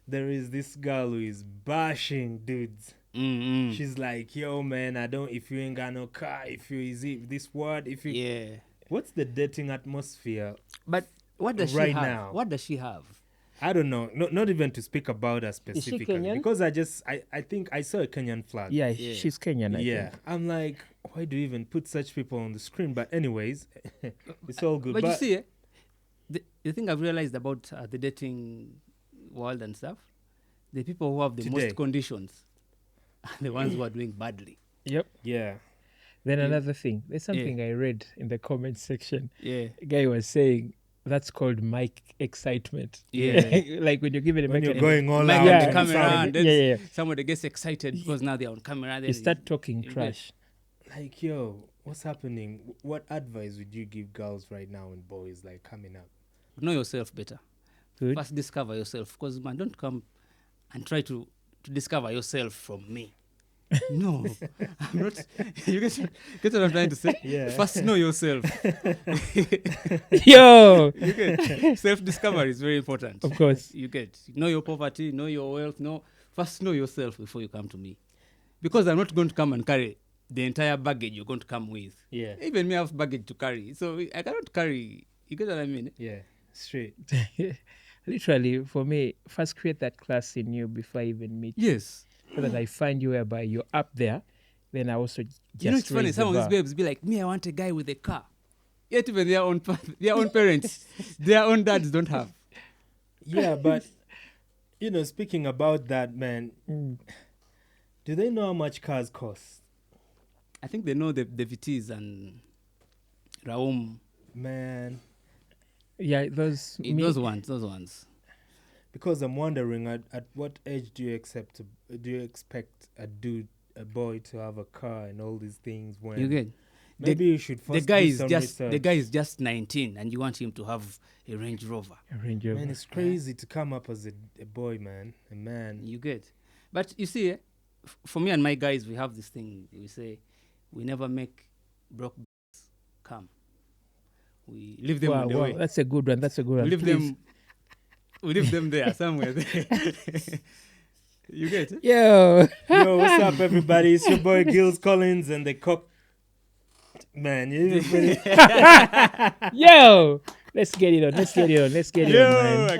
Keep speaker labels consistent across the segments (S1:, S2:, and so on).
S1: there is this girl who is bashing dudes. She's like, yo, man, if you ain't got no car, if you is it this word, if you.
S2: Yeah.
S1: What's the dating atmosphere
S2: But what does she
S1: right
S2: have?
S1: now?
S2: What does she have?
S1: I don't know. Not even to speak about her specifically.
S3: Kenyan?
S1: Because I think I saw a Kenyan flag.
S3: Yeah,
S2: Yeah.
S3: she's Kenyan, I
S1: Yeah.
S3: think.
S1: I'm like, why do you even put such people on the screen? But anyways, it's all good.
S2: But you see, the thing I've realized about the dating world and stuff, the people who have the
S1: Today.
S2: most conditions are the ones who are doing badly.
S3: Yep.
S1: yeah.
S3: Then another thing. There's something I read in the comment section.
S2: Yeah.
S3: A guy was saying that's called mic excitement.
S2: Yeah.
S3: Like when you're giving a
S1: When
S3: mic,
S1: you're going all
S2: Mic
S1: out.
S2: on
S3: Yeah.
S2: the camera,
S1: sound-
S2: and then
S3: Yeah.
S2: somebody gets excited because now they're on camera. Then
S3: you start talking
S2: you
S3: trash.
S1: Like, yo, what's happening? What advice would you give girls right now and boys like coming up?
S2: know yourself better.
S3: Good.
S2: First, discover yourself. Because, man, don't come and try to discover yourself from me. No, I'm not. You get what I'm trying to say?
S1: Yeah.
S2: First, know yourself.
S3: Yo,
S2: You get self-discovery is very important.
S3: of course.
S2: You get know your poverty, know your wealth. First know yourself before you come to me, because I'm not going to come and carry the entire baggage you're going to come with.
S1: Yeah.
S2: Even me have baggage to carry, so I cannot carry. You get what I mean?
S1: Yeah. Straight.
S3: Literally, for me, first create that class in you before I even meet you.
S2: Yes.
S3: So that I find you whereby you're up there. Then I also just
S2: You know, it's funny.
S3: raise the
S2: Some of these
S3: bar.
S2: babes be like, "Me, I want a guy with a car." Yet even their own parents, their own dads don't have.
S1: Yeah, but speaking about that, man, do they know how much cars cost?
S2: I think they know the VTs and Raum.
S3: Yeah,
S1: Man,
S3: those
S2: Those ones.
S1: because I'm wondering at what age do you expect a boy to have a car and all these things when
S2: You get
S1: maybe you should
S2: the
S1: first
S2: guy
S1: do
S2: is
S1: some
S2: just
S1: research.
S2: the guy is just 19, and you want him to have a Range Rover.
S3: Range Rover.
S1: Man, it's crazy to come up as a boy, man. A man.
S2: You get, but you see, for me and my guys, we have this thing. We say we never make broke come. We leave them on the way.
S3: That's a good one. That's a good
S2: We
S3: one.
S2: leave
S3: Please.
S2: them. We leave them there somewhere. There. You get it?
S3: Yo,
S1: Yo, what's up, everybody? It's your boy Gills Collins and the cock. Man, you really
S3: yo, let's get it on. Let's get it on,
S2: Yo,
S3: man.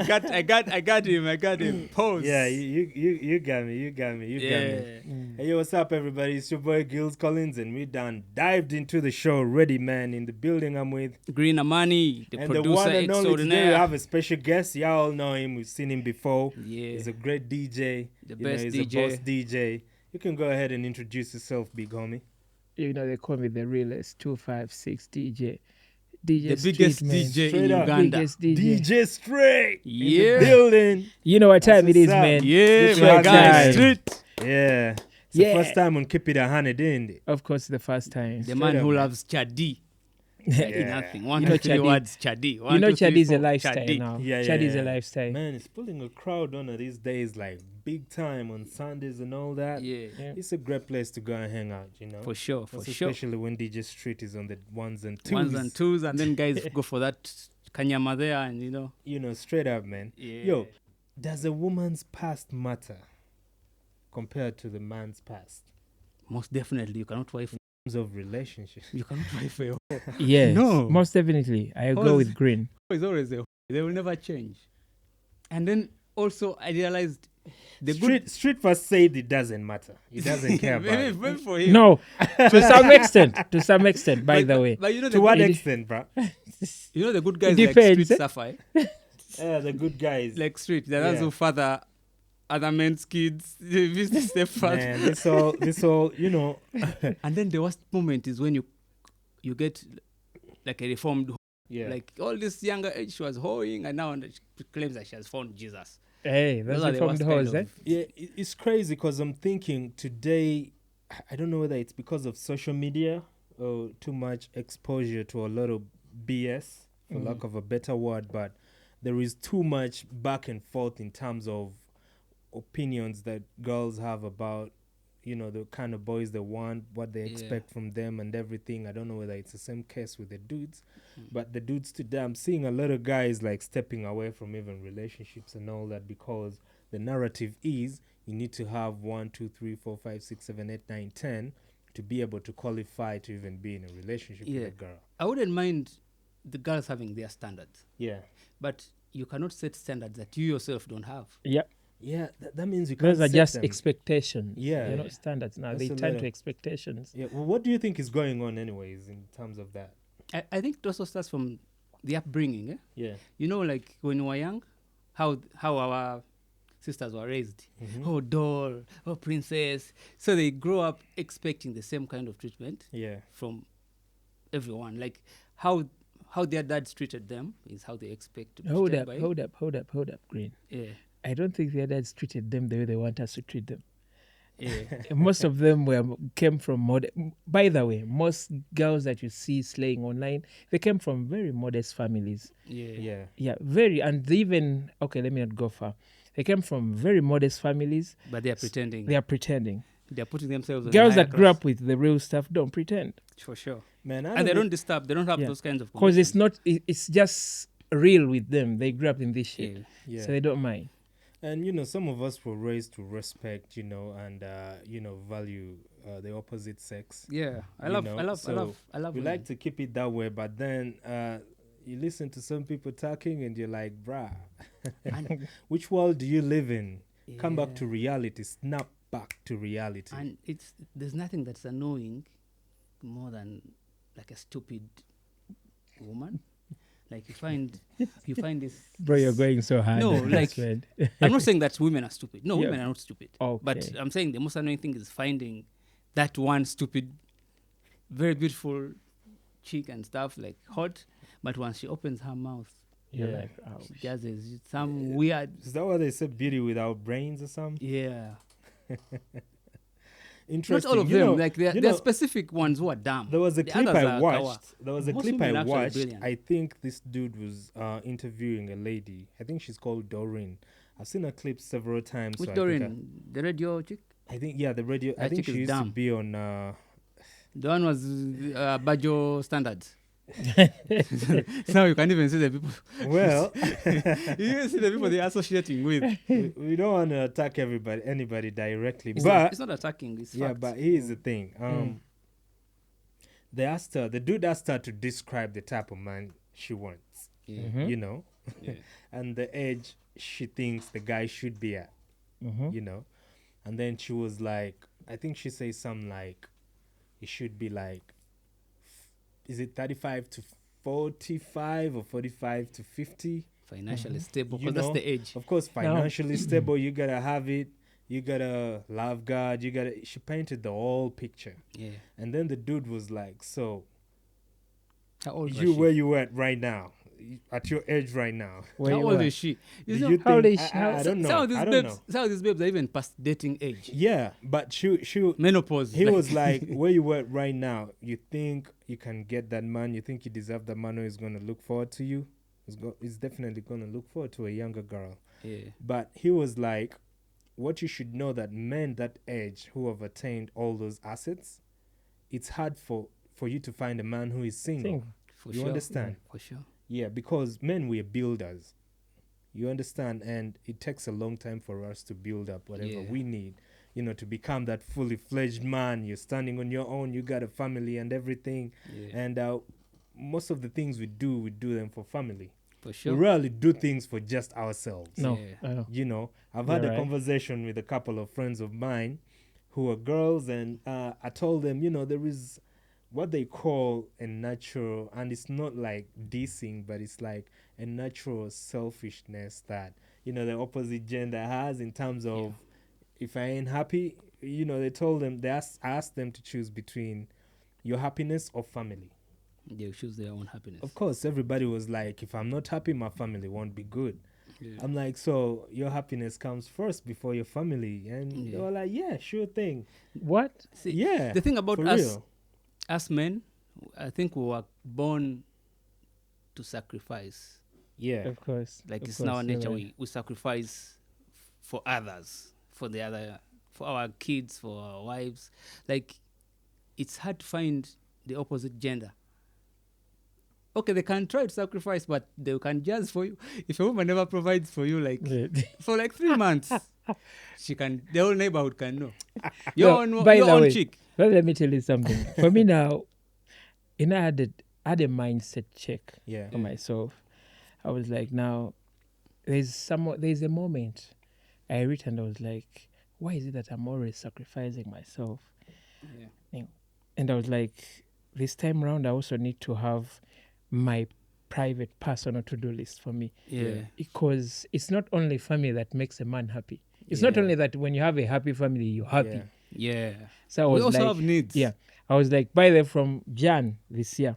S2: I got him. Pose.
S1: yeah, you got me. You got me. Hey, yo, what's up, everybody? It's your boy Gills Collins, and we done dived into the show already, man. In the building I'm with,
S2: Green Amani, the
S1: and the
S2: producer
S1: one and only today we
S2: extraordinaire.
S1: have a special guest. Y'all all know him. We've seen him before.
S2: Yeah.
S1: He's a great DJ.
S2: The best
S1: he's
S2: DJ.
S1: a boss DJ. You can go ahead and introduce yourself, big homie.
S3: You know they call me the realest 256 DJ.
S2: The biggest DJ
S1: Straight
S2: in
S1: up.
S2: Uganda.
S3: Biggest DJ.
S1: DJ Straight in
S2: Yeah.
S1: the building.
S3: You know what time
S1: That's
S3: it is,
S1: what's up.
S3: man.
S2: Yeah,
S1: This
S2: my
S1: was
S2: guy.
S1: time.
S2: Street.
S1: Yeah. It's
S3: Yeah.
S1: the first time on Keep It 100, isn't it?
S3: Of course, the first time.
S2: The man
S1: up,
S2: who
S1: man.
S2: loves Chadi.
S1: Yeah.
S2: Nothing. One,
S3: You
S2: two,
S3: know
S2: three
S3: Chadi-
S2: words. Chadi. One,
S3: You know,
S2: two, three,
S3: Chad is a
S2: four.
S3: lifestyle
S2: Chadi.
S3: now.
S1: Yeah,
S3: Chad is
S1: yeah.
S3: a lifestyle.
S1: Man, it's pulling a crowd on these days, like big time on Sundays and all that.
S2: Yeah,
S1: It's a great place to go and hang out,
S2: for sure,
S1: Most
S2: for sure.
S1: especially when DJ Street is on the ones and twos.
S2: Ones and twos, and then guys go for that kanyama there, and
S1: Straight up, man.
S2: Yeah.
S1: Yo, does a woman's past matter compared to the man's past
S2: Most definitely, you cannot wife.
S1: in terms of relationships?
S2: You cannot wife a hoe.
S3: Yes,
S2: No.
S3: most definitely. I go
S2: Cause-
S3: with green.
S2: It's always a hoe. They will never change. And then also, I realized the
S1: Street first said it doesn't matter. He doesn't care about it.
S2: maybe for him.
S3: No, to some extent. To some extent, by the way.
S2: But you know
S1: To what
S2: the
S1: extent, bro?
S2: good guys
S3: It
S2: like
S3: depends,
S2: Street Sapphire,
S1: Yeah, the good guys.
S2: like Street. They're also father other men's kids, business stepfather.
S1: Man, this all,
S2: And then the worst moment is when you get like a reformed hoe.
S1: yeah.
S2: Like all this younger age, she was hoeing, and now she claims that she has found Jesus.
S3: Hey, that's
S2: Those are the
S3: from
S2: worst
S3: the
S2: kind
S3: horse, eh?
S2: of-
S1: Yeah, it's crazy because I'm thinking today, I don't know whether it's because of social media or too much exposure to a lot of BS, for lack of a better word, but there is too much back and forth in terms of opinions that girls have about, the kind of boys they want, what they expect from them and everything. I don't know whether it's the same case with the dudes, but the dudes today, I'm seeing a lot of guys like stepping away from even relationships and all that because the narrative is you need to have 1, 2, 3, 4, 5, 6, 7, 8, 9, 10 to be able to qualify to even be in a relationship with a girl.
S2: I wouldn't mind the girls having their standards,
S1: Yeah.
S2: but you cannot set standards that you yourself don't have.
S3: Yep.
S1: Yeah, that means you can't
S3: Those are
S1: set
S3: just
S1: them.
S3: expectations.
S1: Yeah.
S3: They're not standards now.
S1: That's
S3: They
S1: a
S3: turn
S1: lot
S3: to
S1: of-
S3: expectations.
S1: Yeah. Well, what do you think is going on, anyways, in terms of that?
S2: I think it also starts from the upbringing. Eh?
S1: Yeah.
S2: You know, like when we were young, how our sisters were raised.
S1: Mhm.
S2: Oh, doll, oh, princess. So they grow up expecting the same kind of treatment
S1: Yeah.
S2: from everyone. Like how their dads treated them is how they expect to be
S3: Hold
S2: treated
S3: up,
S2: by.
S3: hold up, Green.
S2: Yeah,
S3: I don't think their dads treated them the way they want us to treat them.
S2: yeah.
S3: Most of them came from by the way, most girls that you see slaying online, they came from very modest families.
S2: Yeah.
S1: Yeah.
S3: Yeah, very, and they even, okay, let me not go far. They came from very modest families.
S2: But they are pretending.
S3: They are pretending.
S2: They're putting themselves on
S3: Girls
S2: the higher
S3: that grew
S2: class.
S3: up with the real stuff don't pretend,
S2: For sure.
S1: Man,
S2: And they don't disturb. They don't have
S3: Yeah.
S2: those kinds of
S3: because it's
S2: conditions.
S3: not. It's just real with them. They grew up in this shit,
S2: Yeah.
S1: Yeah.
S3: so they don't mind.
S1: And some of us were raised to respect, and value the opposite sex.
S2: Yeah. I
S1: You
S2: love
S1: know,
S2: I love
S1: so we
S2: women.
S1: like to keep it that way, but then you listen to some people talking and you're like, bruh,
S2: And-
S1: which world do you live in? Come back
S2: Yeah.
S1: to reality. Snap back to reality.
S2: And there's nothing that's annoying more than like a stupid woman. Like you find this.
S3: Bro, you're going so hard.
S2: No,
S3: on this,
S2: like-
S3: man.
S2: I'm not saying that women are stupid. No,
S3: Yeah.
S2: women are not stupid.
S3: Okay.
S2: But I'm saying the most annoying thing is finding that one stupid, very beautiful chick and stuff, like hot. But once she opens her mouth,
S3: You're
S1: Yeah.
S3: like, oh,
S2: she does some weird.
S1: Is that why they said beauty without brains or something?
S2: Yeah.
S1: Interesting.
S2: Not all of
S1: You
S2: them.
S1: know,
S2: like there
S1: you
S2: are
S1: know,
S2: specific ones who are dumb.
S1: There was a
S2: The
S1: clip
S2: others
S1: I
S2: are
S1: watched.
S2: kawa.
S1: There was a
S2: Most
S1: clip
S2: women
S1: I
S2: are actually
S1: watched.
S2: brilliant.
S1: I think this dude was interviewing a lady. I think she's called Doreen. I've seen her clip several times.
S2: Which
S1: so
S2: Doreen? The radio chick?
S1: I think yeah, the radio. I
S2: That
S1: think
S2: chick
S1: she
S2: is
S1: used to
S2: dumb.
S1: be on.
S2: The one was Bajo Standards. Now you can't even see the people.
S1: Well,
S2: You can see the people they're associating with.
S1: we don't want to attack anybody directly,
S2: It's
S1: but
S2: not attacking. It's
S1: yeah,
S2: facts.
S1: but here's the thing. The dude asked her to describe the type of man she wants.
S2: Yeah.
S3: Mhm.
S1: You know,
S2: Yeah.
S1: and the age she thinks the guy should be at.
S3: Mhm.
S1: And then she was like, I think she says something like, it should be like, is it 35 to 45 or 45 to 50?
S2: Financially stable,
S1: You
S2: because that's
S1: know,
S2: the age.
S1: Of course, financially stable, you gotta have it. You gotta love God. She painted the whole picture.
S2: Yeah.
S1: And then the dude was like, so
S2: How old was
S1: you
S2: she?
S1: where you at right now? At your age right now?
S3: Where
S2: How
S3: you
S2: old
S3: at?
S2: is she?
S1: Do
S2: know,
S1: you
S3: how old
S1: think-
S3: is she?
S1: I don't know.
S2: Some of these
S1: I don't
S2: babes,
S1: know.
S2: some of these babes are even past dating age.
S1: Yeah, but she
S2: Menopause.
S1: he was like, where you at right now? You think you can get that man? You think you deserve that man who is going to look forward to you? He's definitely going to look forward to a younger girl.
S2: Yeah.
S1: But he was like, what you should know that men that age who have attained all those assets, it's hard for you to find a man who is single.
S3: Single.
S2: For
S1: You
S2: sure.
S1: understand?
S2: For sure.
S1: Yeah, because men, we're builders. You understand? And it takes a long time for us to build up whatever
S2: Yeah.
S1: we need, to become that fully fledged man. You're standing on your own. You got a family and everything.
S2: Yeah.
S1: And most of the things we do them for family.
S2: For sure.
S1: We rarely do things for just ourselves.
S3: No.
S2: Yeah.
S1: I've had
S3: You're
S1: a
S3: right.
S1: conversation with a couple of friends of mine who are girls, and I told them, there is what they call a natural, and it's not like dissing, but it's like a natural selfishness that, the opposite gender has in terms of, if I ain't happy, they told them, I asked them to choose between your happiness or family.
S2: They choose their own happiness.
S1: Of course, everybody was like, if I'm not happy, my family won't be good.
S2: Yeah.
S1: I'm like, so your happiness comes first before your family? And they
S2: Yeah.
S1: were like, yeah, sure thing.
S3: What?
S2: See,
S1: Yeah.
S2: the thing about
S1: for
S2: us,
S1: real.
S2: us men, I think we were born to sacrifice.
S1: Yeah.
S3: Of course.
S2: Like
S3: of
S2: it's in our
S3: course, you're
S2: nature.
S3: right.
S2: We sacrifice for others, for our kids, for our wives. Like it's hard to find the opposite gender okay, they can try to sacrifice, but they can judge for you. If a woman never provides for you, like for like 3 months, the whole neighborhood can know.
S3: By
S2: Your
S3: the
S2: own
S3: way,
S2: chick.
S3: well, let me tell you something. For me now, I had a mindset check
S1: Yeah.
S3: for myself. I was like, now, there's a moment I read and I was like, why is it that I'm always sacrificing myself?
S2: Yeah.
S3: And I was like, this time around, I also need to have my private personal to-do list for me.
S2: Yeah.
S3: Because it's not only family that makes a man happy. It's not
S1: Yeah.
S3: only that when you have a happy family, you're happy.
S1: Yeah.
S2: Yeah.
S3: So I
S2: We
S3: was
S2: also
S3: like,
S2: have needs.
S3: yeah. I was like, by the way, from Jan this year,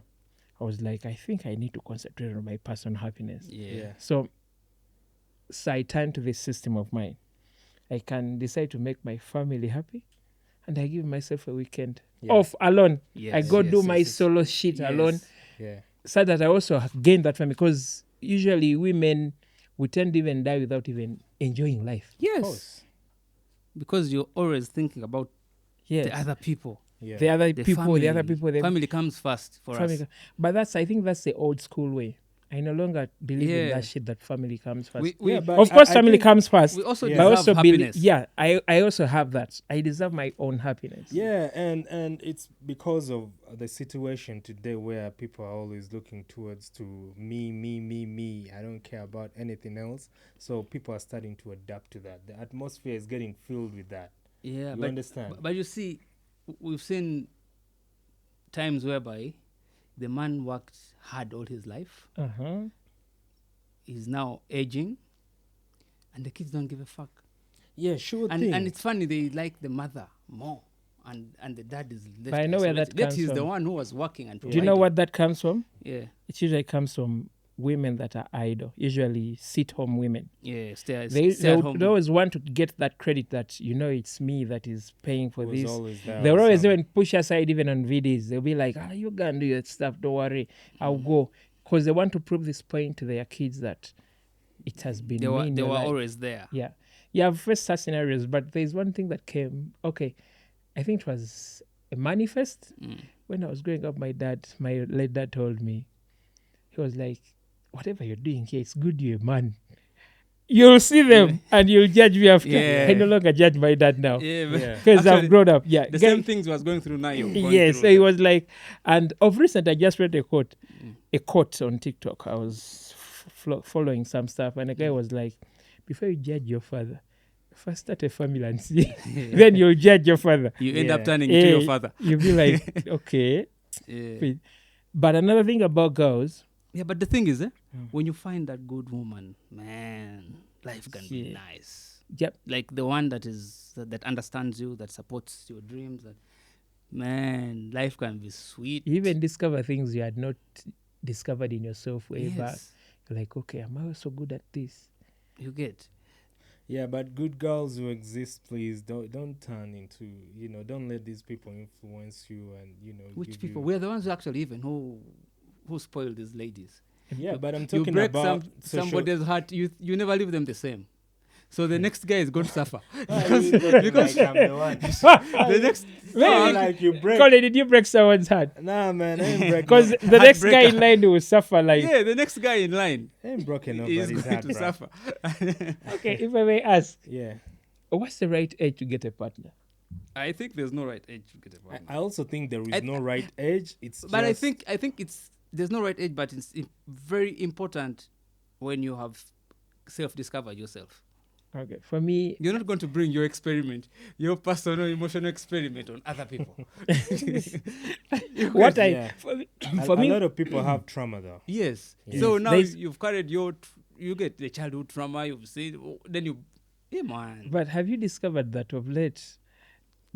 S3: I was like, I think I need to concentrate on my personal happiness.
S2: Yeah.
S3: So I turned to this system of mine. I can decide to make my family happy, and I give myself a weekend off alone.
S2: Yes.
S3: I go do
S1: Yes,
S3: my
S1: yes.
S3: solo shit alone,
S1: Yeah.
S3: so that I also gain that family. Because usually women, we tend to even die without even enjoying life.
S1: Of
S2: Yes.
S1: course.
S2: Because you're always thinking about
S3: Yes.
S2: the other people.
S1: Yeah.
S3: The other
S2: The
S3: people,
S2: family.
S3: the other people.
S2: Family comes first for us.
S3: But I think that's the old school way. I no longer believe in
S2: Yeah.
S3: that shit that family comes first.
S1: Yeah, but
S3: Of course,
S1: I
S3: family
S1: think-
S3: comes first.
S2: We also
S1: Yeah.
S3: But I
S2: deserve
S3: also
S2: happiness.
S3: I also have that. I deserve my own happiness.
S1: Yeah, and it's because of the situation today where people are always looking towards to me. I don't care about anything else. So people are starting to adapt to that. The atmosphere is getting filled with that.
S2: Yeah,
S1: You
S2: but
S1: understand?
S2: But you see, we've seen times whereby the man worked hard all his life.
S3: Uh-huh.
S2: He's now aging, and the kids don't give a fuck.
S1: Yeah, sure thing.
S2: And it's funny, they like the mother more, and the dad is left.
S3: But I know where that
S2: isolated. Yet
S3: comes
S2: he's the
S3: from.
S2: one who was working and
S3: Do you know
S2: providing.
S3: what that comes from?
S2: Yeah,
S3: It usually comes from women that are idle, usually sit-home women.
S2: yeah. Stay
S3: They
S2: at home.
S3: always want to get that credit that, it's me that is paying for
S1: was
S3: this.
S1: always there.
S3: They'll
S1: or
S3: always
S1: something.
S3: even push aside even on VDs. They'll be like, you can do your stuff, don't worry, I'll go. Because they want to prove this point to their kids that it has been
S2: They
S3: me
S2: were
S3: in your life.
S2: always there.
S3: Yeah. You have first such scenarios, but there's one thing that came. Okay, I think it was a manifest. When I was growing up, my late dad told me, he was like, whatever you're doing here, it's good you're a man. You'll see them and you'll judge me after.
S2: Yeah.
S3: I no longer judge my dad now.
S2: Yeah, but
S1: Yeah.
S3: Because I've
S2: actually,
S3: grown up. Yeah.
S2: the
S3: Guy-
S2: same things was going through now.
S3: Yes, so he was like, and of recent, I just read a quote on TikTok. I was following some stuff, and a guy was like, before you judge your father, first start a family and see. Then you'll judge your father.
S2: You end up
S1: Yeah.
S2: turning into your
S3: Eh,
S2: father.
S3: You'll be like, okay.
S2: Yeah.
S3: But another thing about girls,
S2: Yeah, but the thing is, when you find that good woman, man, life can be
S3: Yeah.
S2: nice.
S3: yep,
S2: Like the one that understands you, that supports your dreams. Man, life can be sweet.
S3: you even discover things you had not discovered in yourself way back.
S2: Yes,
S3: You're like, okay, am I also good at this?
S2: you get.
S1: Yeah, but good girls who exist, please don't turn into, don't let these people influence you and
S2: Which
S1: give
S2: people?
S1: you-
S2: We're the ones actually even who spoil these ladies.
S1: Yeah, but I'm
S2: You
S1: talking
S2: break
S1: about social-
S2: somebody's heart. You never leave them the same. So the next guy is going to suffer.
S1: because like I'm the one.
S2: The next
S1: No, like you break.
S3: Colin, did you break someone's heart?
S1: Nah, man, I ain't break.
S3: Because the next guy
S2: Heartbreaker.
S3: in line will suffer. Like,
S2: yeah, the next guy in line
S1: I ain't broken
S2: is
S1: nobody's
S2: going
S1: heart,
S2: to
S1: bro.
S2: suffer.
S3: okay, if I may ask,
S1: Yeah,
S3: what's the right age to get a partner?
S2: I think there's no right age to get a partner.
S1: I also think there is
S2: I-
S1: no right age. It's
S2: But I
S1: just-
S2: think it's there's no right age, but it's very important when you have self-discovered yourself.
S3: Okay, for me,
S2: You're not going to bring your experiment, your personal emotional experiment on other people.
S3: what
S1: Yeah.
S3: for
S1: a
S3: me,
S1: lot of people have trauma though.
S2: Yes.
S1: Yes.
S2: So now
S3: There's-
S2: you've carried you get the childhood trauma. You've seen, then yeah, man.
S3: but have you discovered that of late,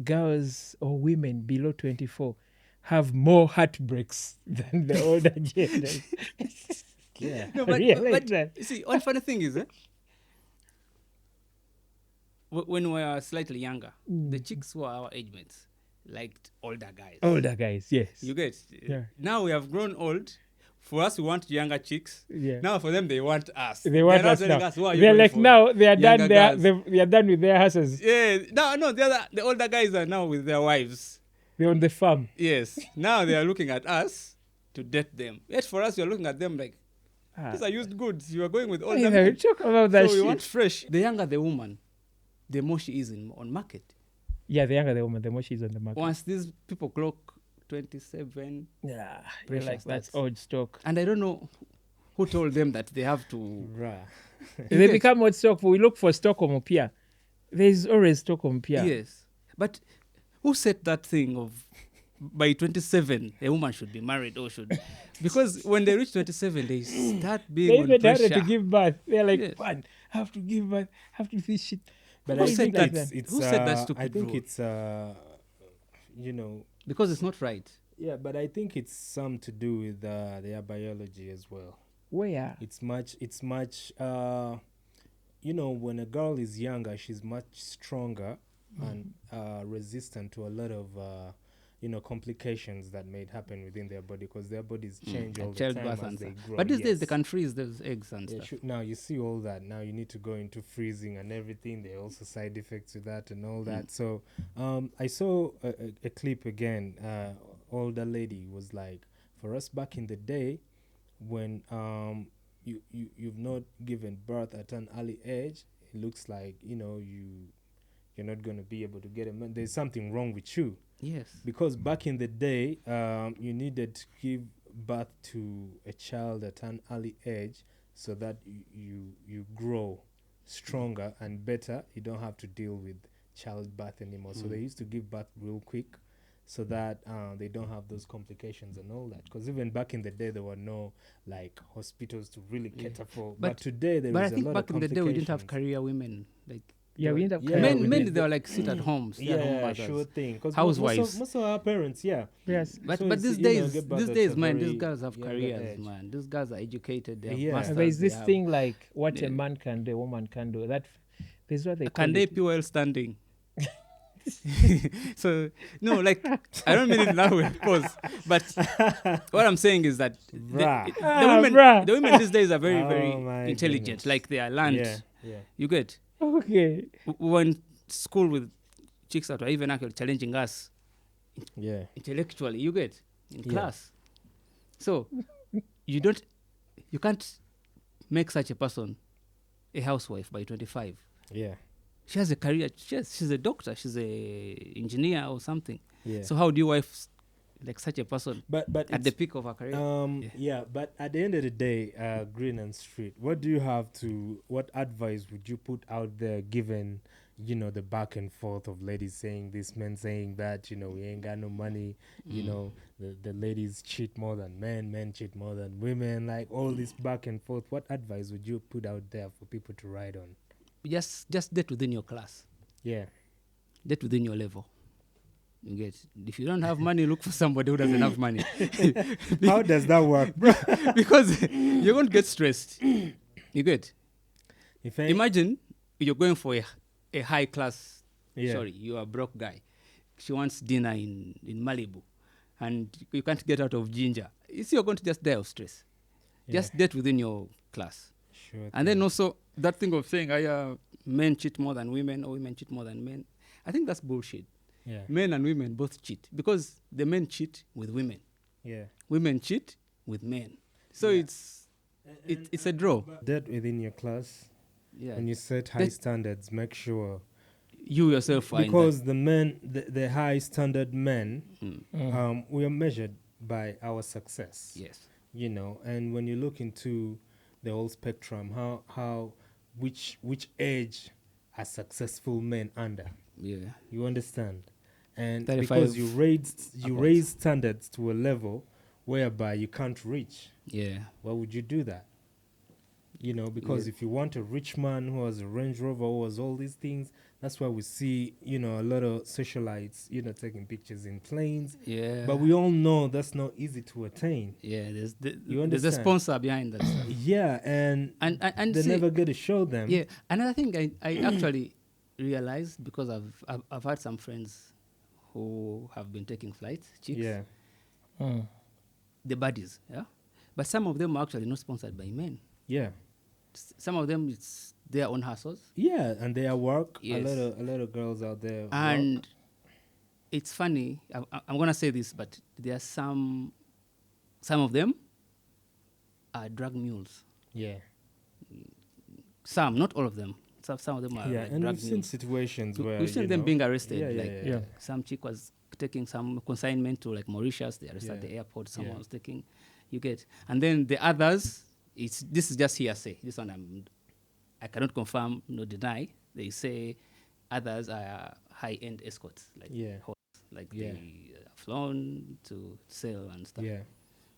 S3: girls or women below 24 have more heartbreaks than the older genders?
S1: Yeah.
S2: No, but
S3: Realize that.
S2: you see, one funny thing is, when we were slightly younger, the chicks who are our age mates liked older guys.
S3: Older guys, yes.
S2: You get?
S3: Yeah.
S2: Now we have grown old. For us, we want younger chicks.
S3: Yeah.
S2: Now for them, they want us.
S3: They want
S2: They're
S3: us
S2: not
S3: now.
S2: telling who are you
S3: They're
S2: going
S3: like
S2: for?
S3: now they are done.
S2: Younger
S3: They are done with their houses.
S2: Yeah. No. The older guys are now with their wives.
S3: They're on the farm.
S2: Yes. Now they are looking at us to date them. Yet for us, you're looking at them like, these are used goods. You are going with all
S3: You
S2: them.
S3: talk about that
S2: So we
S3: shit.
S2: want fresh. The younger the woman, the more she is on market.
S3: Yeah, the younger the woman, the more she's on the market.
S2: Once these people clock 27,
S3: Yeah, you're
S2: pressure
S3: like, that's
S2: starts.
S3: old stock.
S2: and I don't know who told them that they have to.
S1: Rah.
S3: They
S2: Yes.
S3: become old stock. We look for Stockholm Pier. There's always Stockholm Pier.
S2: Yes. But who said that thing of by 27 a woman should be married or should, because when they reach 27 they start being
S3: They
S2: on
S3: even
S2: pressure.
S3: started to give birth. They're like,
S2: Yes.
S3: man, I have to give birth, have to this shit.
S1: But
S2: Who
S1: I
S2: said
S1: think
S2: that?
S1: it's
S2: Who said that
S1: I
S2: stupid
S1: think
S2: rule?
S1: it's you know,
S2: Because it's not right.
S1: yeah, but I think it's some to do with their biology as well.
S3: Where?
S1: It's much you know, when a girl is younger, she's much stronger and resistant to a lot of you know, complications that may happen within their body, because their bodies change all
S2: And
S1: the time
S2: childbirth
S1: as
S2: and
S1: they
S2: stuff.
S1: grow.
S2: But these days they
S1: Yes.
S2: can freeze those eggs and
S1: Yeah,
S2: stuff.
S1: now you see all that. Now you need to go into freezing and everything. There are also side effects with that and all that. So I saw a clip again. Older lady was like, for us back in the day, when you've not given birth at an early age, it looks like, you know, you're not going to be able to get a man. There's something wrong with you.
S2: Yes.
S1: Because back in the day, you needed to give birth to a child at an early age so that you grow stronger and better. You don't have to deal with childbirth anymore. So they used to give birth real quick so that they don't have those complications and all that. Because even back in the day, there were no like hospitals to really cater for. But today there
S2: But I
S1: is a
S2: think
S1: lot
S2: back
S1: of
S2: in the day we didn't have
S1: complications.
S2: career women. Like
S3: Yeah, we end up
S1: Yeah,
S3: carrying
S1: we
S2: men
S1: did.
S2: they were like sit at home, stay at home
S1: Yeah,
S2: mothers.
S1: sure thing. Because
S2: Housewives.
S1: most of our parents, yeah.
S3: Yes.
S2: But
S1: So
S2: but
S1: it's,
S2: these
S1: you know,
S2: days,
S1: get birth
S2: these
S1: at
S2: days,
S1: a
S2: man, these
S1: very
S2: girls have
S1: younger
S2: careers,
S1: age.
S2: man. These girls are educated. They have
S1: Yeah.
S2: masters.
S3: There's
S2: they
S3: this
S2: have-
S3: thing like what
S2: Yeah.
S3: a man can do, a woman can do. There's what they call
S2: Can they
S3: it.
S2: pee while standing? So no, like I don't mean it in that way, of course. But what I'm saying is that
S1: Bruh.
S2: the women these days are very,
S1: Oh
S2: very
S1: my
S2: intelligent.
S1: goodness.
S2: Like they are learned.
S1: Yeah.
S2: You get.
S3: Okay.
S2: We were in school with chicks that were even actually challenging us
S1: Yeah.
S2: intellectually. You get in
S1: Yeah.
S2: class. So you can't make such a person a housewife by 25.
S1: Yeah.
S2: She has a career. She's a doctor. She's a engineer or something.
S1: Yeah.
S2: So how do you wife like such a person
S1: but
S2: at the peak of her career?
S1: yeah, but at the end of the day, Green and Street, what advice would you put out there, given, you know, the back and forth of ladies saying this, men saying that, you know, we ain't got no money, you know, the ladies cheat more than men cheat more than women, like all this back and forth. What advice would you put out there for people to ride on?
S2: Just date within your class.
S1: Yeah.
S2: Date within your level. You get. If you don't have money, look for somebody who doesn't have money.
S1: How does that work, bro?
S2: Because you're going to get stressed. You get. Imagine you're going for a high class.
S1: Yeah.
S2: Sorry, you're a broke guy. She wants dinner in Malibu, and you can't get out of Ginger. You see, you're going to just die of stress.
S1: Yeah.
S2: Just date within your class.
S1: Sure.
S2: And then also that thing of saying men cheat more than women or women cheat more than men. I think that's bullshit.
S1: Yeah.
S2: Men and women both cheat because the men cheat with women.
S1: Yeah.
S2: Women cheat with men. So
S1: Yeah.
S2: it's a draw.
S1: That within your class,
S2: Yeah.
S1: when you set high standards, make sure,
S2: You yourself are in
S1: because the men, the high standard men,
S2: that.
S1: we are measured by our success.
S2: Yes.
S1: You know, and when you look into the whole spectrum, which age are successful men under?
S2: Yeah.
S1: You understand? And
S2: 35
S1: because you raise
S2: upwards.
S1: standards to a level whereby you can't reach,
S2: Yeah.
S1: why would you do that? You know, because if you want a rich man who has a Range Rover, who has all these things, that's why we see, you know, a lot of socialites, you know, taking pictures in planes.
S2: Yeah.
S1: But we all know that's not easy to attain.
S2: Yeah, there's
S1: You
S2: there's a
S1: understand?
S2: sponsor behind that stuff.
S1: Yeah, and
S2: And
S1: they
S2: see,
S1: never get to show them.
S2: Yeah, another thing I actually realized, because I've had some friends who have been taking flights, chicks,
S1: Yeah.
S2: the buddies, yeah, but some of them are actually not sponsored by men.
S1: Yeah.
S2: Some of them it's their own hustles,
S1: Yeah, and they are work.
S2: Yes.
S1: A lot of girls out there.
S2: and
S1: work.
S2: it's funny. I'm gonna say this, but there are some some of them are drug mules.
S1: Yeah.
S2: Some, not all of them. Some of them are
S1: Yeah,
S2: like
S1: and
S2: drug
S1: we've seen
S2: mules.
S1: situations where
S2: We've seen
S1: you
S2: them
S1: know,
S2: being arrested.
S1: Yeah,
S2: like
S3: yeah.
S2: some chick was taking some consignment to like Mauritius. They arrested at
S1: Yeah.
S2: the airport. Someone
S1: Yeah.
S2: was taking. You get. And then the others, this is just hearsay. This one I cannot confirm nor deny. They say others are high-end escorts, like
S1: Yeah.
S2: like
S1: Yeah.
S2: they are flown to sell and stuff.
S1: Yeah.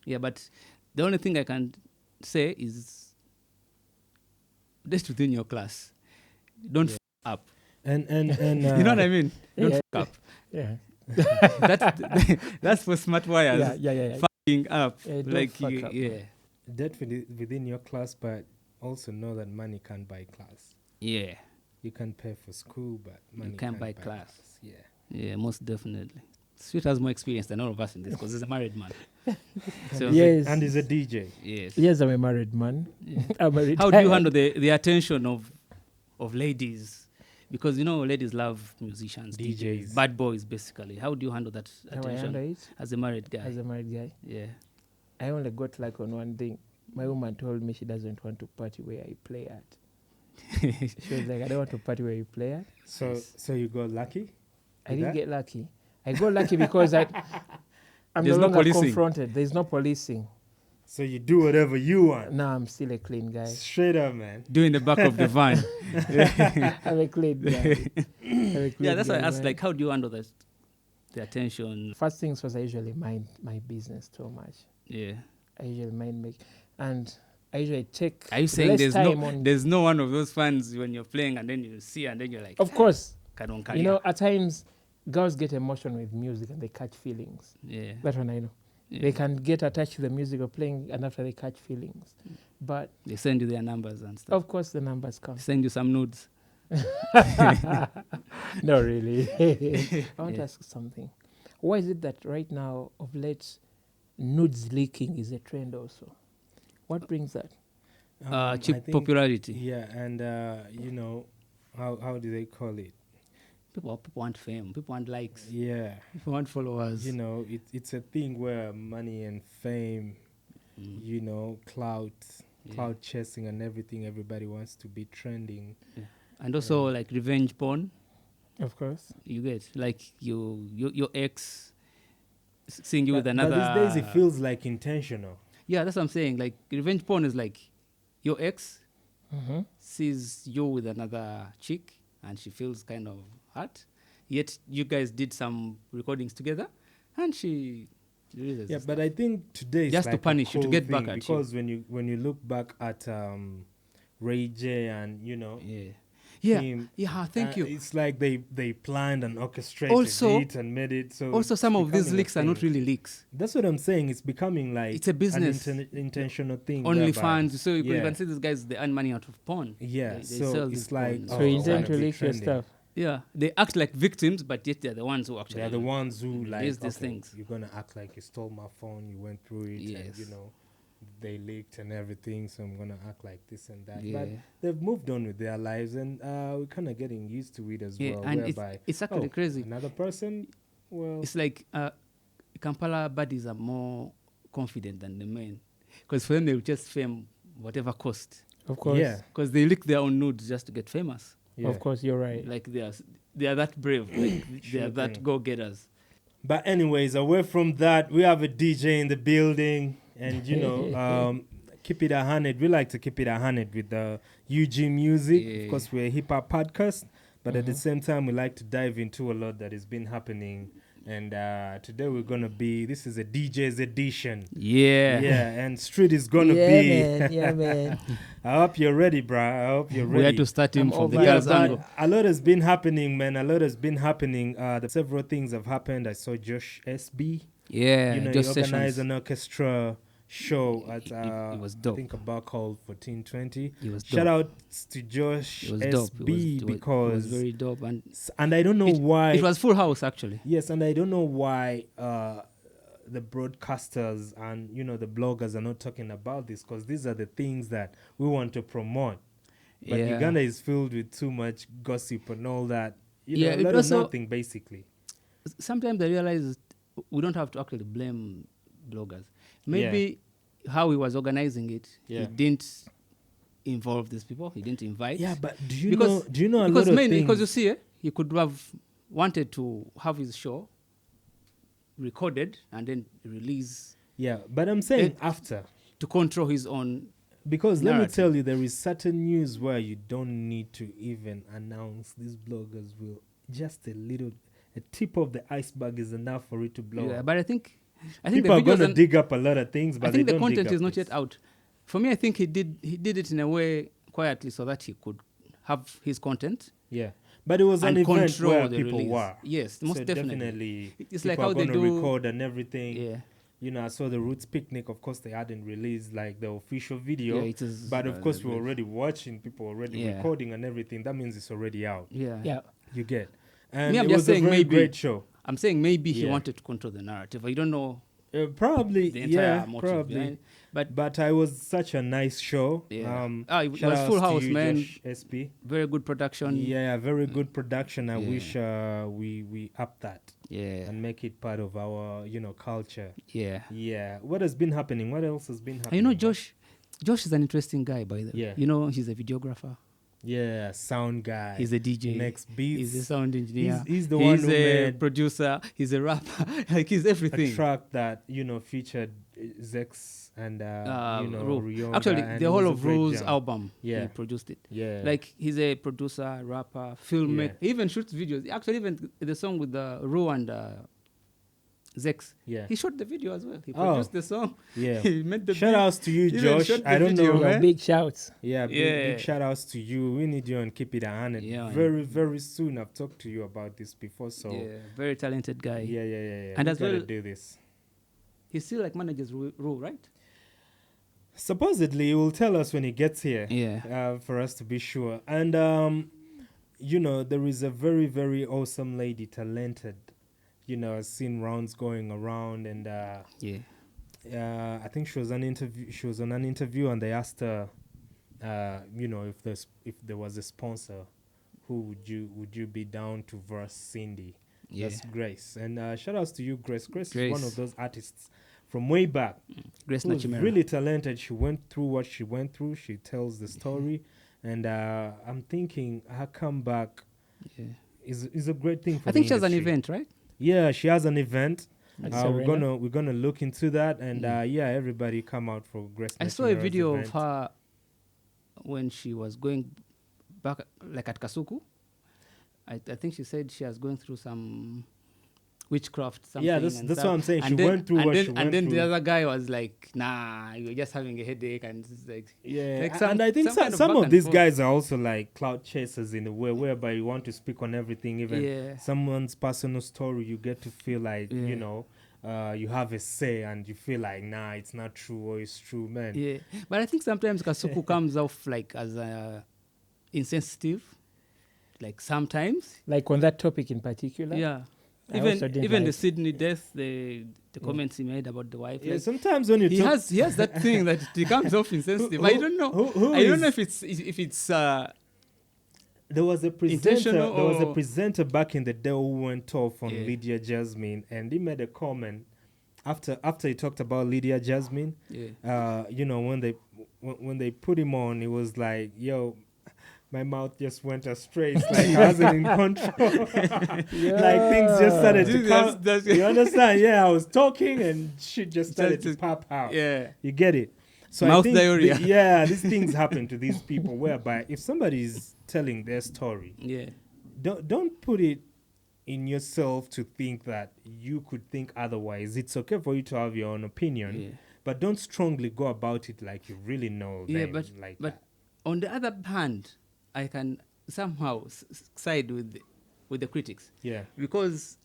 S2: Yeah, but the only thing I can say is just within your class, don't
S1: Yeah.
S2: f up.
S1: And
S2: You know what I mean? Don't
S3: Yeah.
S2: f up.
S3: Yeah.
S2: That's for smart wires.
S3: Yeah.
S2: Fucking up.
S3: Yeah, don't
S2: Like
S3: fuck up,
S2: yeah.
S3: man.
S1: definitely within your class, but also know that money can't buy class.
S2: Yeah.
S1: You can pay for school, but money
S2: can't buy class.
S1: Yeah.
S2: Yeah, most definitely. Sweet has more experience than all of us in this because he's a married man. So
S3: Yes.
S1: And he's a DJ.
S2: yes.
S3: Yes, I'm a married man.
S2: Yeah.
S3: I'm a retired.
S2: How do you handle the attention of ladies? Because you know ladies love musicians,
S1: DJs.
S2: bad boys basically. How do you handle that
S3: How I
S2: attention
S3: handle it
S2: as a married guy?
S3: as a married guy?
S2: Yeah.
S3: I only got luck on one thing. My woman told me she doesn't want to party where I play at. She was like, I don't want to party where you play at.
S1: So you got lucky?
S3: I
S1: With
S3: didn't
S1: that?
S3: get lucky. I got lucky because I'm
S2: There's
S3: no
S2: no
S3: longer
S2: policing.
S3: confronted. There's no policing.
S1: So you do whatever you want.
S3: Now I'm still a clean guy.
S1: Straight up, man.
S2: Do in the back of the van.
S3: I'm a clean guy. I'm a clean
S2: Yeah, that's why I
S3: guy,
S2: asked,
S3: man.
S2: like, how do you handle that? The attention.
S3: First things first, I usually mind my business too much.
S2: Yeah.
S3: I usually mind and I usually take
S2: Are you saying
S3: less
S2: there's
S3: time
S2: no
S3: on.
S2: there's no one of those fans when you're playing and then you see and then you're like,
S3: Of course,
S2: Kadon
S3: you know, at times girls get emotion with music and they catch feelings.
S2: yeah.
S3: That one I know.
S2: Yeah.
S3: They can get attached to the music or playing, and after they catch feelings. But
S2: They send you their numbers and stuff.
S3: of course, the numbers come.
S2: Send you some nudes.
S3: No, really. I want to
S2: Yeah.
S3: ask something. Why is it that right now, of late, nudes leaking is a trend also? What brings that?
S1: I
S2: Cheap
S1: think-
S2: popularity.
S1: Yeah, and you know, how do they call it?
S2: People want fame. People want likes.
S1: Yeah,
S2: People want followers.
S1: you know, it's a thing where money and fame,
S2: Mm.
S1: you know, clout
S2: Yeah.
S1: chasing and everything. Everybody wants to be trending.
S2: And also like revenge porn.
S3: Of course.
S2: You get like your ex seeing you with
S1: But
S2: another.
S1: these days it feels like intentional.
S2: Yeah, that's what I'm saying. Like revenge porn is like your ex
S3: Mm-hmm.
S2: sees you with another chick and she feels kind of hurt. Yet you guys did some recordings together and she releases
S1: Yeah,
S2: this
S1: but I think today is
S2: Just to
S1: like a
S2: punish you, to
S1: cool
S2: get back
S1: thing
S2: at you.
S1: because when you look back at Ray J and you know
S2: Yeah.
S1: him,
S2: Yeah, thank you.
S1: It's like they planned and orchestrated
S2: Also-
S1: it and made it so.
S2: Also,
S1: it's
S2: some of these
S1: becoming a
S2: leaks are not
S1: thing.
S2: really leaks.
S1: That's what I'm saying. It's becoming like
S2: It's a business.
S1: an intentional thing.
S2: Only
S1: whereby-
S2: fans. So you
S1: Yeah.
S2: can see these guys, they earn money out of porn.
S1: Yeah,
S2: They
S1: so
S2: sell
S1: it's
S2: these
S1: like
S2: porn.
S3: So
S2: Oh,
S3: you
S2: it's
S3: intend
S2: gonna
S3: to
S1: be
S3: leak your
S1: trending.
S3: stuff.
S2: Yeah, they act like victims, but yet they're the ones who actually.
S1: They're the ones who like
S2: release these
S1: okay,
S2: things.
S1: You're gonna act like you stole my phone. You went through it, and
S2: Yes.
S1: you know they leaked and everything. So I'm gonna act like this and that.
S2: Yeah.
S1: But they've moved on with their lives, and we're kind of getting used to it as
S2: Yeah,
S1: well.
S2: and
S1: Whereby
S2: it's actually crazy.
S1: another person, well,
S2: It's like Kampala buddies are more confident than the men, because for them they'll just fame whatever cost.
S3: Of course.
S1: yeah,
S2: Because they leak their own nudes just to get famous.
S1: yeah.
S3: Of course, you're right.
S2: Like they are that brave. Like they
S1: Sure
S2: are that
S1: thing.
S2: go-getters.
S1: But anyways, away from that, we have a DJ in the building, and you know, keep it 100. We like to keep it 100 with the UG music.
S2: Yeah.
S1: Of course, we're a hip hop podcast, but at the same time, we like to dive into a lot that has been happening. And today we're gonna be. This is a DJ's edition.
S2: Yeah.
S1: Yeah, and Street is gonna
S3: yeah,
S1: be.
S3: man. Yeah, man.
S1: I hope you're ready, bruh. I hope you're
S2: We had
S1: ready.
S2: to start him
S3: I'm
S2: from the
S3: over it.
S2: girls'
S1: but
S2: angle.
S1: a lot has been happening, man. A lot has been happening. Several things have happened. I saw Josh SB.
S2: Yeah,
S1: You know,
S2: just
S1: he organized
S2: sessions.
S1: an orchestra show at
S2: It was
S1: I
S2: dope.
S1: think a bar called 1420.
S2: It was
S1: Shout
S2: dope.
S1: out to Josh
S2: It was dope.
S1: SB
S2: It
S1: because
S2: was very dope, and
S1: and I don't know why.
S2: it was full house actually.
S1: Yes, and I don't know why the broadcasters and you know the bloggers are not talking about this because these are the things that we want to promote. But
S2: Yeah.
S1: Uganda is filled with too much gossip and all that. You
S2: Yeah,
S1: know, a
S2: it
S1: lot
S2: also-
S1: of nothing basically.
S2: Sometimes I realize we don't have to actually blame bloggers. maybe how he was organizing it,
S1: Yeah.
S2: he didn't involve these people. He didn't invite.
S1: Yeah, but do you
S2: Because-
S1: know a
S2: because
S1: lot of
S2: mainly
S1: things?
S2: because you see, he could have wanted to have his show recorded and then release
S1: Yeah, but I'm saying
S2: Eh,
S1: after.
S2: to control his own.
S1: Because let me
S2: narrative.
S1: tell you, there is certain news where you don't need to even announce. These bloggers will just a tip of the iceberg is enough for it to blow.
S2: Yeah,
S1: up.
S2: but I think
S1: People are
S2: the
S1: going
S2: videos
S1: to
S2: and
S1: dig up a lot of things, but
S2: I think
S1: they
S2: the
S1: don't dig
S2: content
S1: up
S2: is not
S1: this.
S2: yet out. For me, I think he did it in a way quietly so that he could have his content
S1: Yeah, but it was an
S2: and
S1: event
S2: control
S1: where
S2: the
S1: people
S2: release.
S1: were.
S2: Yes, most
S1: So
S2: definitely. It's
S1: people
S2: like
S1: are
S2: how they
S1: gonna
S2: do.
S1: record and everything.
S2: Yeah,
S1: You know, I saw the Roots picnic. Of course, they hadn't released like the official video,
S2: yeah, it is.
S1: but of course, we're already watching. People already
S2: Yeah.
S1: recording and everything. That means it's already out.
S2: Yeah.
S3: Yeah.
S1: You get. And
S2: Me, I'm
S1: it
S2: just
S1: was a
S2: saying
S1: very
S2: maybe-
S1: great show.
S2: I'm saying maybe he
S1: Yeah.
S2: wanted to control the narrative. I don't know
S1: Probably,
S2: the entire
S1: yeah,
S2: motive
S1: probably.
S2: behind.
S1: But it was such a nice show.
S2: Yeah. It
S1: shout
S2: was
S1: outs
S2: full
S1: to
S2: house,
S1: you,
S2: man.
S1: Josh SP.
S2: Very good production.
S1: Yeah, very good production. I
S2: Yeah.
S1: wish we up that
S2: Yeah.
S1: and make it part of our culture.
S2: Yeah.
S1: Yeah. What has been happening? What else has been
S2: And
S1: happening?
S2: Josh is an interesting guy, by the way.
S1: Yeah.
S2: He's a videographer.
S1: Yeah, sound guy.
S2: He's a DJ.
S1: Makes beats.
S2: He's a sound engineer.
S1: He's the one
S2: He's
S1: who
S2: a
S1: made
S2: producer. He's a rapper. Like he's everything.
S1: a track that featured Zex and
S2: Ru.
S1: Rionda,
S2: Actually,
S1: and
S2: the
S1: it
S2: whole
S1: was a
S2: of
S1: great
S2: Ru's
S1: jam.
S2: album,
S1: Yeah.
S2: he produced it.
S1: Yeah.
S2: Like he's a producer, rapper, filmmaker.
S1: Yeah.
S2: He even shoots videos. Actually, even the song with Ru and Zex,
S1: Yeah.
S2: he shot the video as well. He
S1: Oh.
S2: produced the song.
S1: Yeah.
S2: He made the
S1: Shout
S2: beat.
S1: outs to you,
S2: Even
S1: Josh.
S2: shot the
S1: I don't
S2: video,
S1: know.
S2: man.
S3: Well, big shouts.
S1: Yeah,
S2: Yeah.
S1: big shout outs to you. We need you on Keep It Ahunned.
S2: Yeah, man.
S1: Very, very soon. I've talked to you about this before. So
S2: Yeah, very talented guy.
S1: yeah.
S2: And
S1: We
S2: as
S1: gotta
S2: well-
S1: do this.
S2: He still like manages Ru, right?
S1: Supposedly, he will tell us when he gets here.
S2: Yeah.
S1: For us to be sure. And there is a very, very awesome lady, talented. I've seen rounds going around, and
S2: Yeah.
S1: I think she was on an interview, and they asked her, if there was a sponsor, who would you be down to verse Cindy?
S2: Yeah.
S1: That's Grace. And shout outs to you, Grace. Grace is
S2: Grace.
S1: one of those artists from way back.
S2: Grace
S1: Who was
S2: Nakimera.
S1: really talented. She went through what she went through. She tells the story, and I'm thinking her comeback
S2: Yeah.
S1: is a great thing for
S2: I think
S1: the
S2: she has an
S1: industry.
S2: event, right?
S1: Yeah, she has an event.
S3: At
S1: We're
S3: Serena.
S1: gonna look into that, and everybody come out for Grace.
S2: I saw a
S1: Nakimera's
S2: video
S1: event.
S2: of her when she was going back, like at Kasuku. I think she said she was going through some witchcraft. Something
S1: Yeah,
S2: and
S1: that's
S2: stuff.
S1: what I'm saying.
S2: And
S1: She
S2: then-
S1: went through
S2: and
S1: what
S2: then,
S1: she
S2: And
S1: went
S2: then
S1: through.
S2: the other guy was like, "Nah, you're just having a headache," and it's like,
S1: Yeah,
S2: like some-
S1: and I think
S2: some kind of
S1: some
S2: back
S1: of
S2: and
S1: these
S2: forth.
S1: guys are also like cloud chasers in a way, whereby you want to speak on everything, even
S2: Yeah.
S1: someone's personal story. You get to feel like
S2: Yeah.
S1: you have a say, and you feel like it's not true or it's true, man.
S2: yeah. But I think sometimes Kasuku comes off like as insensitive. Like sometimes,
S3: Like on that topic in particular.
S2: yeah.
S3: I also
S2: Even
S3: didn't
S2: the
S3: like-
S2: Sydney death, the comments he made about the wife.
S1: Yeah,
S2: like,
S1: sometimes when you
S2: he
S1: talk,
S2: has that thing that he comes off insensitive. I don't know.
S1: who
S2: I don't
S1: is-
S2: know if it's
S1: there was a presenter.
S2: intentional
S1: There was a
S2: or-
S1: presenter back in the day who went off on
S2: Yeah.
S1: Lydia Jasmine, and he made a comment after he talked about Lydia Jasmine.
S2: yeah.
S1: When they put him on, he was like, "Yo, my mouth just went astray. It's like I wasn't in control. Like things just started to
S2: Dude,
S1: come.
S2: that's-
S1: You understand? Yeah, I was talking and shit just started to
S2: Just-
S1: pop out.
S2: Yeah.
S1: You get it? So I
S2: Mouth
S1: think
S2: diarrhea.
S1: these things happen to these people. Whereby if somebody is telling their story,
S2: Yeah.
S1: don't put it in yourself to think that you could think otherwise. It's okay for you to have your own opinion,
S2: Yeah.
S1: but don't strongly go about it like you really know.
S2: Yeah,
S1: them like
S2: but
S1: that.
S2: on the other hand, I can somehow side with the critics
S1: Yeah,
S2: because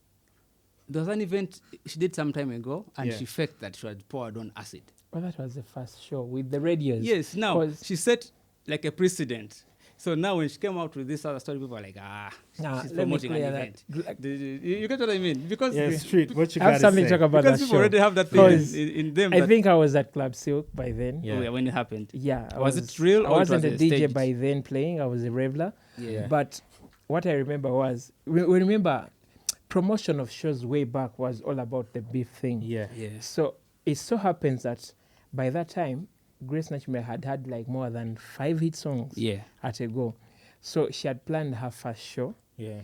S2: there was an event she did some time ago, and
S1: Yeah.
S2: she faked that she had poured on acid.
S3: Well, that was the first show with the radios.
S2: Yes, now
S3: 'Cause-
S2: she set like a precedent. So now when she came out with this other story, people are like,
S3: Nah,
S2: she's
S3: let me
S2: promoting an
S3: clear
S2: event.
S3: that. Like,
S2: You get what I mean? Because
S1: yeah, street. What you
S3: I have
S1: gotta
S3: something
S1: say?
S3: to talk about
S2: because
S3: that
S2: people
S3: show.
S2: already have that thing
S3: Because
S2: in them.
S3: I
S2: that-
S3: think I was at Club Silk by then.
S1: Yeah.
S2: Oh, yeah, when it happened.
S3: Yeah. I
S2: Was it real
S3: I
S2: or it
S3: wasn't
S2: was
S3: a
S2: a
S3: DJ
S2: staged?
S3: by then playing. I was a reveler.
S2: Yeah.
S3: But what I remember was, we remember promotion of shows way back was all about the beef thing.
S1: Yeah,
S2: Yeah.
S3: So it so happens that by that time, Grace Nakimera had like more than 5 hit songs
S2: Yeah.
S3: at a go. So she had planned her first show.
S1: Yeah.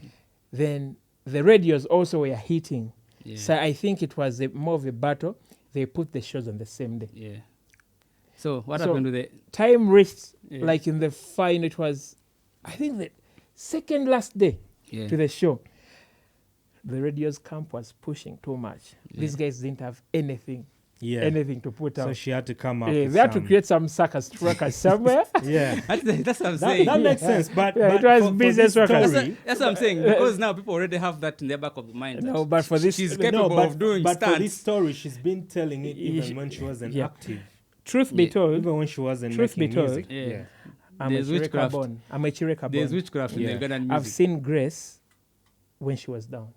S3: Then the radios also were hitting.
S2: Yeah.
S3: So I think it was more of a battle. They put the shows on the same day.
S2: Yeah. So what
S3: So-
S2: happened with the?
S3: Time reached,
S2: Yeah.
S3: like in the final, it was, I think, the second last day
S2: Yeah.
S3: to the show. The radio's camp was pushing too much.
S2: Yeah.
S3: These guys didn't have anything to put
S1: So
S3: out.
S1: she had to come up.
S3: Yeah,
S1: with
S3: they had to
S1: some-
S3: create some circus truckers somewhere.
S1: Yeah.
S2: That's what I'm
S1: That,
S2: saying.
S1: that makes sense, but,
S3: Yeah,
S1: but
S3: it was
S1: for
S3: business
S1: this
S3: workers.
S1: story-
S2: That's what I'm saying. Because now people already have that in their back of the mind.
S3: No,
S2: that
S3: but for this-
S2: she's
S3: no,
S2: capable
S1: but,
S2: of doing
S1: but for this
S2: stunts.
S1: story, she's been telling it
S3: Yeah.
S1: even when she wasn't
S3: Yeah.
S1: active,
S3: Truth be
S2: Yeah.
S3: told,
S1: even when she wasn't
S3: Truth be
S1: making
S3: told,
S1: music.
S2: Yeah.
S3: I'm a
S2: There's
S3: Chireka
S2: witchcraft.
S3: born. I'm a Chireka
S2: There's
S3: born.
S2: witchcraft in
S1: Yeah.
S2: the Ugandan music.
S3: I've seen Grace when she was down.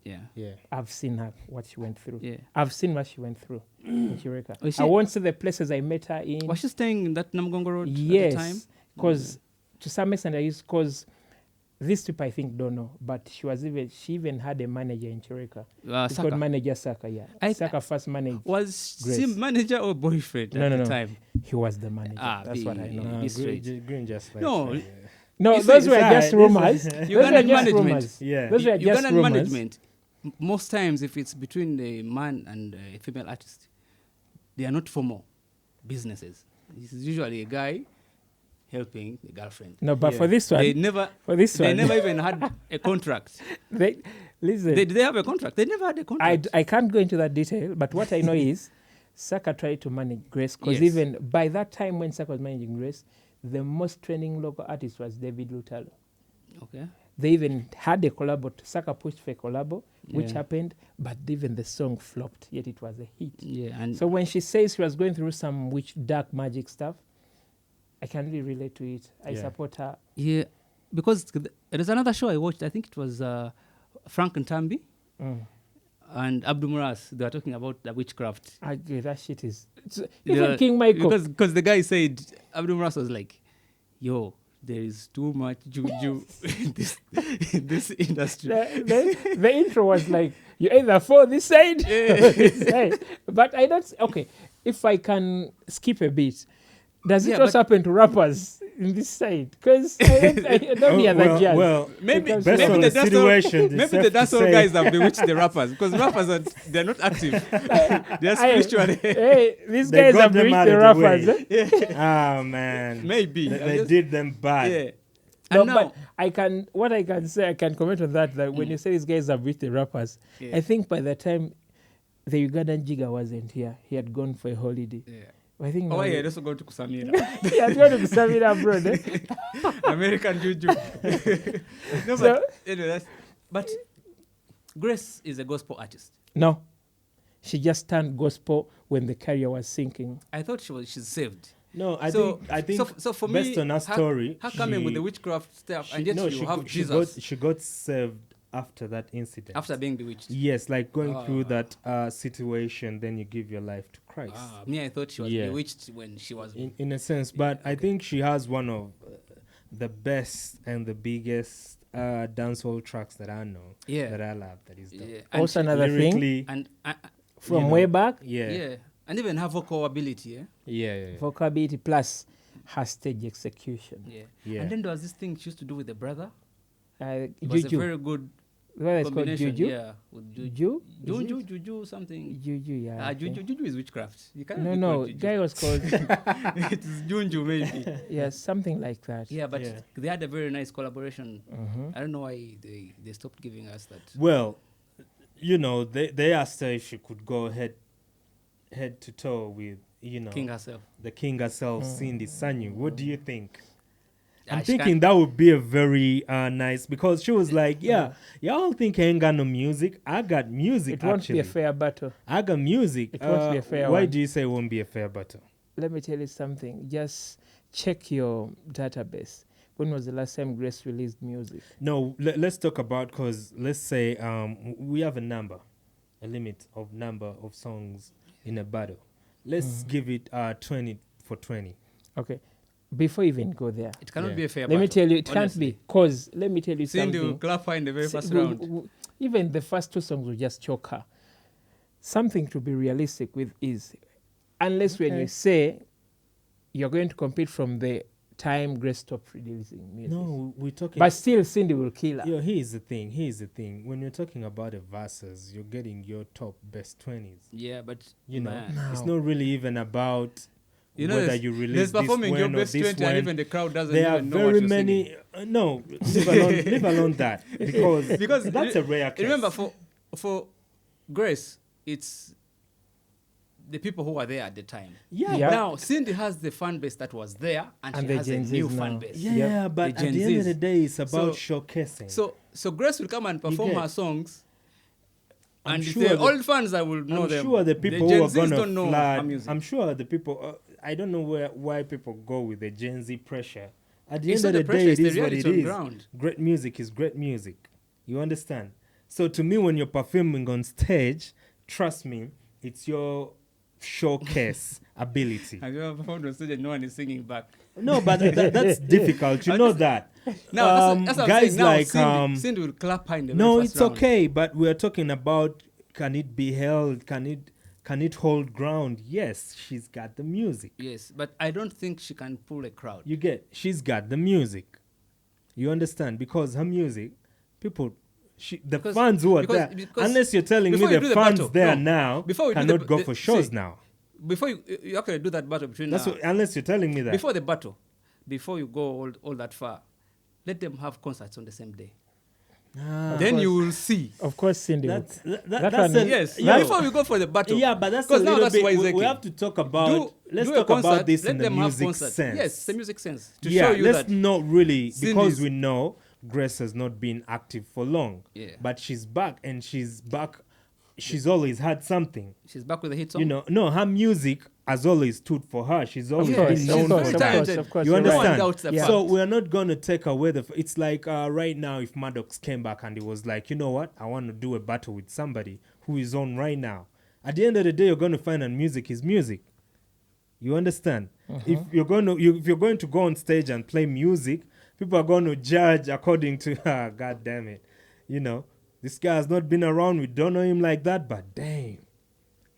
S2: Yeah.
S1: Yeah.
S3: I've seen her, what she went through.
S2: Yeah.
S3: I've seen what she went through in Chireka.
S2: Oh, is she-
S3: I won't say the places I met her in.
S2: Was she staying in that Namgongo Road at the time?
S3: Yes, because to some extent I used, because these people I think don't know, but she even had a manager in Chireka. It's called
S2: Saka.
S3: Manager Saka, yeah.
S2: I-
S3: Saka first managed.
S2: Was
S3: Grace.
S2: she manager or boyfriend
S3: No,
S2: at
S3: no,
S2: the
S3: no.
S2: time?
S3: He was the manager. That's what I
S2: be-
S3: know.
S1: Uh,
S2: He's
S1: Green,
S2: straight.
S1: Green just like
S2: No,
S3: No,
S2: You
S3: those
S2: see,
S3: were
S1: it's
S3: just
S1: alright.
S3: rumors.
S1: This
S3: Those
S2: Ugandan
S3: were just
S2: management.
S3: rumors.
S1: Yeah.
S3: Those were just
S2: Ugandan
S3: rumors.
S2: management, most times if it's between a man and a female artist, they are not formal businesses. It's usually a guy helping the girlfriend.
S3: No, but
S1: Yeah.
S3: for this one,
S2: They never,
S3: for this
S2: they
S3: one,
S2: never even had a contract.
S3: listen.
S2: They have a contract. They never had a contract.
S3: I can't go into that detail, but what I know is Saka tried to manage Grace, because
S2: Yes.
S3: even by that time when Saka was managing Grace, the most trending local artist was David Lutalo.
S2: Okay.
S3: They even had a collabo. Saka pushed for a collabo, which
S2: Yeah.
S3: happened, but even the song flopped, yet it was a hit.
S2: Yeah, and
S3: So when she says she was going through some witch dark magic stuff, I can really relate to it. I
S1: Yeah.
S3: support her.
S2: yeah, because there's another show I watched. I think it was Frank and Tambi and Abdul Muras. They were talking about the witchcraft.
S3: I agree, that shit is.
S2: They
S3: Even
S2: were-
S3: King Michael.
S2: Because the guy said, Abdul Muras was like, yo, there is too much juju in this industry.
S3: the intro was like, you either for this side or this side. But I don't. Okay, if I can skip a bit, does it
S2: Yeah,
S3: also
S2: but-
S3: happen to rappers in this side? Because I don't hear that jazz.
S1: well,
S2: Maybe,
S3: Because-
S1: based
S2: maybe
S1: on
S2: the
S1: the situation,
S2: dancehall,
S1: it's
S2: maybe
S1: safe
S2: the
S1: to
S2: dancehall
S1: say-
S2: guys have bewitched the rappers because rappers they're not active. They're spiritually.
S3: Hey, these
S1: They
S3: guys
S1: got
S3: have
S1: them
S3: reached
S1: out
S3: the
S1: of the way.
S3: rappers.
S1: Ah man,
S2: Maybe.
S1: they,
S2: I'm
S1: they
S2: just-
S1: did them bad.
S2: Yeah.
S3: No,
S2: And now,
S3: but what I can say, I can comment on that when you say these guys have reached the rappers,
S2: Yeah.
S3: I think by the time the Ugandan Jigga wasn't here, he had gone for a holiday.
S2: yeah.
S3: I think
S2: Oh,
S3: now
S2: yeah, let's go to Kusamira.
S3: he had gone to Samira abroad.
S2: American juju. No,
S3: So-
S2: but anyway, but Grace is a gospel artist.
S3: No, she just turned gospel when the career was sinking.
S2: I thought she's saved.
S1: No, I
S2: So-
S1: think
S2: so for
S1: based
S2: me,
S1: on her story,
S2: Her coming with the witchcraft stuff, and yet you have Jesus
S1: she got saved after that incident.
S2: after being bewitched.
S1: Yes, like going through
S2: Ah.
S1: that situation, then you give your life to Christ.
S2: Me, I thought she was
S1: Yeah.
S2: bewitched when she was.
S1: In a sense, but I think she has one of the best and the biggest dancehall tracks that I know.
S2: Yeah.
S1: That I love. That is dope.
S2: Yeah.
S3: Also another thing,
S1: Lyrically,
S2: And
S3: from
S1: you know,
S3: way back,
S1: yeah,
S2: yeah, and even her vocal ability. Yeah.
S1: yeah.
S3: vocability plus her stage execution.
S2: Yeah.
S1: Yeah.
S2: And then there was this thing she used to do with the brother.
S3: Uh,
S2: It was a
S3: Juju.
S2: very good
S3: What is called
S2: combination.
S3: Juju?
S2: Yeah. With Juju.
S3: Juju? Is
S2: Juju,
S3: it?
S2: Juju, something.
S3: Juju, yeah. I
S2: Juju,
S3: think.
S2: Juju is witchcraft. You can't
S3: No,
S2: be
S3: no,
S2: called Juju.
S3: guy was called,
S2: It's Junju maybe.
S3: yeah, something like that.
S2: Yeah, but
S1: Yeah.
S2: they had a very nice collaboration.
S3: Mhm.
S2: I don't know why they stopped giving us that.
S1: Well, you know, they asked her if she could go head to toe with, you know,
S2: King herself.
S1: the king herself, Cindy Sanyu. What do you think? I'm
S2: she
S1: thinking that would be a very nice, because she was like, yeah, y'all think I ain't got no music. I got music.
S3: It won't
S1: actually.
S3: be a fair battle.
S1: I got music.
S3: It won't be a fair
S1: Why
S3: one.
S1: do you say it won't be a fair battle?
S3: Let me tell you something. Just check your database. When was the last time Grace released music?
S1: No, let's talk about, because let's say we have a limit of number of songs in a battle. Let's give it 20 for 20.
S3: Okay. Before you even go there,
S2: It cannot
S1: Yeah.
S2: be a fair
S3: let
S2: battle.
S3: me tell you, it
S2: honestly.
S3: can't be. Because, let me tell you
S2: Cindy will
S3: something.
S2: clap her in the very first
S3: w-
S2: round.
S3: w- Even the first two songs will just choke her. something to be realistic with is, unless when you say you're going to compete from the time Grace stopped releasing music.
S1: No, we're talking.
S3: But still, Cindy will kill her.
S1: Yo, here's the thing. When you're talking about the verses, you're getting your top best 20s.
S2: Yeah, but
S1: You know,
S2: man.
S1: it's not really even about whether you release
S2: there's
S1: this
S2: performing
S1: when
S2: your
S1: or
S2: best
S1: this
S2: 20 and
S1: when.
S2: even the crowd doesn't
S1: There are
S2: even know what
S1: very
S2: you're
S1: many.
S2: singing.
S1: No, leave alone that because that's a rare case.
S2: Remember, for Grace, it's the people who were there at the time.
S1: Yeah,
S3: Yeah.
S2: Now, Cindy has the fan base that was there, and
S3: And
S2: she
S3: the
S2: has a
S3: Gen Zs
S2: new
S3: now.
S2: fan base.
S1: yeah, but
S2: The
S1: at
S2: Gen
S1: the end of
S2: Zs.
S1: the day, it's about
S2: So-
S1: showcasing.
S2: So Grace will come and perform
S1: get-
S2: her songs,
S1: I'm
S2: and
S1: sure
S2: the
S1: the-
S2: old fans that will know
S1: I'm
S2: them.
S1: sure the people
S2: Gen
S1: who are
S2: Zs
S1: going to
S2: don't know her
S1: flood.
S2: music.
S1: I'm sure the people. I don't know why people go with the Gen Z pressure. At the
S2: It's
S1: end
S2: not
S1: of
S2: the
S1: the day,
S2: pressure,
S1: it
S2: it's the
S1: is what it
S2: reality on
S1: is.
S2: ground.
S1: Great music is great music. You understand? So to me, when you're performing on stage, trust me, it's your showcase ability.
S2: Have you ever performed on stage and no one is singing back?
S1: No, but that's difficult. You know that.
S2: Now, that's what I'm
S1: guys
S2: saying. Now,
S1: like
S2: Cindy will clap her in the
S1: no,
S2: very first
S1: it's
S2: round.
S1: okay. But we're talking about, can it be held? Can it hold ground? Yes, she's got the music.
S2: Yes, but I don't think she can pull a crowd.
S1: You get, she's got the music. You understand? Because her music, people, the
S2: Because-
S1: fans who are
S2: because-
S1: there,
S2: because
S1: unless you're telling me
S2: before you
S1: the
S2: do the
S1: fans
S2: battle,
S1: there
S2: no,
S1: now
S2: before we do
S1: cannot
S2: the-
S1: go
S2: the-
S1: for shows
S2: see,
S1: now.
S2: Before you actually do that battle between
S1: That's what, unless you're telling me that.
S2: before the battle, before you go all that far, let them have concerts on the same day.
S1: Ah,
S2: Then
S3: course.
S2: you will see.
S3: Of course, Cindy will.
S1: that's
S3: That
S1: that's
S3: one-
S1: a,
S2: Yes,
S1: yeah,
S2: before we go for the battle.
S1: yeah, but that's a
S2: because now
S1: little
S2: that's
S1: bit.
S2: why
S1: We have to talk about. Let's talk about this
S2: let
S1: in the
S2: them have
S1: music
S2: concerts.
S1: sense.
S2: Yes, the music sense to
S1: Yeah,
S2: show you
S1: let's
S2: that.
S1: not really, because
S2: Cindy's-
S1: we know Grace has not been active for long.
S2: Yeah.
S1: But she's back, and she's back. She's always had something.
S2: She's back with a hit song.
S1: You know, no, her music has always stood for her. She's always
S2: course,
S1: been
S2: she's
S1: known
S2: very
S1: for
S3: of
S1: that.
S2: talented.
S3: course, of course.
S1: You
S3: you're
S2: No one
S1: understand?
S2: doubts the
S3: Yeah.
S1: So
S2: fact.
S1: we're not going to take away it's like right now, if Maddox came back and he was like, you know what, I want to do a battle with somebody who is on right now. At the end of the day, you're going to find that music is music. You understand? If you're going to go on stage and play music, people are going to judge according to God damn it. You know, this guy has not been around. We don't know him like that, but damn,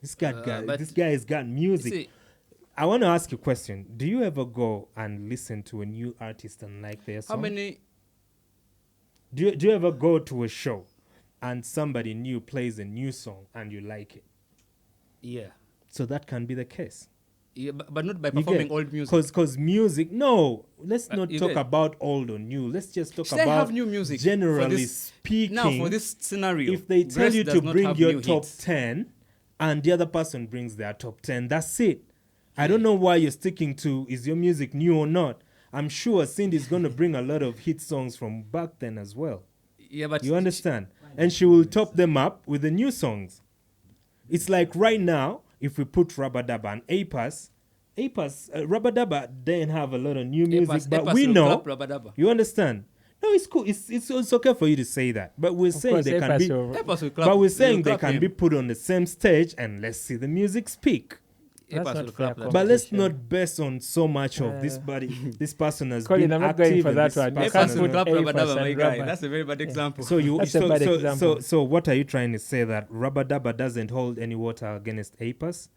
S1: this guy has got music.
S2: See,
S1: I want to ask you a question. Do you ever go and listen to a new artist and like their song?
S2: how many?
S1: Do you ever go to a show and somebody new plays a new song and you like it?
S2: Yeah,
S1: So that can be the case.
S2: yeah, but not by
S1: You
S2: performing
S1: get-
S2: old music.
S1: Cause music, no, let's not
S2: you
S1: talk
S2: get-
S1: about old or new. Let's just talk
S2: Should I
S1: about
S2: have new music for
S1: generally
S2: this-
S1: speaking.
S2: Now, for this scenario,
S1: if they tell
S2: Grace
S1: you
S2: does
S1: to
S2: not
S1: bring
S2: have
S1: your
S2: new
S1: top
S2: hits.
S1: 10 and the other person brings their top 10, that's it. I don't know why you're sticking to, is your music new or not? I'm sure Cindy's going to bring a lot of hit songs from back then as well.
S2: Yeah, but
S1: You understand? And she will top them up with the new songs. It's like right now, if we put Rabba Dabba and Apas, Rabba Dabba didn't have a lot of new music, but
S2: Epas
S1: we
S2: will
S1: know.
S2: clap Rabba Dabba.
S1: You understand? No, it's cool. It's okay for you to say that, but we're saying
S3: course,
S1: they can
S3: Epas
S1: be.
S3: will-
S2: Epas will clap.
S1: But we're
S2: will
S1: saying they
S2: clap
S1: can
S2: him.
S1: be put on the same stage, and let's see the music speak.
S3: That's
S2: Epas
S3: not
S2: will
S3: fair
S2: clap that.
S1: But let's
S3: Competition.
S1: not base on so much of this body. This person has
S3: Colin,
S1: been
S3: I'm not
S1: active.
S3: going for
S1: and
S3: that
S1: this
S3: one. You
S1: person
S3: can't
S2: Epas
S1: has-
S2: will
S3: put
S2: clap
S3: Epas
S2: Rabba Dabba, my
S3: and
S2: guy.
S3: Rabba.
S2: That's a very bad example.
S1: So you
S3: That's a bad example.
S1: so what are you trying to say, that Rabba Dabba doesn't hold any water against Apas?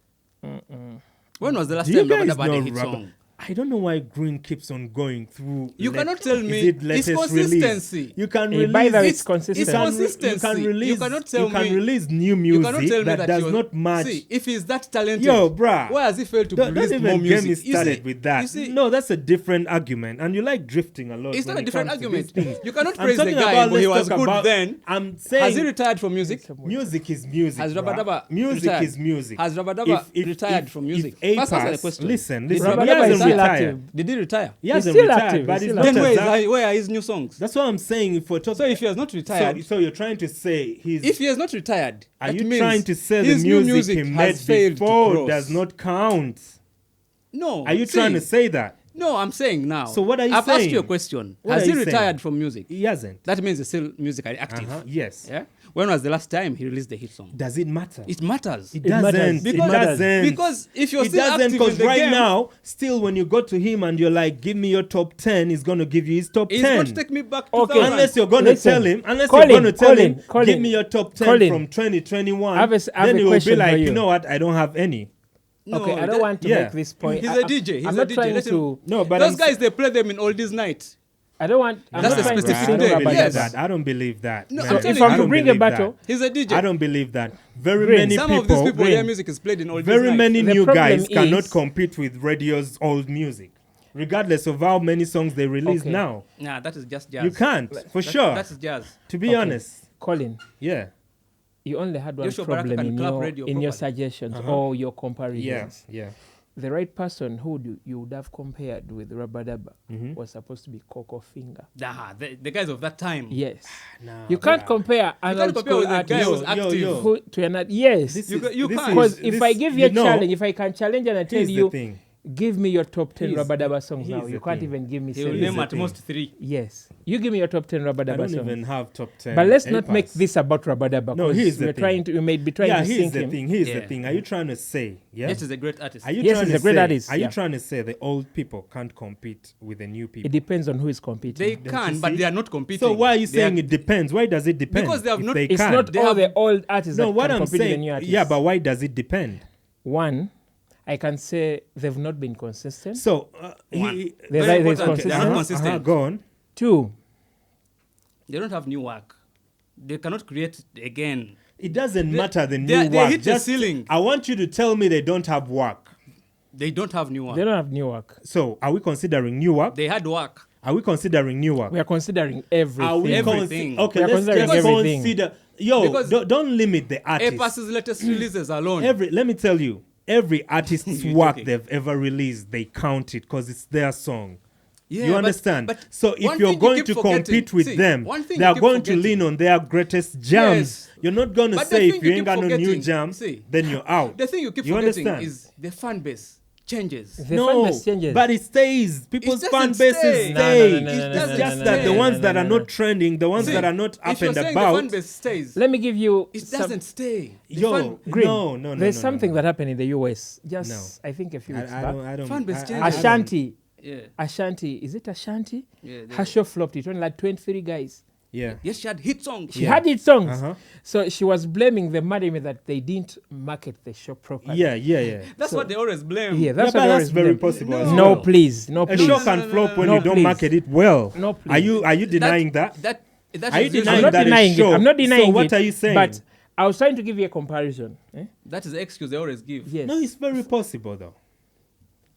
S2: When was the last
S1: Do you
S2: time Rabba
S1: guys
S2: Dabba had a
S1: know
S2: hit
S1: Rabba?
S2: song?
S1: I don't know why Green keeps on going through.
S2: You cannot tell me.
S1: Is it
S2: It's
S1: latest
S2: consistency.
S1: release? You can
S3: Hey,
S1: release.
S3: by the way,
S2: It's-
S3: it's consistent.
S2: it's consistency.
S1: You can
S2: You
S1: release.
S2: cannot tell
S1: you can
S2: me-
S1: release new
S2: You cannot
S1: music
S2: tell me
S1: that
S2: that
S1: does
S2: you're-
S1: not match.
S2: See, if he's that talented,
S1: Yo, bruh.
S2: why has he failed to
S1: Don't
S2: release
S1: even
S2: more
S1: get
S2: music?
S1: me
S2: You see-
S1: started with that.
S2: You see,
S1: No, that's a different argument, and you like drifting a lot.
S2: it's
S1: when
S2: not a
S1: it
S2: different
S1: comes to
S2: argument.
S1: these things.
S2: You cannot
S1: I'm
S2: praise the
S1: talking
S2: guy,
S1: about,
S2: but he
S1: let's
S2: was
S1: talk
S2: good
S1: about-
S2: then.
S1: I'm saying
S2: Has he retired from music?
S1: music is music.
S2: Has Rabba
S1: bruh.
S2: Dabba
S1: Music
S2: retired?
S1: is music.
S2: Has Rabba Dabba retired from music?
S1: If
S2: First answer the
S1: Apas,
S2: question.
S1: listen,
S2: Did
S1: listen.
S3: Rabba
S1: He
S3: Dabba is
S1: hasn't
S3: still
S1: retired.
S3: active.
S2: Did he retire?
S1: He hasn't
S3: still
S1: retired,
S3: active,
S1: but
S3: he's
S1: he's
S3: still
S1: not
S2: Then
S1: as
S2: where are his new songs?
S1: That's what I'm saying. If we're talking,
S2: So if he has not retired,
S1: so you're trying to say he's.
S2: if he has not retired,
S1: are
S2: that
S1: you
S2: means
S1: trying to say the
S2: his new
S1: music he made
S2: has failed to
S1: before
S2: cross.
S1: does not count?
S2: No.
S1: Are you trying to say that?
S2: No, I'm saying now.
S1: So what are you
S2: I've asked
S1: saying?
S2: you a question.
S1: What
S2: Has
S1: are
S2: he
S1: you saying?
S2: retired from music?
S1: He hasn't.
S2: That means he's still musically active.
S1: Yes.
S2: Yeah. When was the last time he released the hit song?
S1: Does it matter?
S2: It matters.
S1: It
S3: matters.
S1: doesn't. It
S2: Because-
S1: doesn't.
S2: Because if you're
S1: It
S2: still
S1: doesn't,
S2: active in
S1: because
S2: the
S1: right
S2: game,
S1: now, still when you go to him and you're like, give me your top 10, he's going to give you his top
S2: he's
S1: 10.
S2: going to take me back to
S3: Okay.
S2: 2000.
S1: Unless you're going to
S3: Listen.
S1: tell him,
S3: Colin, Colin,
S1: give me your top 10
S3: Colin.
S1: from 2021,
S3: I have a
S1: then he will be
S3: question for
S1: like,
S3: you.
S1: you know what, I don't have any.
S2: No,
S3: Okay, I don't
S2: that-
S3: want to
S1: yeah.
S3: make this point.
S2: He's
S3: I-
S2: a DJ. He's
S3: I'm
S2: a
S3: not
S2: DJ.
S3: trying
S2: Let him-
S3: to.
S1: No, but
S2: Those guys, they play them in all these nights.
S3: I don't want. I'm
S2: That's
S3: not
S2: a
S3: trying to
S2: specific
S3: sing
S1: I don't
S2: day.
S3: about
S1: believe
S2: Yes.
S1: that. I don't believe that.
S2: No,
S1: No,
S2: I'm
S3: So
S2: telling
S3: if
S2: you,
S3: I'm
S1: I
S3: to
S1: don't
S3: bring a
S1: believe
S3: battle,
S1: that.
S2: He's a DJ.
S1: I don't believe that. Very
S3: Green.
S1: many
S2: Some
S1: people,
S2: of these people, their
S1: Green,
S2: music is played in all these
S1: very
S2: nights.
S1: many
S3: The
S1: new
S3: problem
S1: guys cannot
S3: is-
S1: compete with radio's old music, regardless of how many songs they release
S3: Okay.
S1: now.
S2: Nah, that is just jazz.
S1: You can't, for
S2: That-
S1: sure.
S2: That's jazz.
S1: To be
S3: Okay.
S1: honest,
S3: Colin,
S1: yeah,
S3: you only had one
S2: Joshua Baraka
S3: problem
S2: can
S3: in
S2: clap
S3: your
S2: radio
S3: in your
S2: properly.
S3: suggestions
S1: Uh-huh.
S3: or your
S1: yeah,
S3: comparisons.
S1: yeah.
S3: The right person who you would have compared with Rabadaba
S1: Mhm.
S3: was supposed to be Coco Finger.
S2: Nah, the guys of that time.
S3: Yes,
S1: Nah,
S3: you can't
S1: bruh.
S3: compare an
S2: can't
S3: old
S2: compare
S3: school
S2: with the guy who was
S3: artist
S2: active.
S1: yo.
S3: who to another. Yes,
S1: This
S2: You
S1: is-
S2: ca- you
S1: this
S2: can't.
S1: is-
S3: because if
S1: this-
S3: I give you a
S1: know,
S3: challenge, if I can challenge and I tell
S1: here's the
S3: you,
S1: thing.
S3: give me your top 10
S1: Here's-
S3: Rabadaba songs
S1: here's
S3: now,
S1: the
S3: you can't
S1: thing.
S3: even give me
S2: He will
S1: Here's
S3: seven.
S2: name
S1: the
S2: at
S1: thing.
S2: most 3.
S3: Yes, you give me your top 10
S1: I
S3: Rabadaba
S1: don't
S3: songs.
S1: even have top 10.
S3: But let's not make
S1: A-pass.
S3: this about Rabadaba.
S1: No,
S3: 'cause
S1: here's the
S3: we're
S1: thing.
S3: trying to. We may be trying
S1: Yeah,
S3: to
S1: here's
S3: sink
S1: the
S3: him.
S1: thing. Here's the
S2: Yeah.
S1: thing. Are you trying to say? Yeah.
S2: This is a great artist.
S1: Are you
S3: Yes,
S1: trying
S3: he's
S1: to
S3: a great
S1: say?
S3: artist,
S1: Are
S3: yeah.
S1: you trying to say the old people can't compete with the new people?
S3: It depends on who is competing.
S2: They
S1: Don't
S2: can,
S1: you
S2: but
S1: see?
S2: they are not competing.
S1: So why are you
S2: They
S1: saying it depends? Why does it depend?
S2: Because they have
S1: if
S2: not-
S1: They
S3: It's
S1: can?
S3: not
S2: They
S3: all
S2: have-
S3: the old artists
S1: No,
S3: that
S1: what
S3: can
S1: I'm
S3: compete with the
S1: saying.
S3: new artists.
S1: Yeah, but why does it depend?
S3: One, I can say they've not been consistent.
S1: So
S2: One.
S3: There's
S2: Very
S3: there's
S2: important. They are
S3: consistency.
S2: not consistent.
S1: Go on.
S3: Two,
S2: They don't have new work. They cannot create again.
S1: It doesn't
S2: They-
S1: matter the new
S2: they
S1: work.
S2: hit the ceiling.
S1: I want you to tell me they don't have work.
S2: They don't have new work.
S3: they don't have new work.
S1: So are we considering new work?
S2: They had work.
S1: Are we considering new work?
S3: We are considering everything.
S1: Are we
S2: Everything.
S1: Okay,
S3: We are
S1: let's
S3: considering
S1: just
S3: everything.
S1: consider. Yo,
S2: Because
S1: don't limit the artist.
S2: A-Pass's latest releases alone.
S1: Let me tell you, every artist's
S2: You're
S1: work
S2: joking.
S1: they've ever released, they count it because it's their song.
S2: Yeah,
S1: You
S2: but-
S1: understand?
S2: but
S1: So if
S2: one
S1: you're
S2: thing you
S1: going
S2: keep
S1: to
S2: forgetting-
S1: compete with
S2: see,
S1: them,
S2: one thing
S1: they
S2: you
S1: are
S2: keep
S1: going to
S2: forgetting-
S1: lean on their greatest jams.
S2: Yes.
S1: You're not going to
S2: But the
S1: say if
S2: thing
S1: you
S2: you
S1: ain't
S2: keep
S1: got no new
S2: forgetting-
S1: jam,
S2: see,
S1: then you're out.
S2: The thing you keep
S1: You
S2: forgetting
S1: understand?
S2: is the fan base changes.
S3: The fan
S1: no,
S3: base changes.
S1: but it stays. People's
S2: It
S1: fan
S2: doesn't
S1: bases
S2: stay.
S1: stay.
S3: No, no, no, no, no,
S1: It's
S3: no,
S1: just
S2: no,
S1: that
S2: no,
S1: the
S2: no,
S1: ones
S3: no,
S1: that
S3: no,
S1: are
S3: no.
S1: not trending, the ones
S2: See,
S1: that are not
S2: if
S1: up
S2: you're
S1: and
S2: saying
S1: about.
S2: the fan base stays,
S3: Let me give you
S2: it
S3: some-
S2: doesn't stay. The
S1: Yo,
S2: fan-
S3: Green.
S1: no.
S3: There's
S1: no,
S3: something
S1: no.
S3: that happened in the US
S1: No.
S3: just I think a few weeks
S1: I
S3: back.
S1: don't. I don't.
S2: Fan base
S1: I-
S2: changes.
S1: I don't-
S3: Ashanti.
S2: Yeah.
S3: Ashanti. Is it Ashanti?
S2: Yeah, they-
S3: Her show flopped. It only like 23 guys.
S1: Yeah.
S2: Yes, she had hit songs.
S3: She had its songs.
S1: Uh-huh.
S3: So she was blaming the management that they didn't market the show properly.
S1: Yeah.
S2: That's
S3: So-
S2: what they always blame.
S3: Yeah, that's
S1: Yeah,
S3: what
S1: but
S3: I
S1: that's
S3: was
S1: very
S3: blaming.
S1: possible.
S2: No.
S1: as
S3: No,
S1: well.
S3: please. No,
S1: A
S3: please.
S1: show
S2: No,
S1: can
S2: no, no,
S1: flop
S2: no,
S1: when
S3: no.
S1: you don't
S3: please.
S1: market it well.
S3: No, please.
S1: Are you denying that?
S2: That
S1: Are you
S2: is
S1: denying
S3: I'm not
S1: that a
S3: denying
S1: show-
S3: it. I'm not
S1: So
S3: denying
S1: what
S3: it.
S1: are you saying?
S3: But I was trying to give you a comparison.
S2: That is the excuse they always give.
S3: Yes.
S1: No, it's very possible though.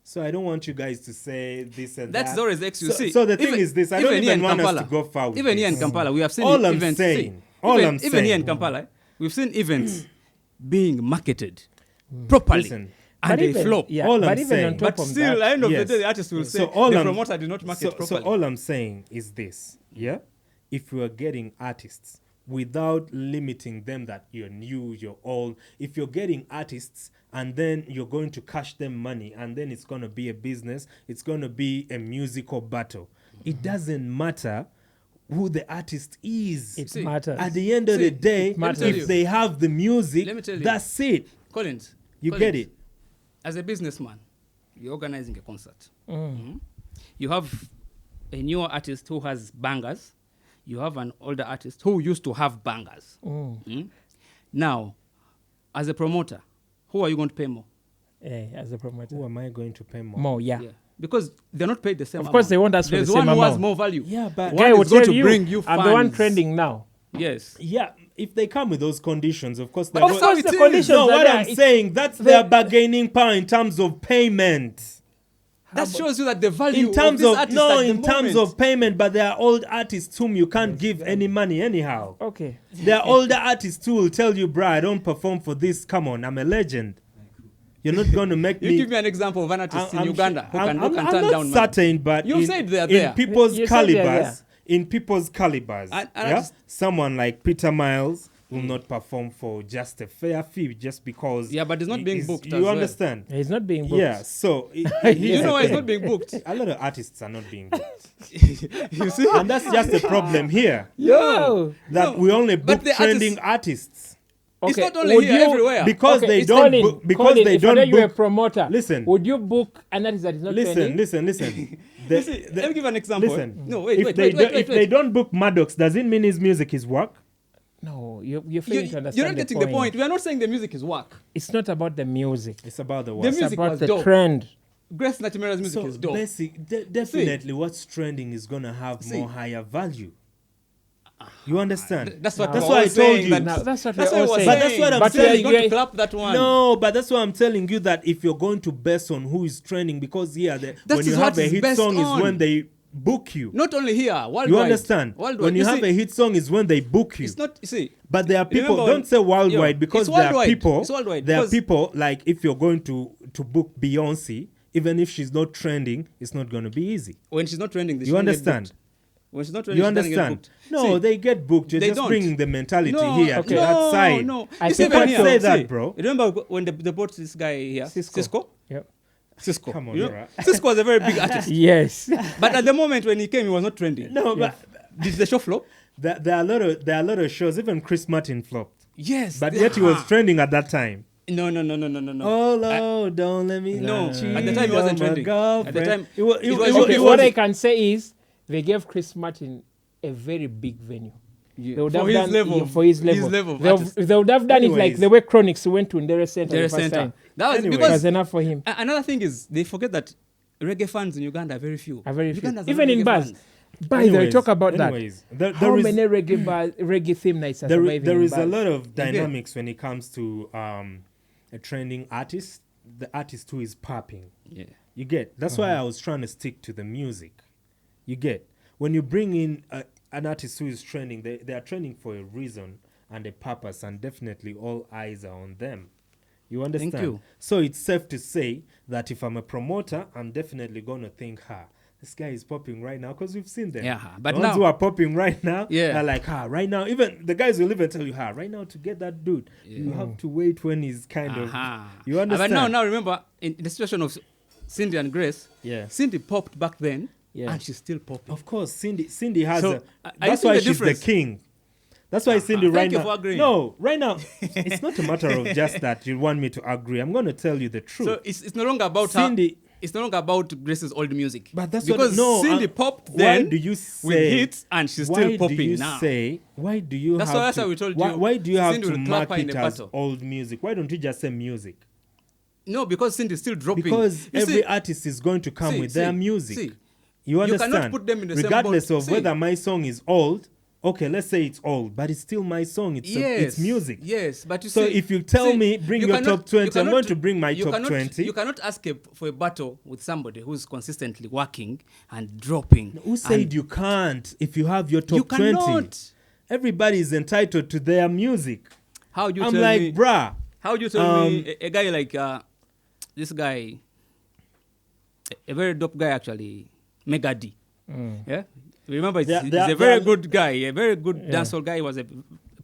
S1: So I don't want you guys to say this and
S2: That's
S1: that.
S2: always the excuse.
S1: So,
S2: See,
S1: so the thing
S2: even-
S1: is this: I don't
S2: here
S1: even
S2: in
S1: want us
S2: Kampala-
S1: to go far with
S2: Even here in
S1: this.
S2: Kampala, we have seen
S1: All I'm
S2: events.
S1: saying-
S2: see,
S1: all
S2: even,
S1: I'm
S2: even
S1: saying-
S2: here in Kampala, we've seen events being marketed properly,
S1: Listen,
S2: and
S3: But
S2: they
S3: even-
S2: flop.
S3: Yeah,
S1: All
S3: but
S1: I'm
S3: even
S1: saying-
S3: on top
S2: But
S3: of
S2: still, at
S3: that,
S2: the end of
S1: yes.
S2: the day, the artist will say
S1: So all
S2: the
S1: I'm-
S2: promoter did not market
S1: so
S2: properly.
S1: all I'm saying is this: yeah, if you are getting artists without limiting them that you're new, you're old, if you're getting artists and then you're going to cash them money and then it's going to be a business, it's going to be a musical battle. It doesn't matter who the artist is.
S3: it
S2: See,
S3: matters.
S1: At the end of
S2: See,
S1: the day,
S3: it matters.
S1: if they have the music,
S2: Let me tell you.
S1: that's it.
S2: Collins,
S1: You
S2: Collins,
S1: get it?
S2: As a businessman, you're organizing a concert.
S3: Mm.
S2: Mhm. You have a newer artist who has bangers. You have an older artist who used to have bangers. Mm. Now, as a promoter, who are you going to pay more?
S3: As a promoter.
S1: Who am I going to pay more?
S3: More, yeah.
S2: Because they're not paid the same
S3: Of course, they want us for
S2: There's
S3: the same
S2: one who has
S3: amount.
S2: more value.
S1: Yeah, but
S2: One
S3: Guy
S2: is
S3: will
S2: going
S3: tell
S2: to bring you
S3: I'm the one
S2: fans.
S3: trending now.
S2: Yes.
S1: yeah, if they come with those conditions, of course.
S3: Of course,
S2: it
S3: the
S2: is.
S3: conditions
S1: No,
S3: are
S1: what
S3: there.
S1: I'm
S3: It's-
S1: saying, that's their bargaining power in terms of payment.
S2: That shows you that the value
S1: In terms
S2: of this
S1: of
S2: artist
S1: no,
S2: at the
S1: in terms
S2: moment-
S1: of payment, but there are old artists whom you can't give any money anyhow.
S3: Okay.
S1: There are older artists who will tell you, "Bruh, I don't perform for this. Come on, I'm a legend. You're not going to make
S2: You
S1: me."
S2: give me an example of an artist in
S1: I'm
S2: Uganda who
S1: I'm
S2: can turn
S1: not
S2: down money.
S1: certain, but
S2: You
S1: in,
S2: said they're
S1: in
S2: there.
S1: people's
S3: You said they're
S1: calibers,
S3: there.
S1: in people's calibers,
S2: And
S1: yeah,
S2: artists-
S1: someone like Peter Miles, will not perform for just a fair fee just because.
S2: Yeah, but it's not being booked.
S1: You understand?
S3: He's not being booked.
S1: Yeah, so
S2: You know why it's not being booked?
S1: a lot of artists are not being booked,
S2: You see?
S1: and that's just the problem here.
S3: Yo.
S1: That
S2: No,
S1: we only
S2: but
S1: book
S2: the
S1: trending artists
S2: It's
S3: Okay,
S2: not only
S3: would
S2: here,
S3: you-
S2: everywhere.
S1: because they
S3: it's
S1: don't
S3: Colin,
S1: book, because
S3: Colin,
S1: they
S3: if I know
S1: don't
S3: you're a
S1: book.
S3: promoter.
S1: Listen.
S3: Would you book an artist that is not trending?
S1: Listen.
S2: You see, let me give an example.
S1: Listen.
S2: No, wait,
S1: if
S2: wait,
S1: they
S2: wait,
S1: do-
S2: wait,
S1: if
S2: wait.
S1: they don't book Maddox, does it mean his music is work?
S3: No, you're failing to understand
S2: You're not getting the point. We are not saying the music is work.
S3: It's not about the music.
S1: It's about the
S2: The
S1: work.
S3: It's
S2: music
S3: about
S2: was
S3: the
S2: dope.
S3: trend.
S2: Grace Nakimera's music
S1: So
S2: is dope.
S1: definitely, what's trending is gonna have
S2: See.
S1: more higher value. You understand?
S2: That's what
S1: That's
S2: we're
S1: why
S2: all
S1: I told
S2: saying
S1: you.
S2: that-
S3: Now, that's what
S2: That's
S3: we're all
S2: what we're
S3: saying.
S1: But that's what I'm
S3: But
S1: saying.
S2: You're going to
S3: you're-
S2: clap that one.
S1: No, but that's why I'm telling you that if you're going to base on who is trending, because
S2: That
S1: when
S2: is
S1: you
S2: what
S1: have a
S2: it's
S1: hit
S2: based
S1: song
S2: on.
S1: is when they book you.
S2: Not only here, worldwide.
S1: You understand?
S2: Worldwide.
S1: When you have
S2: see,
S1: a hit song is when they book you.
S2: it's not. You see,
S1: But there are people.
S2: Remember
S1: Don't say worldwide
S2: Yo,
S1: because
S2: it's
S1: there are
S2: worldwide.
S1: people.
S2: It's worldwide
S1: There are
S2: because-
S1: people like if you're going to book Beyonce, even if she's not trending, it's not going to be easy.
S2: when she's not trending, she
S1: You
S2: doesn't get
S1: understand?
S2: booked. When she's not trending,
S1: You
S2: she doesn't get
S1: understand?
S2: booked.
S1: No,
S2: See,
S1: they get booked. You're
S2: they
S1: just
S2: don't.
S1: bringing the mentality
S2: no,
S1: here to
S2: no,
S1: that side.
S2: No,
S3: I
S2: You see,
S3: think
S2: even
S3: I
S2: here,
S1: say that,
S2: see,
S1: bro.
S2: You remember when they brought this guy here, Cisco?
S3: Yep.
S2: Cisco.
S1: Come on,
S2: You know,
S1: Nora.
S2: Cisco was a very big artist.
S3: Yes.
S2: But at the moment when he came, he was not trending.
S1: No, but
S2: Did the show flop?
S1: there are a lot of shows. Even Chris Martin flopped,
S2: Yes.
S1: but yet he was trending at that time.
S2: No.
S1: Oh Lord, don't let me.
S2: No,
S1: cheat
S2: at the time he wasn't
S1: on my
S2: trending. At the
S1: girlfriend.
S2: time,
S1: it was.
S2: it was-
S3: Okay,
S2: it
S3: what
S2: was-
S3: I can say is they gave Chris Martin a very big venue.
S2: Yeah.
S3: They would
S2: For
S3: have
S2: his
S3: done
S2: level.
S3: yeah, for his level.
S2: artist.
S3: They would have done it like
S1: Anyways.
S3: the way Chronics went to Ndere Center
S2: Dere
S3: the first
S2: Center.
S3: time.
S2: That was
S1: Anyway.
S3: It was
S2: because
S3: enough for him.
S2: another thing is they forget that reggae fans in Uganda are very few.
S3: Are very few.
S2: Ugandans are
S3: Even in
S2: reggae
S3: bars.
S2: fans.
S3: By the way, talk about
S1: anyways,
S3: that. How many reggae theme nights are surviving
S1: there
S3: in
S1: is a
S3: bars?
S1: lot of dynamics when it comes to a trending artist, the artist who is popping.
S2: Yeah.
S1: You get. That's why I was trying to stick to the music. You get. When you bring in an artist who is trending, they are trending for a reason and a purpose, and definitely all eyes are on them. You understand?
S2: you.
S1: So it's safe to say that if I'm a promoter, I'm definitely going to think, this guy is popping right now, because we've seen them.
S2: Yeah, but
S1: the ones
S2: now-
S1: who are popping right now,
S2: Yeah.
S1: are like, right now, even the guys will even tell you, right now, to get that dude, you have to wait when he's kind of, you understand?
S2: But now remember, in the situation of Cindy and Grace,
S1: Yeah.
S2: Cindy popped back then,
S1: Yeah.
S2: and she's still popping.
S1: Of course, Cindy has
S2: So,
S1: a.
S2: are you
S1: That's
S2: seeing
S1: why
S2: the
S1: she's
S2: difference?
S1: the king. That's why Cindy right
S2: Thank you
S1: now.
S2: for agreeing.
S1: No, right now, it's not a matter of just that you want me to agree. I'm going to tell you the truth.
S2: So it's no longer about
S1: Cindy,
S2: her. It's no longer about Grace's old music.
S1: but that's
S2: because
S1: what. No,
S2: Cindy popped
S1: why
S2: then
S1: do you
S2: with
S1: say?
S2: hits, and she's
S1: why
S2: still popping
S1: do you
S2: now.
S1: say? Why do you
S2: That's
S1: have
S2: why- that's
S1: to?
S2: why we told
S1: why,
S2: you
S1: why do you have
S2: Cindy
S1: to
S2: will clap
S1: mark
S2: her in
S1: it
S2: the
S1: as
S2: battle.
S1: old music? Why don't you just say music?
S2: No, because Cindy's still dropping.
S1: Because
S2: You
S1: every
S2: see,
S1: artist is going to come
S2: see,
S1: with their
S2: see,
S1: music.
S2: see.
S1: You
S2: You cannot
S1: understand?
S2: put them in the same
S1: Regardless
S2: boat.
S1: of
S2: See.
S1: whether my song is old, okay, let's say it's old, but it's still my song. It's music.
S2: Yes, but you
S1: So
S2: see,
S1: if you tell me, bring
S2: you
S1: your
S2: cannot-
S1: top 20,
S2: you
S1: I'm
S2: cannot-
S1: going to bring my
S2: you
S1: top
S2: cannot-
S1: 20.
S2: You cannot ask for a battle with somebody who's consistently working and dropping.
S1: Who said
S2: and
S1: you can't if you have your top
S2: you
S1: 20?
S2: cannot.
S1: Everybody is entitled to their music.
S2: How do you
S1: I'm
S2: tell
S1: like,
S2: me?
S1: bruh.
S2: How do you tell me a guy like this guy, a very dope guy actually, Mega D? Yeah, remember he's a very good guy, a very good dancehall guy. He was a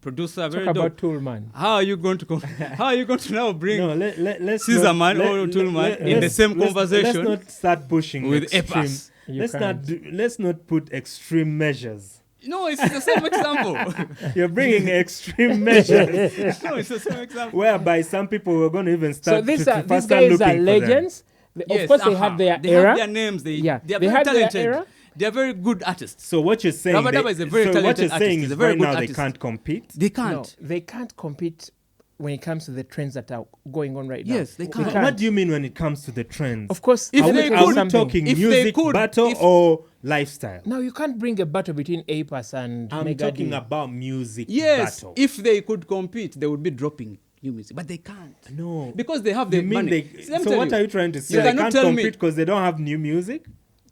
S2: producer, very
S3: Talk
S2: dope.
S3: about Toolman.
S2: How are you going to how are you going to now bring
S1: No, let's
S2: Caesar
S1: not,
S2: Man or Toolman in the same conversation
S1: Let's not start pushing
S2: with
S1: extreme.
S2: EPAS?
S3: You
S1: Let's not put extreme measures.
S2: No, it's the same example.
S1: You're bringing extreme measures,
S2: No, it's the same example.
S1: whereby some people were going to even
S3: So
S1: start
S3: these
S1: to first start
S3: guys
S1: looking
S3: are
S1: for them.
S3: legends. Of course, they had their era.
S2: Have their names. They are
S3: they
S2: very
S3: had their
S2: talented.
S3: era.
S2: They are very good artists.
S1: So what you're saying,
S2: Rabba Dabba is a very
S1: so what
S2: talented
S1: you're saying
S2: artist.
S1: is
S2: He's a very
S1: right
S2: good
S1: now
S2: artist.
S1: they can't compete.
S2: They
S3: No,
S2: can't.
S3: they can't compete when it comes to the trends that are going on right now.
S2: Yes, they can't.
S3: can't.
S1: What do you mean when it comes to the trends?
S3: Of course,
S2: If
S3: I will
S2: they
S3: tell
S1: Are
S3: you
S1: we
S3: something.
S1: talking
S2: If they
S1: music,
S2: could-
S1: battle,
S2: if-
S1: or lifestyle?
S3: Now you can't bring a battle between APAS and
S1: I'm
S3: Mega
S1: talking
S3: D.
S1: about music
S2: Yes,
S1: battle.
S2: if they could compete, they would be dropping new music, but they can't
S1: No.
S2: because they have the
S1: You mean
S2: money.
S1: they,
S2: See, let me
S1: so
S2: tell
S1: what are you trying to say?
S2: You
S1: They
S2: cannot
S1: can't
S2: tell me-
S1: compete because they don't have new music?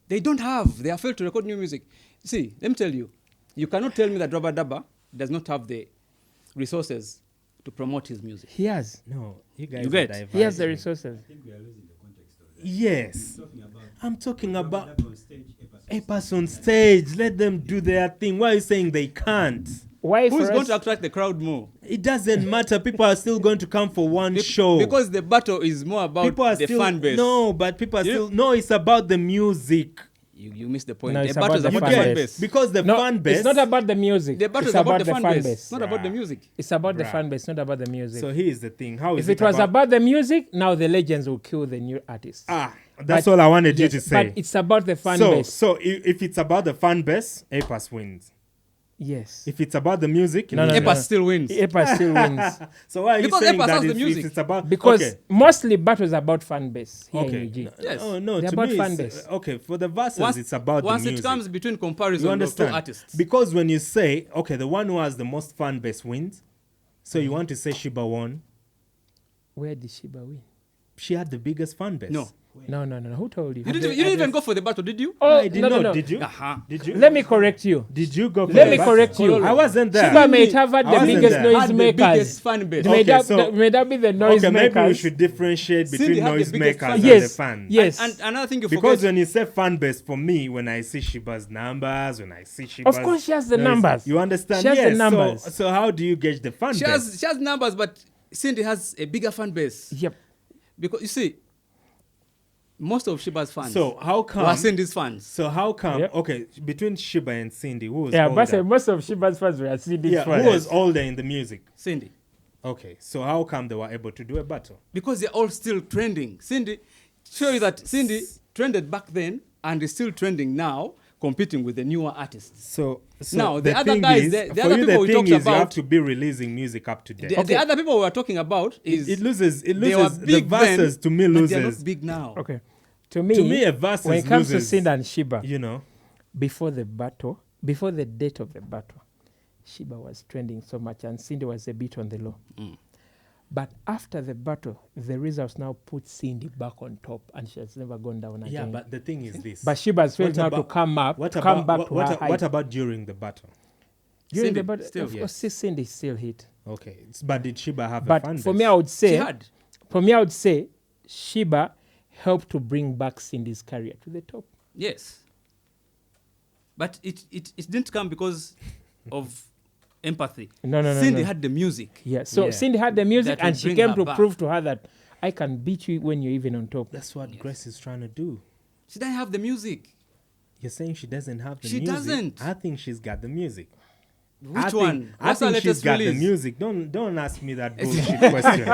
S2: They don't have. They are failed to record new music. See, let me tell you, you cannot tell me that Rabba Dabba does not have the resources to promote his music.
S3: He has.
S1: No, you guys
S2: You
S1: are
S2: get?
S1: diverging.
S3: He has the resources.
S1: Yes. I'm talking about a person on stage. Let them do their thing. Why are you saying they can't?
S3: Why
S2: Who is
S3: for
S2: going
S3: us?
S2: to attract the crowd more?
S1: It doesn't matter. People are still going to come for one show.
S2: Because the battle is more about
S1: people are
S2: the
S1: still,
S2: fan base.
S1: No, but people are
S2: You-
S1: still. No, it's about the music.
S2: You missed the point.
S3: No,
S2: The
S3: it's
S2: battle
S3: about
S2: is
S3: the
S2: about
S3: fan
S2: the fan
S3: base.
S2: base.
S1: Because the
S3: No,
S1: fan base.
S3: it's not about the music.
S2: The battle
S3: It's
S2: is about the
S3: the
S2: fan base.
S3: base.
S2: It's not about the music.
S3: It's about the
S1: Bruh.
S3: fan base, not about the music.
S1: So here's the thing. How is
S3: if it was
S1: about
S3: about the music, now the legends will kill the new artists.
S1: that's
S3: But-
S1: all I wanted you
S3: Yes,
S1: to say.
S3: But it's about the fan
S1: so,
S3: base.
S1: so if it's about the fan base, APAS wins.
S3: Yes.
S1: If it's about the music,
S3: No, no,
S1: loses.
S3: no.
S2: EPA still wins.
S3: EPA still wins.
S1: So why are you
S2: Because
S1: saying
S2: EPAS
S1: that
S2: has the
S1: if
S2: music.
S1: it's about
S3: Because
S1: okay.
S3: mostly battles about fan base here
S1: Okay.
S3: in UG.
S2: Yes.
S1: Oh no,
S3: They're
S1: to
S3: about
S1: me
S3: fan
S1: it's,
S3: base.
S1: okay, for the verses it's about
S2: once
S1: the
S2: it
S1: music.
S2: comes between comparison
S1: You
S2: of two
S1: understand?
S2: artists.
S1: Because when you say, okay, the one who has the most fan base wins, so
S2: Mm-hmm.
S1: you want to say Shiba won.
S3: Where did Shiba win?
S1: She had the biggest fan base.
S2: No.
S3: No. Who told you?
S2: You didn't even go for the battle, did you?
S3: Oh,
S1: I did
S3: no,
S1: not.
S3: no, no.
S1: Did you?
S2: Uh-huh.
S1: Did you?
S3: Let me correct you.
S1: Did you go for
S3: Let
S1: the
S3: me
S1: battle?
S3: correct you.
S1: I wasn't there.
S3: Shiba may have had
S1: I
S3: the
S1: wasn't
S3: biggest
S1: there.
S2: Had the
S3: noisemakers.
S2: biggest fan base.
S1: Okay,
S3: May that be the noisemakers?
S1: Okay, maybe we should differentiate
S2: Cindy
S1: between
S2: had the biggest
S1: noisemakers
S2: fan
S1: and
S3: base.
S1: the fans.
S3: Yes.
S2: And another thing you
S1: Because
S2: forget,
S1: when you say fan base, for me, when I see Shiba's numbers, when I see Shiba's...
S3: Of course she has the
S1: noise,
S3: numbers.
S1: You understand?
S3: She has the
S1: Yes,
S3: numbers.
S1: So how do you gauge the fan
S2: she
S1: base?
S2: has numbers, but Cindy has a bigger fan base.
S3: Yep.
S2: Because you see, most of Shiba's fans
S1: So how come...
S2: were Cindy's fans.
S1: So how come...
S3: Yep.
S1: Okay, between Shiba and Cindy, who was
S3: Yeah,
S1: older?
S3: but most of Shiba's fans were CD's
S1: Yeah,
S3: fans.
S1: who was older in the music?
S2: Cindy.
S1: Okay, so how come they were able to do a battle?
S2: Because they're all still trending. Cindy, show you that Cindy trended back then and is still trending now, competing with the newer artists.
S1: So
S2: Now, the other
S1: thing
S2: guys,
S1: is,
S2: the
S1: for
S2: other
S1: you,
S2: people we
S1: the thing
S2: talked
S1: is you have
S2: about-
S1: to be releasing music up to date.
S2: The other people we are talking about is
S1: It loses. It
S2: they were
S1: loses. The
S2: big then,
S1: verses to me
S2: but they're
S1: loses.
S2: not big now.
S3: Okay. To me,
S1: a versus
S3: when it comes
S1: loses,
S3: to Cindy and Shiba,
S1: you know.
S3: before the battle, before the date of the battle, Shiba was trending so much and Cindy was a bit on the low. But after the battle, the results now put Cindy back on top and she has never gone down
S1: Yeah,
S3: again.
S1: but the thing is this.
S3: But Shiba's failed
S1: What
S3: now to
S1: about-
S3: come up,
S1: What
S3: come
S1: about
S3: back
S1: what,
S3: to
S1: what,
S3: her
S1: what
S3: height.
S1: about during the battle?
S3: During
S2: Cindy
S3: the battle,
S2: still,
S3: of
S2: yes.
S3: course, Cindy still hit.
S1: Okay, but did Shiba have a
S3: But
S1: fan
S3: for
S1: base?
S3: me, I would
S2: She
S3: say,
S2: had.
S3: Shiba helped to bring back Cindy's career to the top.
S2: Yes. But it didn't come because of empathy.
S3: No.
S2: Cindy had the music.
S3: Yeah. So
S1: Yeah.
S3: Cindy had the music
S2: That will
S3: and she
S2: bring
S3: came
S2: her
S3: to
S2: back.
S3: prove to her that I can beat you when you're even on top.
S1: That's what Grace is trying to do.
S2: She didn't have the music.
S1: You're saying she doesn't have the
S2: She
S1: music.
S2: doesn't.
S1: I think she's got the music.
S2: Which one?
S1: I
S2: What's her
S1: think she's
S2: latest
S1: got the
S2: release?
S1: music. Don't ask me that bullshit question.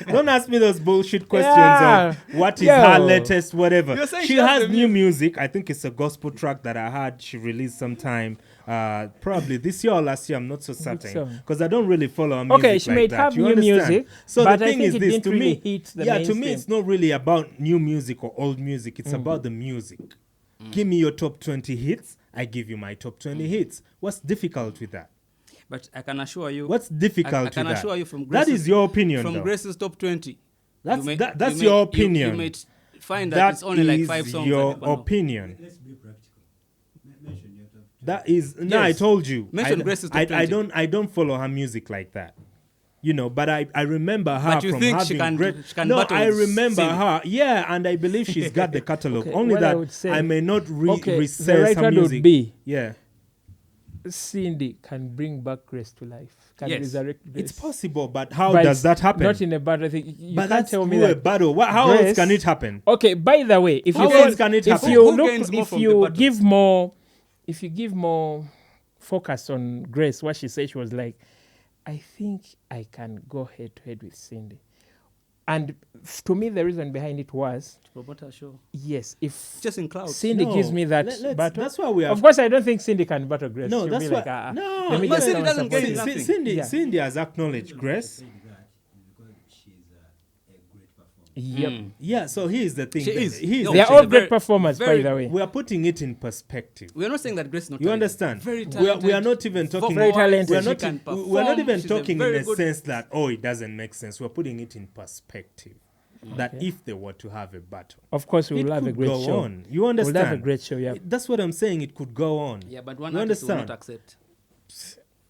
S1: Don't ask me those bullshit questions
S3: Yeah.
S1: of what is
S3: Yo.
S1: her latest whatever.
S2: You're saying
S1: She
S2: she has
S1: has
S2: the
S1: new music. I think it's a gospel track that I heard she released sometime. Probably this year or last year. I'm not so certain
S3: song?
S1: because I don't really follow her music.
S3: Okay, she
S1: like
S3: may
S1: that.
S3: have
S1: You
S3: new
S1: understand?
S3: music,
S1: So
S3: but
S1: the
S3: I
S1: thing
S3: think
S1: is
S3: it
S1: this
S3: didn't
S1: to
S3: really
S1: me.
S3: hit the
S1: Yeah, to me
S3: mainstream.
S1: it's not really about new music or old music. It's about the music. Give me your top 20 hits. I give you my top 20 hits. What's difficult with that?
S2: But I can assure you.
S1: What's difficult
S2: I
S1: with
S2: can
S1: that?
S2: assure you from
S1: That
S2: Grace's,
S1: is your opinion,
S2: From
S1: though.
S2: Grace's top 20.
S1: That's
S2: you may-
S1: that's
S2: you may-
S1: your opinion.
S2: You may find that
S1: That
S2: it's only like
S1: is
S2: 5 songs.
S1: your
S2: I never know.
S1: opinion.
S4: Let's be practical. Mention your top.
S1: That is no. I
S2: Yes.
S1: told you.
S2: Mention Grace's top 20.
S1: I don't follow her music like that. You know, but I remember her
S2: But you
S1: from
S2: think
S1: having
S2: she can-
S1: great.
S2: she can
S1: no,
S2: battle
S1: I
S2: with
S1: remember
S2: Cindy?
S1: her. Yeah, and I believe she's got the catalog.
S3: Okay,
S1: Only
S3: what I
S1: that
S3: would say-
S1: I may not
S3: Okay, the
S1: research
S3: right
S1: her
S3: one
S1: music.
S3: would be
S1: Yeah,
S3: Cindy can bring back Grace to life. Can
S2: Yes.
S3: resurrect Grace.
S1: it's possible, but how
S3: But
S1: does that happen?
S3: Not in a battle. You
S1: but
S3: can't
S1: that's
S3: tell me
S1: through a
S3: that.
S1: battle. How else
S3: Grace-
S1: can it happen?
S3: Okay. By the way, if
S1: How
S3: you
S1: else can it
S3: if
S1: happen?
S3: you
S2: Who
S3: look,
S2: gains more
S3: if
S2: from the
S3: you
S2: battles?
S3: give more, if you give more focus on Grace, what she said, she was like, I think I can go head to head with Cindy. And to me, the reason behind it was,
S2: Promote her show.
S3: yes, if
S2: Just in clouds.
S3: Cindy
S1: No,
S3: gives me that
S1: let's-
S3: battle,
S1: that's why we have.
S3: of course, I don't think Cindy can battle Grace.
S1: No,
S3: She'll
S1: that's
S3: be
S1: why.
S3: like, let me
S1: No,
S3: just
S2: but Cindy
S3: come and
S2: doesn't
S3: support
S2: gain
S3: you.
S2: nothing.
S1: Cindy,
S3: Yeah.
S1: Cindy has acknowledged Grace.
S4: Saying that is because she's a great performer.
S3: Yep.
S2: Mm.
S1: Yeah, so here's the thing.
S2: She is.
S1: Here's
S2: No,
S1: the
S3: They are
S2: she's
S3: all
S2: a very-
S3: great performers, by
S2: very-
S3: the way.
S1: We are putting it in perspective.
S2: We are not saying that Grace is not
S1: You
S2: talented.
S1: understand?
S2: Very
S1: We
S2: talented.
S1: are not even talking.
S3: Very talented.
S1: We are
S2: She
S1: not.
S2: can
S1: We are not
S2: perform.
S1: even
S2: She's a
S1: talking in
S2: very
S1: a
S2: good-
S1: sense that it doesn't make sense. We're putting it in perspective. That if they were to have a battle,
S3: Of course, we
S1: it
S3: will have a
S1: could
S3: great
S1: go
S3: show.
S1: on. You
S3: We'll
S1: understand?
S3: have a great show, yeah.
S1: That's what I'm saying. It could go on.
S2: Yeah, but one
S1: You
S2: artist will not
S1: understand?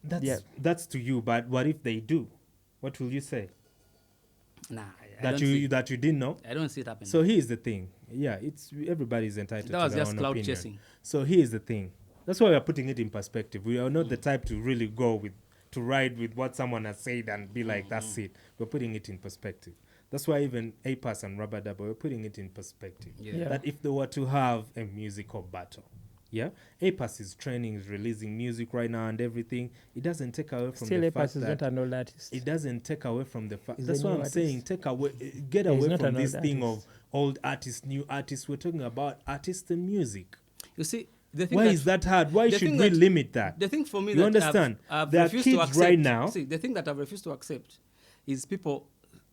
S2: accept.
S1: That's to you. But what if they do? What will you say?
S2: Nah, I
S1: That
S2: don't
S1: you
S2: see,
S1: that you didn't know.
S2: I don't see it happening.
S1: So here's the thing. Yeah, it's everybody's entitled
S2: that
S1: to
S2: was
S1: their
S2: just
S1: own
S2: cloud
S1: opinion.
S2: chasing.
S1: So here's the thing. That's why we are putting it in perspective. We are not the type to really to ride with what someone has said and be like, that's it. We're putting it in perspective. That's why even APAS and Rubber Dubber, we're putting it in perspective.
S3: Yeah.
S1: That if they were to have a musical battle, APAS is training, is releasing music right now and everything. It doesn't take away from
S3: Still,
S1: the
S3: APAS
S1: fact
S3: is
S1: that
S3: not an old artist.
S1: it doesn't take away from the fact.
S3: He's
S1: That's
S3: a
S1: what
S3: new
S1: I'm
S3: artist.
S1: saying. Get
S3: He's
S1: away
S3: not
S1: from
S3: an
S1: this
S3: old
S1: thing
S3: artist.
S1: of old artists, new artists. We're talking about artists and music.
S2: You see, the thing
S1: Why is that hard? Why
S2: the
S1: should
S2: thing
S1: we
S2: that-
S1: limit that?
S2: The thing for me
S1: You
S2: that
S1: understand?
S2: I've
S1: There are
S2: refused to
S1: kids
S2: accept,
S1: right now.
S2: See, the thing that I've refused to accept is people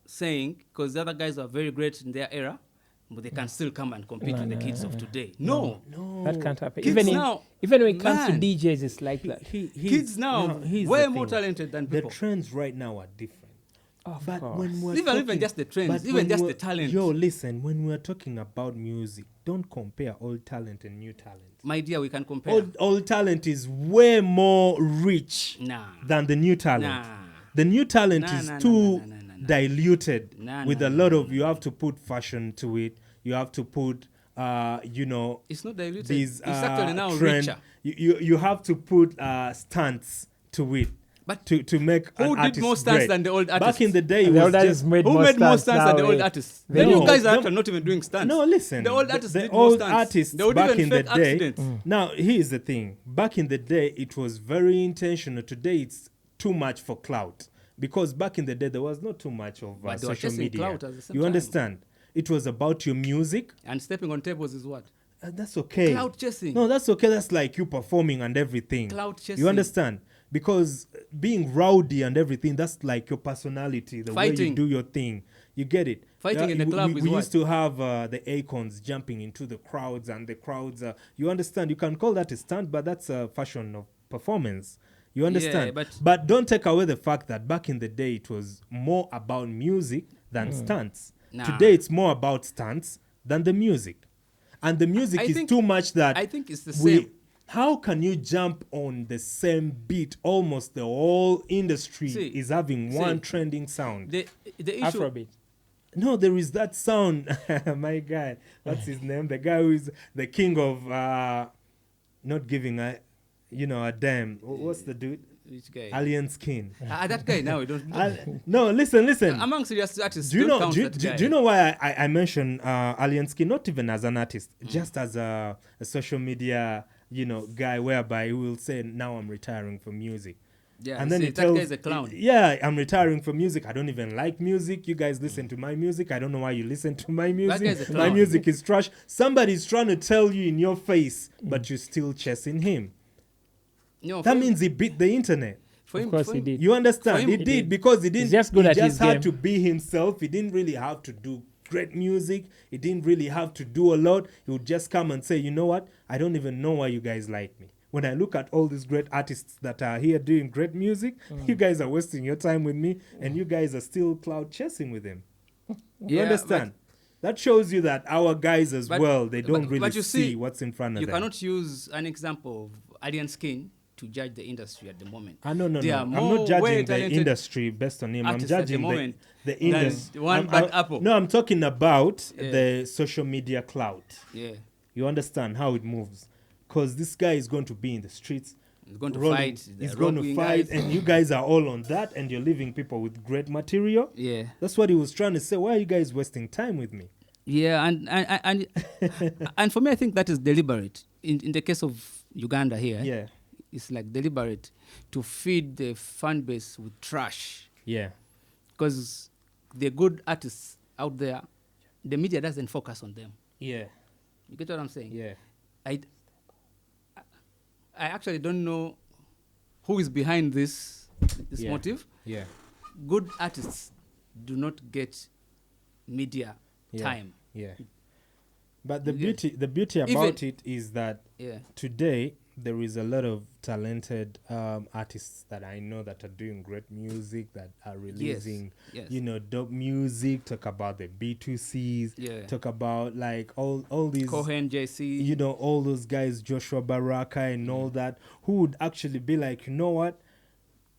S2: saying, because the other guys are very great in their era, but they can still come and compete with the kids of today. No.
S3: That can't happen.
S2: Kids
S3: Even
S2: now,
S3: even when it comes to
S2: man.
S3: DJs, it's like that.
S2: Kids now,
S1: he's
S2: way
S1: the
S2: more
S1: thing.
S2: talented than
S1: The
S2: people.
S1: trends right now are different.
S3: Of
S1: But
S3: course.
S1: when we're
S2: Even
S1: talking,
S2: just the trends,
S1: but
S2: even
S1: when
S2: just
S1: we're-
S2: the talent.
S1: Yo, listen, when we're talking about music, don't compare old talent and new talent.
S2: My dear, we can compare.
S1: Old talent is way more rich
S2: Nah.
S1: than the new talent.
S2: Nah.
S1: The new talent
S2: Nah,
S1: is
S2: nah,
S1: too
S2: nah, nah, nah, nah.
S1: diluted
S2: Nah,
S1: with
S2: nah,
S1: a
S2: nah,
S1: lot
S2: nah,
S1: of, you have to put fashion to it. You have to put,
S2: It's not diluted.
S1: these
S2: It's actually now
S1: trend.
S2: richer.
S1: You have to put stunts to it.
S2: But
S1: to make
S2: who
S1: an
S2: did
S1: artist
S2: more stunts
S1: great.
S2: than the old artists?
S1: Back in the day, it
S3: The
S1: was
S3: old artists
S1: just
S3: made
S2: Who
S3: more
S2: made more
S3: stunts
S2: stunts than the
S3: now,
S2: old
S3: eh?
S2: artists?
S3: They
S2: The new
S3: do.
S2: guys are
S1: No.
S2: actually not even doing stunts.
S1: No, listen.
S2: The old artists
S1: the
S2: did more
S1: old
S2: stunts.
S1: artists
S2: They would
S1: back
S2: even
S1: in the
S2: fake
S1: day.
S2: accidents.
S1: Now, here's the thing. Back in the day, it was very intentional. Today, it's too much for clout. Because back in the day, there was not too much of
S2: But they were
S1: social
S2: chasing
S1: media.
S2: clout at the same
S1: You
S2: time.
S1: understand? It was about your music.
S2: And stepping on tables is what?
S1: That's okay.
S2: Clout chasing.
S1: No, that's okay. That's like you performing and everything.
S2: Clout chasing.
S1: You understand? Because being rowdy and everything, that's like your personality, the way you
S2: Fighting.
S1: do your thing. You get it?
S2: Fighting in the club
S1: we
S2: is what?
S1: used to have the Akons jumping into the crowds, and the crowds, you understand? You can call that a stunt, but that's a fashion of performance. You understand?
S2: but-
S1: don't take away the fact that back in the day, it was more about music than stunts.
S2: Nah.
S1: Today, it's more about stunts than the music. And the music
S2: I
S1: is
S2: think-
S1: too much that
S2: I think it's the same.
S1: how can you jump on the same beat? Almost the whole industry
S2: See,
S1: is having one
S2: see.
S1: trending sound.
S2: The issue.
S3: Afrobeat.
S1: No, there is that sound. My guy, what's his name? The guy who is the king of not giving a damn. What's the dude?
S2: Which guy?
S1: Alien Skin.
S2: That guy now. We don't.
S1: No, listen.
S2: Among serious artists,
S1: Do you
S2: don't
S1: know?
S2: count
S1: Do,
S2: that
S1: do,
S2: guy.
S1: do you know why I mention Alien Skin? Not even as an artist, just as a social media, guy, whereby he will say, "Now I'm retiring from music."
S2: Yeah,
S1: And then
S2: see,
S1: he
S2: that
S1: tells,
S2: guy's a clown.
S1: Yeah, I'm retiring from music. I don't even like music. You guys listen to my music. I don't know why you listen to my music.
S2: guy's a
S1: My
S2: clown.
S1: music is trash. Somebody's trying to tell you in your face, but you're still chasing him.
S2: No,
S1: That means he beat the internet.
S2: for him,
S3: Of course
S2: for
S3: he
S2: him-
S3: did.
S1: You understand?
S2: For him,
S1: He
S2: he
S1: did
S3: did.
S1: because he didn't.
S3: He's just good
S1: he
S3: at
S1: just
S3: his
S1: had
S3: game.
S1: to be himself. He didn't really have to do great music. He didn't really have to do a lot. He would just come and say, "You know what? I don't even know why you guys like me. When I look at all these great artists that are here doing great music, you guys are wasting your time with me, and you guys are still cloud chasing with him." You
S2: Yeah,
S1: understand? That shows you that our guys as
S2: But-
S1: well, they don't
S2: but
S1: really
S2: you
S1: see
S2: see,
S1: what's in front of
S2: You
S1: them.
S2: cannot use an example of Alien Skin to judge the industry at the moment.
S1: No.
S2: There are
S1: I'm
S2: more
S1: not judging the
S2: well-talented
S1: industry based on him. I'm
S2: artists at the
S1: judging
S2: moment
S1: the
S2: than
S1: industry.
S2: one bad apple.
S1: No, I'm talking about
S2: Yeah.
S1: the social media clout.
S2: Yeah,
S1: You understand how it moves? Because this guy is going to be in the streets.
S2: he's going to
S1: rolling.
S2: fight.
S1: He's
S2: the
S1: going to
S2: rock-wing
S1: fight,
S2: guys.
S1: and you guys are all on that, and you're leaving people with great material.
S2: Yeah,
S1: That's what he was trying to say. Why are you guys wasting time with me?
S2: yeah, and and for me, I think that is deliberate. In the case of Uganda here,
S1: Yeah,
S2: it's like deliberate to feed the fan base with trash.
S1: yeah,
S2: Because the good artists out there, the media doesn't focus on them.
S1: yeah,
S2: You get what I'm saying?
S1: yeah.
S2: I actually don't know who is behind this
S1: Yeah.
S2: motive.
S1: Yeah.
S2: Good artists do not get media
S1: Yeah.
S2: time.
S1: Yeah. But the
S2: You
S1: beauty about it is that
S2: Yeah.
S1: today there is a lot of talented artists that I know that are doing great music, that are releasing
S2: Yes.
S1: dope music. Talk about the B2Cs.
S2: Yeah.
S1: Talk about like all these
S2: Cohen, JC.
S1: all those guys, Joshua Baraka and all that, who would actually be like, you know what?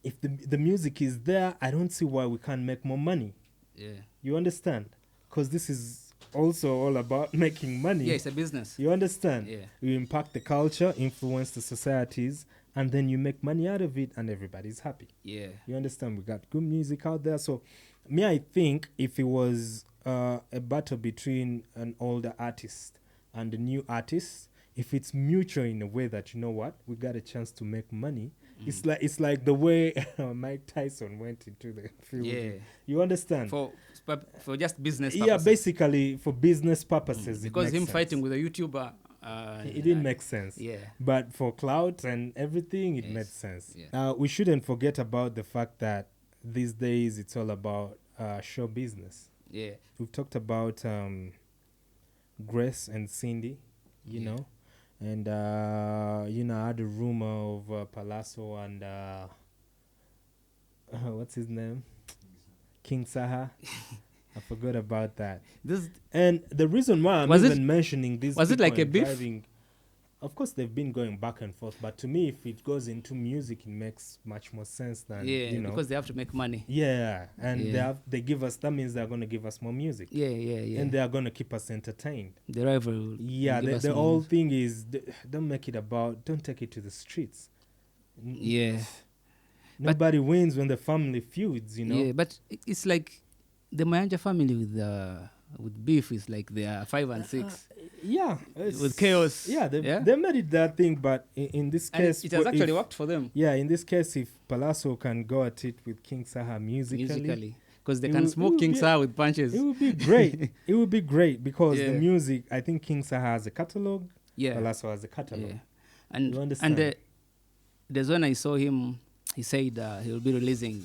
S1: If the music is there, I don't see why we can't make more money.
S2: Yeah.
S1: You understand? Because this is also all about making money.
S2: Yeah, it's a business.
S1: You understand?
S2: Yeah.
S1: You impact the culture, influence the societies, and then you make money out of it, and everybody's happy.
S2: Yeah.
S1: You understand? We got good music out there. So, me, I think if it was a battle between an older artist and a new artist, if it's mutual in a way that, you know what, we got a chance to make money. It's like the way Mike Tyson went into the field.
S2: Yeah.
S1: You understand?
S2: For just business
S1: Yeah,
S2: purposes.
S1: basically for business purposes. it
S2: Because
S1: makes
S2: him
S1: sense.
S2: fighting with a YouTuber.
S1: It didn't make sense.
S2: Yeah.
S1: But for clout and everything, it
S2: Yes.
S1: made sense.
S2: Yeah.
S1: We shouldn't forget about the fact that these days it's all about show business.
S2: Yeah.
S1: We've talked about Grace and Cindy, you
S2: Yeah.
S1: know. And, I had a rumor of Palazzo and, what's his name? King Saha. I forgot about that.
S2: This
S1: And the reason why I'm
S2: Was it-
S1: even mentioning this,
S2: was it like a beef?
S1: Driving, of course, they've been going back and forth, but to me, if it goes into music, it makes much more sense than
S2: yeah, because they have to make money.
S1: yeah, and
S2: Yeah.
S1: they give us, that means they're going to give us more music,
S2: Yeah, yeah, yeah.
S1: and they are going to keep us entertained.
S2: The rival.
S1: Yeah,
S2: give us
S1: the
S2: more
S1: whole
S2: music.
S1: thing is don't make it about, don't take it to the streets.
S2: Yeah.
S1: Nobody wins when the family feuds, you know.
S2: Yeah, but it's like the Mayanja family with beef is like they are 5 and 6
S1: Yeah,
S2: with chaos.
S1: Yeah, they made it that thing, but in this
S2: And
S1: case,
S2: it has actually
S1: if-
S2: worked for them
S1: Yeah, in this case, if Palazzo can go at it with King Saha
S2: musically because they
S1: It
S2: can
S1: will-
S2: smoke
S1: it will
S2: King
S1: be-
S2: Sar with punches.
S1: it would be great. It would be great because the
S2: Yeah.
S1: music, I think King Saha has a catalog,
S2: Yeah,
S1: Palazzo has a catalog.
S2: yeah. And
S1: You understand?
S2: there's when I saw him, he said he'll be releasing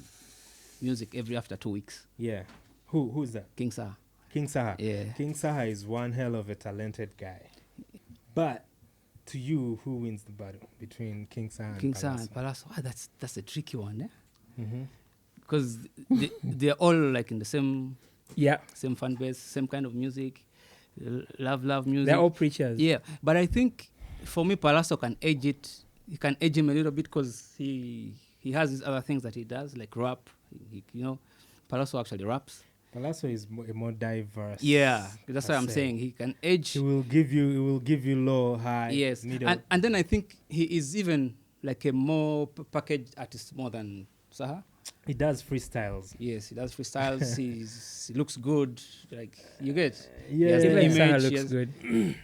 S2: music every after 2 weeks.
S1: Yeah. Who's that?
S2: King Sar.
S1: King Saha.
S2: Yeah.
S1: King Saha is one hell of a talented guy. But to you, who wins the battle between King Saha and
S2: King Sar
S1: Palazzo?
S2: and Palazzo. That's a tricky one,
S1: Mm-hmm.
S2: because they're all like in the same
S3: Yeah,
S2: fan base, same kind of music, love music.
S3: they're all preachers.
S2: Yeah, but I think for me, Palazzo can edge it. He can edge him a little bit because he has these other things that he does, like rap. Palazzo actually raps.
S1: Palazzo is a more diverse.
S2: Yeah, that's what I'm
S1: say.
S2: saying. He can edge.
S1: He will give you low, high,
S2: Yes,
S1: middle.
S2: and then I think he is even like a more packaged artist more than Saha.
S1: He does freestyles.
S2: Yes, he does freestyles. He looks good. Like you get.
S1: Yeah.
S2: He has the
S3: Even
S2: image,
S3: Sarah
S2: he
S3: looks
S2: has-
S3: good.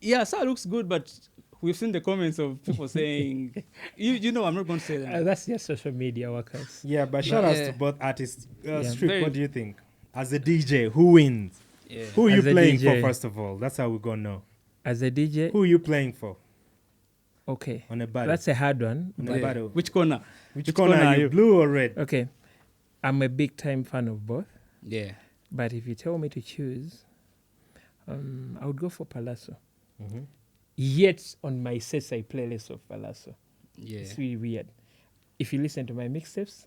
S2: Yeah, Saha looks good, but we've seen the comments of people saying, you know, I'm not going to say that.
S3: That's just social media workers.
S1: Yeah, but shout outs
S2: Yeah.
S1: to both artists.
S3: Yeah.
S1: Street,
S2: Very-
S1: what do you think? As a DJ, who wins?
S2: Yeah.
S1: Who are you
S3: As a
S1: playing
S3: DJ.
S1: for, first of all? That's how we're going to know.
S3: As a DJ,
S1: Who are you playing for
S3: okay,
S1: on a battle?
S3: that's a hard one.
S1: on
S2: Yeah.
S1: a battle.
S2: Which corner?
S1: Which corner are you, blue or red?
S3: Okay, I'm a big time fan of both,
S2: Yeah.
S3: but if you tell me to choose, I would go for Palazzo.
S1: Mm-hmm.
S3: Yet on my sets, I play less of Palazzo.
S2: Yeah.
S3: It's really weird. If you listen to my mixtapes,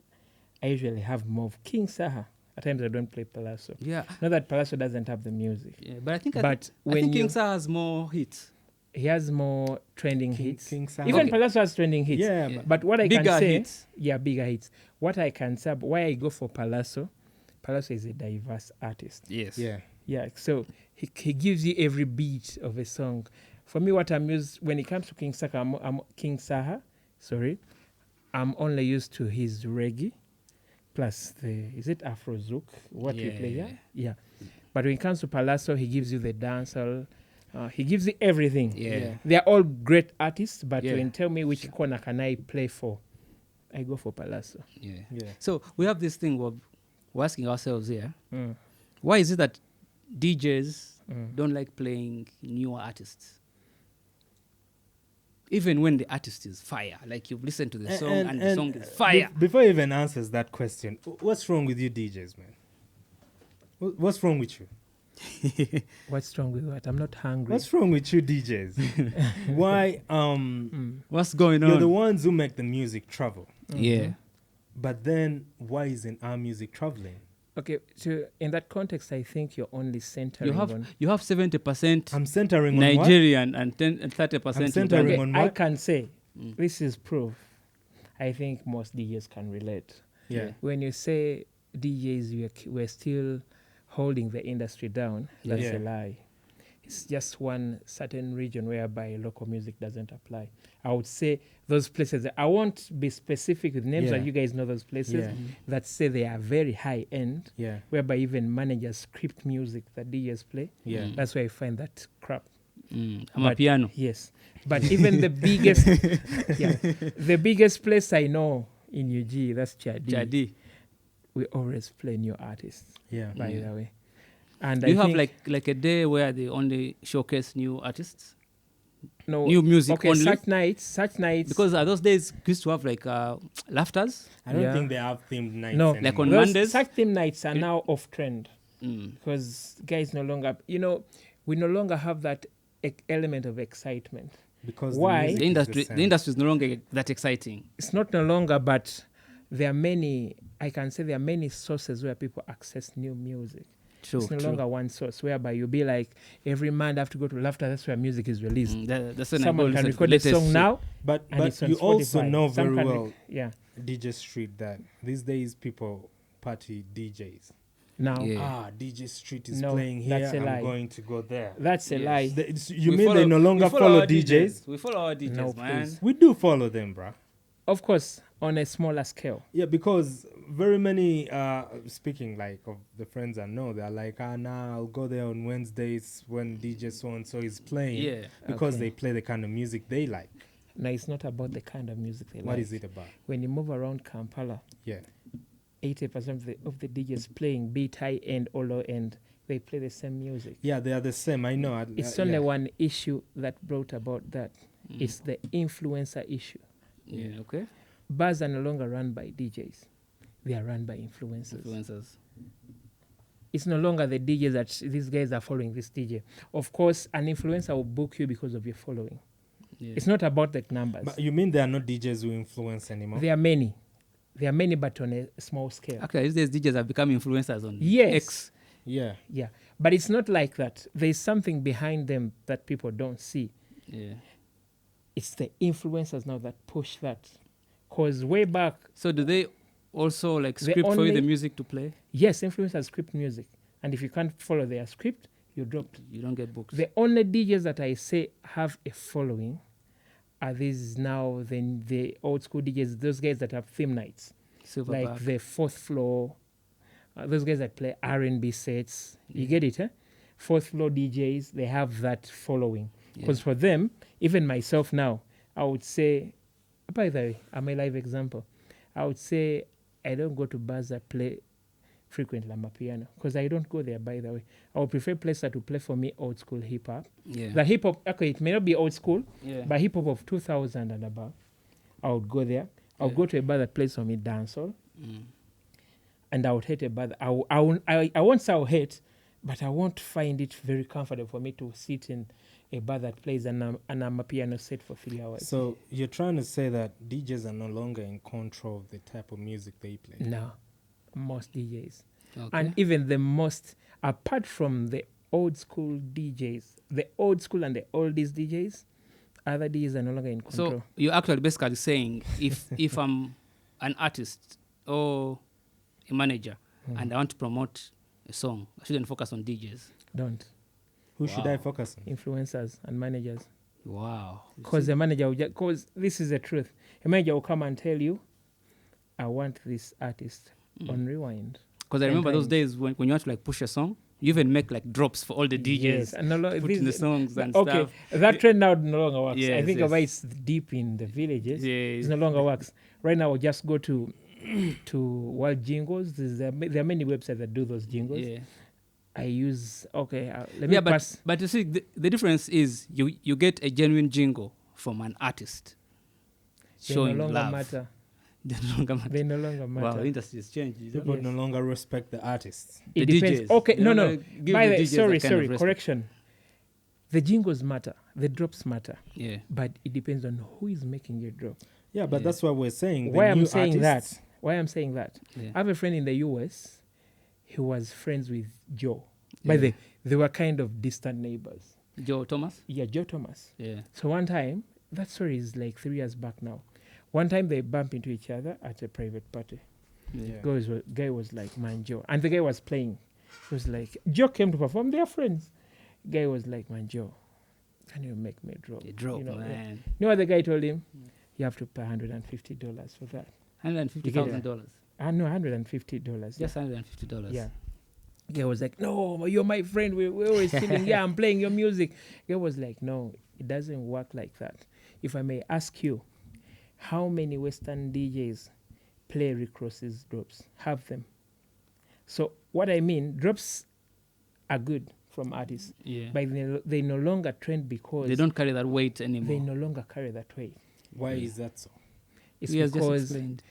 S3: I usually have more of King Saha. At times I don't play Palazzo.
S2: Yeah.
S3: Not that Palazzo doesn't have the music.
S2: Yeah. But I think
S3: But
S2: I
S3: when
S2: think
S3: you-
S2: King Saha has more hits.
S3: He has more trending hits.
S1: King Saha.
S3: Even
S2: Okay.
S3: Palazzo has trending hits.
S1: Yeah,
S2: Yeah.
S1: but
S3: But what I
S2: Bigger
S3: can say,
S2: hits.
S3: yeah, bigger hits. What I can say, why I go for Palazzo is a diverse artist.
S2: Yes.
S1: yeah.
S3: Yeah, so he gives you every beat of a song. For me, what I'm used when it comes to King Saha, I'm only used to his reggae, plus is it Afro Zouk? What we play here? Yeah. But when it comes to Palazzo, he gives you the dancehall. He gives you everything.
S2: Yeah.
S3: They're all great artists, but
S2: Yeah.
S3: when you tell me which corner can I play for, I go for Palazzo.
S2: Yeah.
S1: Yeah.
S2: So we have this thing we're asking ourselves here.
S3: Mm.
S2: Why is it that DJs
S3: Mm.
S2: don't like playing newer artists? Even when the artist is fire, like you've listened to the song and the song is fire.
S1: Before he even answers that question, what's wrong with you DJs, man? What's wrong with you?
S3: What's wrong with what? I'm not hungry.
S1: What's wrong with you DJs? Why
S2: What's going
S1: you're the
S2: on?
S1: ones who make the music travel.
S2: Yeah.
S1: But then why isn't our music traveling?
S3: Okay, so in that context, I think you're only centering on.
S2: You have 70%
S1: I'm centering on what?
S2: Nigerian and 30%
S1: I'm centering
S2: Ugandan.
S1: on
S3: I
S1: what?
S3: can say, this is proof. I think most DJs can relate.
S1: Yeah.
S3: When you say DJs, we're still holding the industry down. That's
S1: Yeah.
S3: a lie. It's just one certain region whereby local music doesn't apply. I would say those places, I won't be specific with names,
S1: Yeah.
S3: but you guys know those places
S1: Yeah.
S3: that say they are very high end,
S1: Yeah.
S3: whereby even managers script music that DJs play.
S1: Yeah.
S2: Mm.
S3: That's where I find that crap.
S2: I'm a
S3: But-
S2: piano.
S3: Yes. But even the biggest, the biggest place I know in UG, that's Chadi.
S2: Jadi.
S3: We always play new artists,
S1: Yeah.
S3: by
S2: Yeah.
S3: the way. And
S2: Do you
S3: I
S2: have
S3: think
S2: like a day where they only showcase new artists,
S3: no,
S2: new music
S3: okay,
S2: only?
S3: such nights,
S2: Because those days used to have like laughters.
S1: I don't
S3: Yeah.
S1: think they have themed nights
S3: no,
S1: anymore.
S2: Like on
S3: those
S2: Mondays?
S3: such theme nights are now off trend
S2: Mm.
S3: because guys no longer, we no longer have that element of excitement.
S1: because
S3: Why?
S1: the, music
S2: The
S1: is
S2: industry, the industry is no longer that exciting.
S3: It's not no longer, but there are many. I can say there are many sources where people access new music.
S2: True.
S3: It's no longer one source whereby you'll be like every month I have to go to Laughter. That's where music is released.
S2: That's when I go
S3: Someone can
S2: listen to
S3: record a
S2: latest
S3: song
S2: shit.
S3: now,
S1: But
S3: and it's on
S1: you also
S3: Spotify.
S1: know
S3: Some
S1: very
S3: can
S1: well,
S3: yeah.
S1: DJ Street, that these days people party DJs.
S3: Now
S2: Yeah.
S1: DJ Street is
S3: No,
S1: playing here.
S3: that's a
S1: I'm
S3: lie.
S1: going to go there.
S3: that's a
S2: Yes.
S3: lie.
S1: You
S2: We
S1: mean they no longer
S2: we
S1: follow
S2: our
S1: DJs?
S2: We follow our DJs,
S3: No,
S2: man.
S3: please.
S1: We do follow them, bruh.
S3: Of course, on a smaller scale.
S1: Yeah, because very many, speaking like of the friends I know, they're like, nah, I'll go there on Wednesdays when DJ so-and-so is playing.
S2: Yeah.
S1: Because
S3: Okay.
S1: they play the kind of music they like.
S3: Now it's not about the kind of music they
S1: What
S3: like.
S1: is it about?
S3: When you move around Kampala,
S1: Yeah.
S3: 80% of the DJs playing, be it high end or low end, they play the same music.
S1: Yeah, they are the same. I know.
S3: It's only
S1: yeah.
S3: one issue that brought about that.
S2: Mm.
S3: It's the influencer issue.
S2: Yeah. Okay.
S3: Bars are no longer run by DJs. They are run by influencers.
S2: Influencers.
S3: It's no longer the DJs that these guys are following this DJ. Of course, an influencer will book you because of your following.
S2: Yeah.
S3: It's not about the numbers.
S1: But you mean there are not DJs who influence anymore?
S3: There are many. There are many, but on a small scale.
S2: Actually, these days DJs have become influencers on
S3: Yes.
S2: X.
S1: Yeah.
S3: Yeah. But it's not like that. There's something behind them that people don't see.
S2: Yeah.
S3: It's the influencers now that push that. Because way back,
S2: So do they also like
S3: The
S2: script for you the
S3: only-
S2: music to play?
S3: yes, influencers script music. And if you can't follow their script, you're dropped.
S2: You don't get books.
S3: The only DJs that I say have a following are these now, the old school DJs, those guys that have theme nights. Like
S2: Silverback.
S3: the fourth floor, those guys that play R&B sets. You get it, eh? Fourth floor DJs, they have that following. Because for them, even myself now, I would say, by the way, I'm a live example. I would say I don't go to bars that play frequently on my piano because I don't go there, by the way. I would prefer places that to play for me old school hip hop.
S2: Yeah.
S3: The hip hop, okay, it may not be old school,
S2: Yeah.
S3: but hip hop of 2000 and above. I would go there. I would
S2: Yeah.
S3: go to a bar that plays for me dancehall,
S2: Mm.
S3: and I would hate a bar. I won't say I will hate, but I won't find it very comfortable for me to sit in a bar that plays an piano set for 3 hours.
S1: So you're trying to say that DJs are no longer in control of the type of music they play?
S3: No, most DJs.
S2: Okay.
S3: And even the most, apart from the old school DJs, the old school and the oldies DJs, other DJs are no longer in control.
S2: So you're actually basically saying if I'm an artist or a manager and I want to promote a song, I shouldn't focus on DJs.
S3: Don't.
S1: Who should I
S2: Wow.
S1: focus on?
S3: Influencers and managers.
S2: Wow.
S3: Because the manager will just, because this is the truth. A manager will come and tell you, I want this artist on rewind.
S2: Because I remember those
S3: Sometimes.
S2: days when you want to like push a song, you even make like drops for all the DJs.
S3: Yes, and
S2: put in the songs and
S3: okay,
S2: stuff.
S3: that trend now no longer works. I
S2: Yes,
S3: think
S2: yes.
S3: about it's deep in the villages.
S2: Yeah.
S3: It no longer works. Right now, we'll just go to World Jingles. There are many websites that do those jingles.
S2: Yeah.
S3: I use, okay, let me
S2: Yeah,
S3: pass.
S2: but you see, the difference is you get a genuine jingle from an artist
S3: They
S2: showing
S3: no longer
S2: love.
S3: matter.
S2: They no longer matter.
S3: They no longer matter.
S2: Wow, the industry has changed.
S1: People
S3: Yes.
S1: no longer respect the artists.
S3: It
S2: the
S3: depends.
S2: DJs.
S3: Okay,
S2: They
S3: no,
S2: no
S3: no.
S2: longer give
S3: By
S2: the
S3: the
S2: DJs that kind of
S3: sorry,
S2: respect.
S3: correction. The jingles matter. The drops matter.
S2: Yeah.
S3: But it depends on who is making your drop.
S1: Yeah, but
S2: Yeah.
S1: that's why we're saying. the
S3: Why I'm
S1: new
S3: saying
S1: artists-
S3: that? Why I'm saying that?
S2: Yeah.
S3: I have a friend in the US who was friends with Joe. By
S2: Yeah.
S3: they were kind of distant neighbors.
S2: Joe Thomas?
S3: Yeah, Joe Thomas.
S2: Yeah.
S3: So one time, that story is like 3 years back now. One time they bumped into each other at a private party.
S1: Yeah.
S3: Guy was like, man, Joe. And the guy was playing. It was like, Joe came to perform, they're friends. Guy was like, man, Joe, can you make me drop?
S2: A drop,
S3: You know,
S2: man.
S3: you know what the guy told him? You have to pay $150 for that.
S2: $150,000.
S3: No, $150.
S2: Just $150.
S3: Yeah. Guy was like, no, you're my friend. We're always chilling. Yeah, I'm playing your music. Guy was like, no, it doesn't work like that. If I may ask you, how many Western DJs play Rick Ross's drops? Have them. So what I mean, drops are good from artists,
S2: Yeah.
S3: but they no longer trend because
S2: They don't carry that weight anymore.
S3: they no longer carry that weight.
S1: Why is that so?
S3: It's
S2: He has just
S3: because
S2: explained.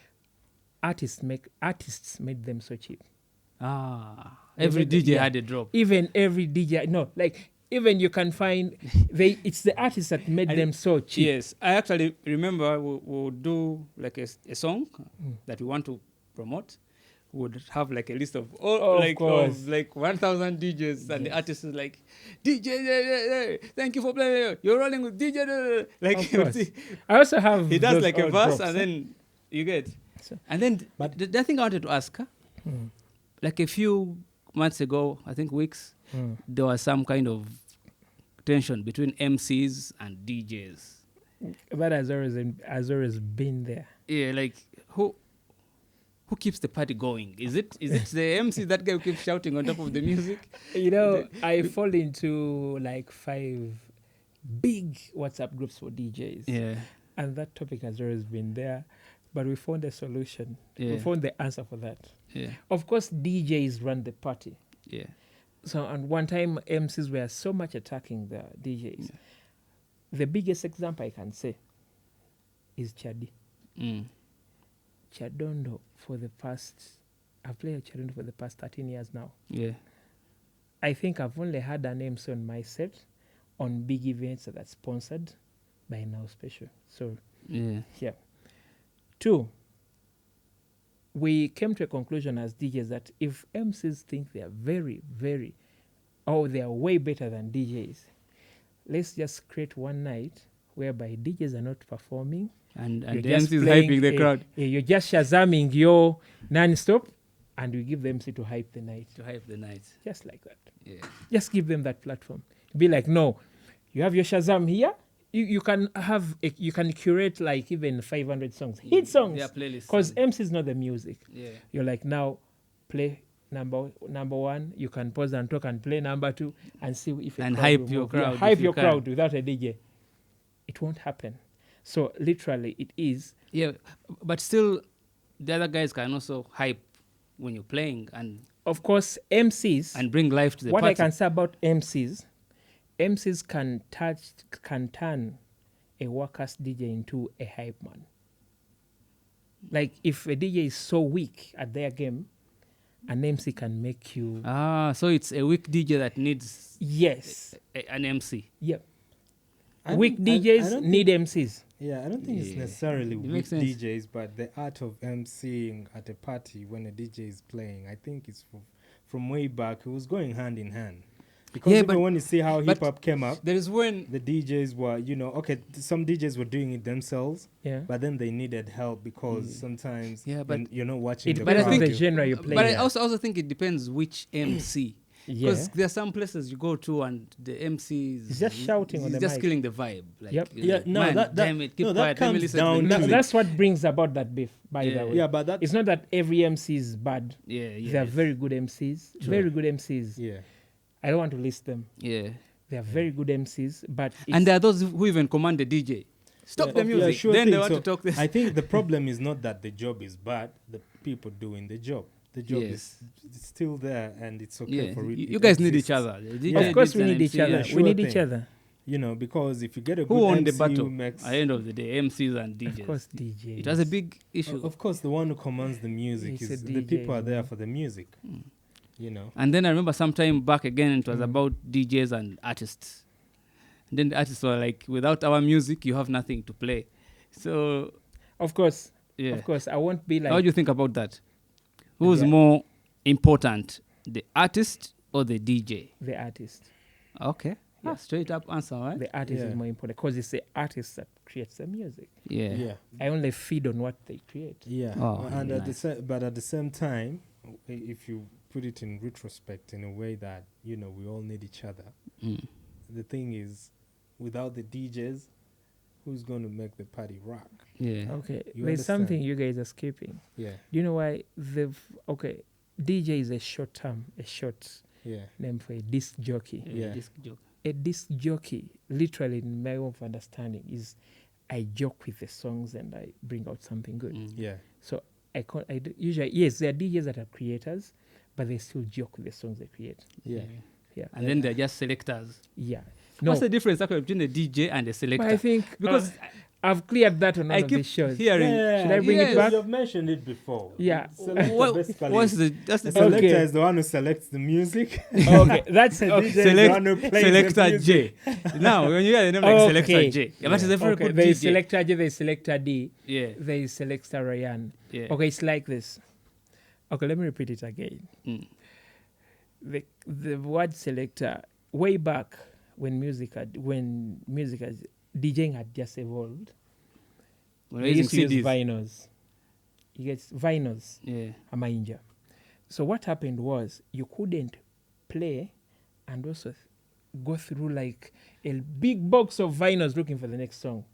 S3: artists made them so cheap.
S2: Every DJ
S3: Yeah.
S2: had a drop.
S3: Even every DJ, no, like even you can find it's the artists that made them so cheap.
S2: Yes, I actually remember we'll do like a song that we want to promote. Would have like a list of all
S3: Of course.
S2: like 1,000 DJs, and the artist is like, DJ, thank you for playing. You're rolling with DJ. Like
S3: Of course. I also have
S2: he does
S3: those
S2: like a
S3: old
S2: verse,
S3: drops,
S2: and then you get.
S3: So-
S2: And then,
S1: But-
S2: the thing I wanted to ask, like a few months ago, I think weeks, there was some kind of tension between MCs and DJs.
S3: that has always been there.
S2: Yeah, like who keeps the party going? Is it the MC, that guy who keeps shouting on top of the music?
S3: You know, I fall into like 5 big WhatsApp groups for DJs.
S2: Yeah.
S3: And that topic has always been there. But we found a solution.
S2: Yeah.
S3: We found the answer for that.
S2: Yeah.
S3: Of course, DJs run the party.
S2: Yeah.
S3: So, and one time MCs were so much attacking the DJs.
S2: Yeah.
S3: The biggest example I can say is Chadi. Chadondo I've played Chadondo for the past 13 years now.
S2: Yeah.
S3: I think I've only had an MC on my set on big events that are sponsored by Now Special. So,
S2: Yeah.
S3: yeah. 2, we came to a conclusion as DJs that if MCs think they are very, very, they are way better than DJs, let's just create one night whereby DJs are not performing.
S2: And
S3: You're
S2: the
S3: just
S2: MC is
S3: playing
S2: hyping the crowd.
S3: You're just shazamming your non-stop, and we give the MC to hype the night.
S2: To hype the night.
S3: Just like that.
S2: Yeah.
S3: Just give them that platform. Be like, no, you have your Shazam here. You can you can curate like even 500 songs, hit songs,
S2: Their playlist.
S3: because MC is not the music.
S2: Yeah.
S3: You're like, now play number 1. You can pause and talk and play number 2 and see if a
S2: And
S3: crowd
S2: hype
S3: will
S2: your
S3: move.
S2: crowd
S3: Yeah,
S2: if
S3: hype
S2: you
S3: your
S2: can.
S3: crowd without a DJ. It won't happen. So literally, it is.
S2: Yeah. But still, the other guys can also hype when you're playing and
S3: Of course, MCs.
S2: and bring life to the
S3: What
S2: party.
S3: I can say about MCs can turn a workers DJ into a hype man. Like if a DJ is so weak at their game, an MC can make you.
S2: So it's a weak DJ that needs
S3: Yes.
S2: an MC.
S3: Yep.
S1: I
S3: Weak
S1: don't- I
S3: DJs
S1: don't
S3: need MCs.
S1: Yeah, I don't think it's
S2: Yeah.
S1: necessarily
S2: It
S1: with
S2: makes sense.
S1: DJs, but the art of MCing at a party when a DJ is playing, I think it's from way back. It was going hand in hand. Because
S2: Yeah,
S1: even
S2: but-
S1: when you see how
S2: but-
S1: hip hop came up,
S2: There is when
S1: the DJs were, some DJs were doing it themselves,
S3: Yeah.
S1: but then they needed help because sometimes
S2: Yeah, but
S1: when you're not watching
S3: It
S1: the
S3: depends on
S1: crowd.
S3: the genre you play.
S2: but I also think it depends which MC.
S3: Yeah.
S2: Because there are some places you go to and the MC is
S3: He's just shouting on
S2: he's
S3: the
S2: just
S3: mic.
S2: killing the vibe. Like,
S3: Yep.
S2: you're
S1: Yeah,
S2: like,
S1: no,
S2: man,
S1: that-
S2: damn it, keep
S1: no, that
S2: quiet. Let me
S1: comes
S2: listen
S1: down
S2: to the
S3: Now,
S1: to
S2: music.
S3: that's what brings about that beef, by
S2: Yeah.
S3: the way.
S1: Yeah, but that
S3: It's not that every MC is bad.
S2: Yeah, yeah.
S3: There are very good MCs. Very good MCs.
S1: yeah.
S3: I don't want to list them.
S2: Yeah.
S3: They are very good MCs, but
S2: And there are those who even command the DJ. Stop
S1: Yeah,
S2: the
S1: yeah,
S2: music.
S1: sure
S2: Then
S1: thing.
S2: they want
S1: So
S2: to talk this.
S1: I think the problem is not that the job is bad, the people doing the job. The job
S2: Yes.
S1: is it's still there and it's okay
S2: Yeah,
S1: for it.
S2: you
S1: it
S2: guys need each
S1: exists.
S2: other. The DJ
S3: of course
S2: needs
S3: we
S2: an
S3: need each
S2: MC,
S3: other.
S2: yeah.
S3: We
S1: sure
S3: need
S1: thing.
S3: each other.
S1: Because if you get a good
S2: Who won
S1: MC
S2: the battle?
S1: who makes,
S2: At the end of the day, MCs and DJs.
S3: Of course, DJs.
S2: It was a big issue.
S1: of course, the one who commands the music
S3: It's
S1: is
S3: a
S1: the people
S3: DJ,
S1: are there
S3: man.
S1: for the music.
S2: And then I remember sometime back again, it was about DJs and artists. And then the artists were like, without our music, you have nothing to play. So,
S3: Of course.
S2: yeah.
S3: Of course. I won't be like
S2: How do you think about that? Who's
S3: Yeah.
S2: more important, the artist or the DJ?
S3: the artist.
S2: Okay.
S3: Yeah.
S2: Straight up answer, right?
S3: The artist
S1: Yeah.
S3: is more important because it's the artist that creates the music.
S2: Yeah.
S1: Yeah,
S3: I only feed on what they create.
S1: yeah.
S2: Oh,
S1: And
S2: nice.
S1: but at the same time, if you put it in retrospect in a way that, you know, we all need each other. The thing is, without the DJs, who's going to make the party rock?
S2: Yeah.
S3: Okay,
S1: You
S3: there's
S1: understand?
S3: something you guys are skipping.
S1: Yeah,
S3: Do you know why DJ is a short
S1: yeah,
S3: name for a disc jockey.
S1: Yeah.
S2: Disc joke.
S3: A disc jockey, literally in my own understanding, is I joke with the songs and I bring out something good.
S1: yeah.
S3: So usually, yes, there are DJs that are creators, but they still joke with the songs they create.
S1: Yeah.
S3: Yeah.
S2: And then they're just selectors.
S3: Yeah. No,
S2: What's the difference actually between a DJ and a selector?
S3: but I think
S2: Because
S3: I've cleared that on one
S2: I
S3: of
S2: keep
S3: the shows.
S2: hearing.
S3: Should I bring it
S2: Yes.
S3: back?
S1: You've mentioned it before.
S3: Yeah.
S1: Selector
S2: What,
S1: basically,
S2: what's that's
S1: the
S2: the
S1: selector
S3: Okay.
S1: is the one who selects the music.
S3: Okay, that's
S1: The
S3: okay.
S1: DJ is the one who plays the
S2: Selector
S1: music.
S2: J. Now, when you hear the name like
S3: Okay.
S2: Selector J, yeah, but it's a very
S3: Okay,
S2: good
S3: there is
S2: DJ.
S3: selector J, there is selector D,
S2: Yeah,
S3: there is selector Ryan.
S2: yeah.
S3: Okay, it's like this. Okay, let me repeat it again.
S2: Mm.
S3: The word selector, way back when music DJing had just evolved,
S2: When
S3: they
S2: we're
S3: used to
S2: using
S3: use
S2: CDs.
S3: vinyls. You get vinyls,
S2: Yeah.
S3: amainja. So what happened was you couldn't play and also go through like a big box of vinyls looking for the next song.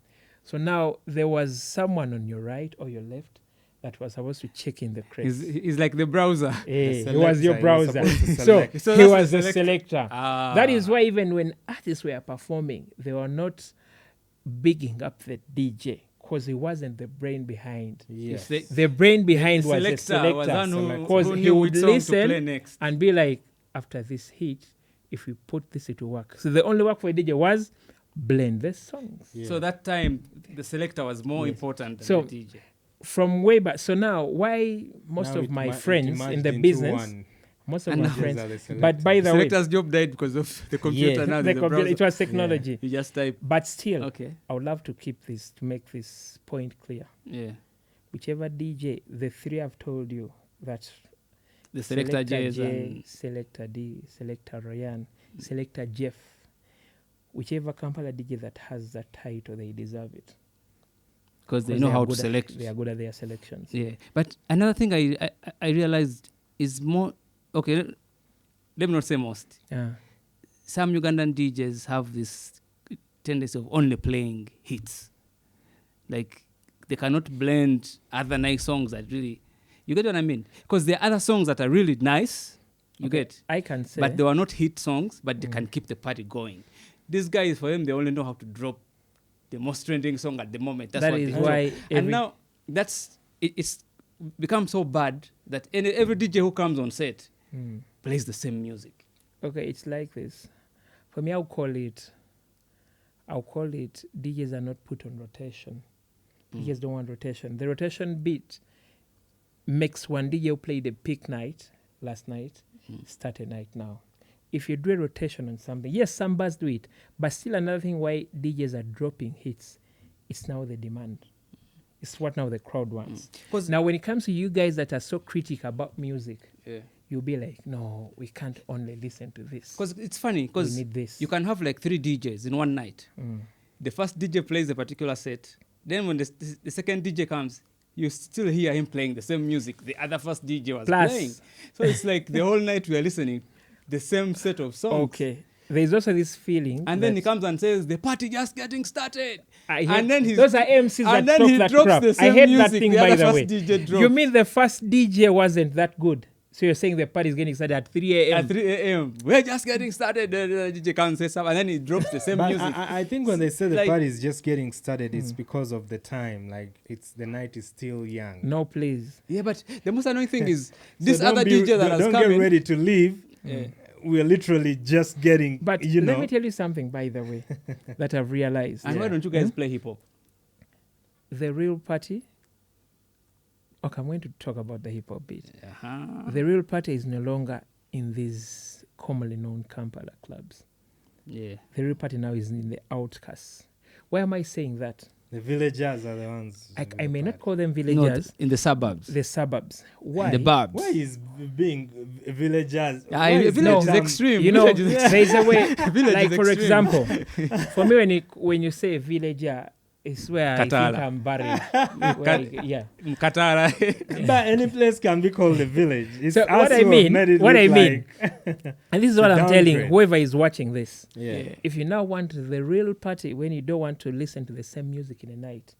S3: So now there was someone on your right or your left that was supposed to check in the crates.
S2: He's like the browser.
S3: He
S1: The
S3: was your
S1: selector, he was
S3: browser.
S1: supposed to
S3: So
S1: select.
S2: So
S3: he
S2: that's
S3: was
S2: the
S3: the selector.
S2: Ah.
S3: That is why even when artists were performing, they were not bigging up the DJ because he wasn't the brain behind.
S1: Yes.
S2: It's
S3: The brain behind was the
S2: selector was one
S3: selector.
S2: who,
S3: Because
S2: who
S3: he
S2: knew
S3: would
S2: which song to play
S3: listen
S2: next.
S3: and be like, after this hit, if we put this, it will work. So the only work for a DJ was blend the songs.
S1: Yeah.
S2: So that time, the selector was more
S3: Yes.
S2: important than
S3: So-
S2: the DJ.
S3: From way back. So now, why most
S1: Now
S3: of
S1: it
S3: my
S1: ma- it
S3: friends in
S1: merged
S3: the
S1: into
S3: business,
S1: one.
S3: most of
S2: And
S3: my
S2: now-
S3: friends,
S1: These are the
S3: but by
S2: The
S3: the way,
S2: selector's job died because of the computer.
S3: yeah,
S2: Now
S3: the
S2: there's a
S3: computer,
S2: browser.
S3: it was technology.
S2: You just type.
S3: But still,
S2: Okay.
S3: I would love to keep this, to make this point clear.
S2: Yeah.
S3: Whichever DJ, the three I've told you, that
S2: The selector J is
S3: J, selector D, selector Ryan, selector Jeff, whichever Kampala DJ that has that title, they deserve it.
S2: because they
S3: 'Cause
S2: know
S3: are
S2: how to
S3: good at-
S2: select.
S3: They are good at their selections.
S2: Yeah. But another thing I realized is more. Okay. Let me not say most.
S3: Yeah.
S2: Some Ugandan DJs have this tendency of only playing hits. Like they cannot blend other nice songs that really. You get what I mean? Because there are other songs that are really nice. You
S3: Okay,
S2: get.
S3: I can say.
S2: But they were not hit songs, but they can keep the party going. These guys, for them, they only know how to drop the most trending song at the moment. That's
S3: That
S2: what
S3: is
S2: they
S3: why
S2: drop. And now it's become so bad that every DJ who comes on set
S3: Mm.
S2: plays the same music.
S3: Okay, it's like this. For me, I'll call it DJs are not put on rotation. DJs don't want rotation. The rotation beat makes one DJ who played a peak night last night start a night now. If you do a rotation on something, yes, some bars do it, but still another thing why DJs are dropping hits, it's now the demand. It's what now the crowd wants.
S2: 'Cause-
S3: Now, when it comes to you guys that are so critical about music,
S2: Yeah.
S3: you'll be like, no, we can't only listen to this.
S2: Because it's funny,
S3: We
S2: because
S3: need this.
S2: you can have like 3 DJs in one night. The first DJ plays a particular set. Then when the second DJ comes, you still hear him playing the same music the other first DJ was
S3: Plus-
S2: playing. So it's like the whole night we are listening the same set of songs.
S3: Okay. There's also this feeling.
S2: And then
S3: that
S2: he comes and says, the party just getting started.
S3: I hate,
S2: and then he's,
S3: those are MCs
S2: and
S3: that
S2: then
S3: talk
S2: he
S3: that
S2: drops
S3: crap.
S2: the
S3: I
S2: same
S3: hate
S2: music
S3: that thing,
S2: the
S3: by
S2: other
S3: the
S2: first
S3: way.
S2: DJ dropped.
S3: You mean the first DJ wasn't that good? So you're saying the party is getting started at 3 a.m.?
S2: At 3 a.m. We're just getting started. The DJ comes and says something, and then he drops the same
S1: But
S2: music.
S1: I think when they say the
S2: Like-
S1: party is just getting started, it's because of the time. Like the night is still young.
S3: No, please.
S2: Yeah, but the most annoying thing is
S1: So
S2: this
S1: don't
S2: other DJ that has
S1: don't
S2: come
S1: get
S2: in.
S1: ready to leave.
S2: Yeah.
S1: We're literally just getting.
S3: But
S1: you
S3: let
S1: know.
S3: me tell you something, by the way, that I've realized.
S2: And why
S1: Yeah.
S2: don't you guys play hip hop?
S3: The real party. Okay, I'm going to talk about the hip hop bit.
S2: Uh-huh.
S3: The real party is no longer in these commonly known Kampala clubs.
S2: Yeah.
S3: The real party now is in the outcasts. Why am I saying that?
S1: The villagers are the ones.
S3: I may not call them
S2: No,
S3: villagers,
S2: in the suburbs.
S3: the suburbs. Why?
S2: The barbs.
S1: Why is being villagers?
S2: Ah,
S1: why is
S2: village
S1: the
S2: is
S1: term-
S2: extreme.
S3: You know,
S2: Village is extreme.
S3: there's a way,
S2: Village
S3: like
S2: is
S3: for
S2: extreme.
S3: example, for me, when you say villager, It's where
S2: Katara.
S3: I think I'm buried. Yeah.
S2: Mkatara.
S1: But any place can be called a village. It's
S3: So
S1: us
S3: what I
S1: who have
S3: mean-
S1: made it
S3: what
S1: look
S3: I mean-
S1: like-
S3: And this is
S1: To
S3: what I'm telling
S1: downgrade.
S3: whoever is watching this.
S1: yeah.
S3: If you now want the real party, when you don't want to listen to the same music in the night,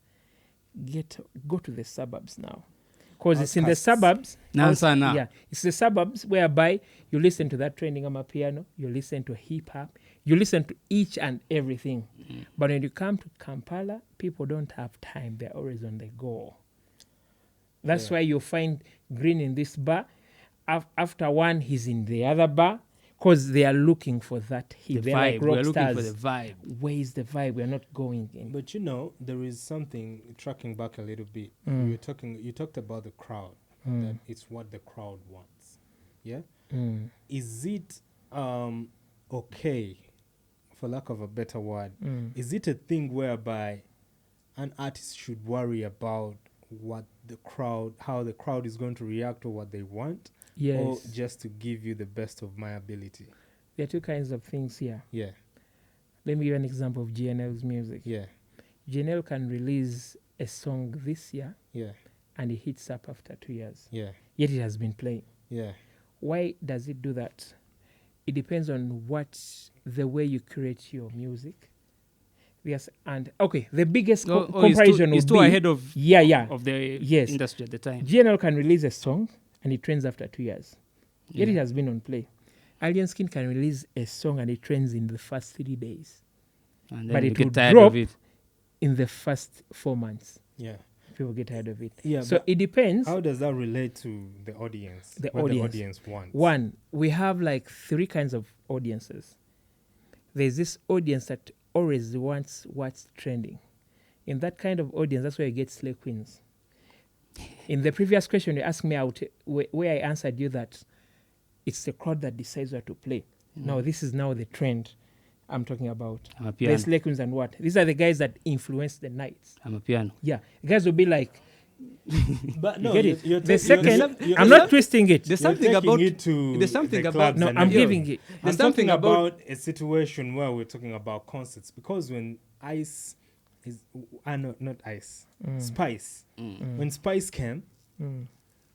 S3: go to the suburbs now. Because it's in the
S1: Outcasts.
S3: suburbs.
S2: Nansana.
S3: Yeah, it's the suburbs whereby you listen to that trending amapiano, you listen to hip hop, you listen to each and everything. But when you come to Kampala, people don't have time. They're always on the go. That's why you find Green in this bar. After one, he's in the other bar because they are looking for that hit.
S2: The
S3: They're like
S2: vibe. We're
S3: rock
S2: looking
S3: stars.
S2: for the vibe.
S3: Where is the vibe? We're not going in.
S1: But there is something tracking back a little bit. You talked about the crowd. That it's what the crowd wants. Yeah. Is it okay, for lack of a better word? Is it a thing whereby an artist should worry about how the crowd is going to react to what they want,
S3: Yes.
S1: or just to give you the best of my ability?
S3: There are two kinds of things here.
S1: Yeah.
S3: Let me give you an example of GNL's music.
S1: Yeah.
S3: GNL can release a song this year
S1: Yeah.
S3: and it hits up after 2 years.
S1: Yeah.
S3: Yet it has been playing.
S1: Yeah.
S3: Why does it do that? It depends on the way you create your music. Yes, and okay, the biggest comparison
S2: It's
S3: would
S2: too
S3: be
S2: ahead of
S3: of
S2: the
S3: Yes.
S2: industry at the time.
S3: GNL can release a song and it trends after 2 years. Yet
S2: Yeah.
S3: it has been on play. Alien Skin can release a song and it trends in the first 3 days.
S2: And
S3: But
S2: then we
S3: it
S2: get
S3: will
S2: tired
S3: drop
S2: of it.
S3: In the first 4 months,
S1: Yeah.
S3: people get tired of it.
S1: Yeah.
S3: So
S1: but
S3: it depends.
S1: how does that relate to the audience?
S3: The
S1: what
S3: audience.
S1: the audience wants.
S3: One, we have like 3 kinds of audiences. There's this audience that always wants what's trending. In that kind of audience, that's where you get slay queens. In the previous question you asked me out, where I answered you that it's the crowd that decides what to play. Now, this is now the trend I'm talking about.
S2: I'm a
S3: The
S2: piano.
S3: slay queens and what? These are the guys that influence the nights.
S2: I'm a piano.
S3: Yeah. The guys will be like,
S1: But
S3: you
S1: no,
S3: get
S1: you-
S3: it.
S1: you're
S3: The
S1: ta- you're-
S3: second,
S1: you're-
S3: I'm
S1: you're-
S3: not twisting it.
S2: There's
S1: you're
S2: something
S1: taking
S2: about
S1: it to
S2: there's something
S1: the
S2: about-
S1: clubs
S3: No,
S1: and
S3: I'm
S1: everything.
S3: giving it.
S2: There's
S1: I'm talking
S2: something about-
S1: about a situation where we're talking about concerts, because when Ice is, not Ice, Spice. When Spice came,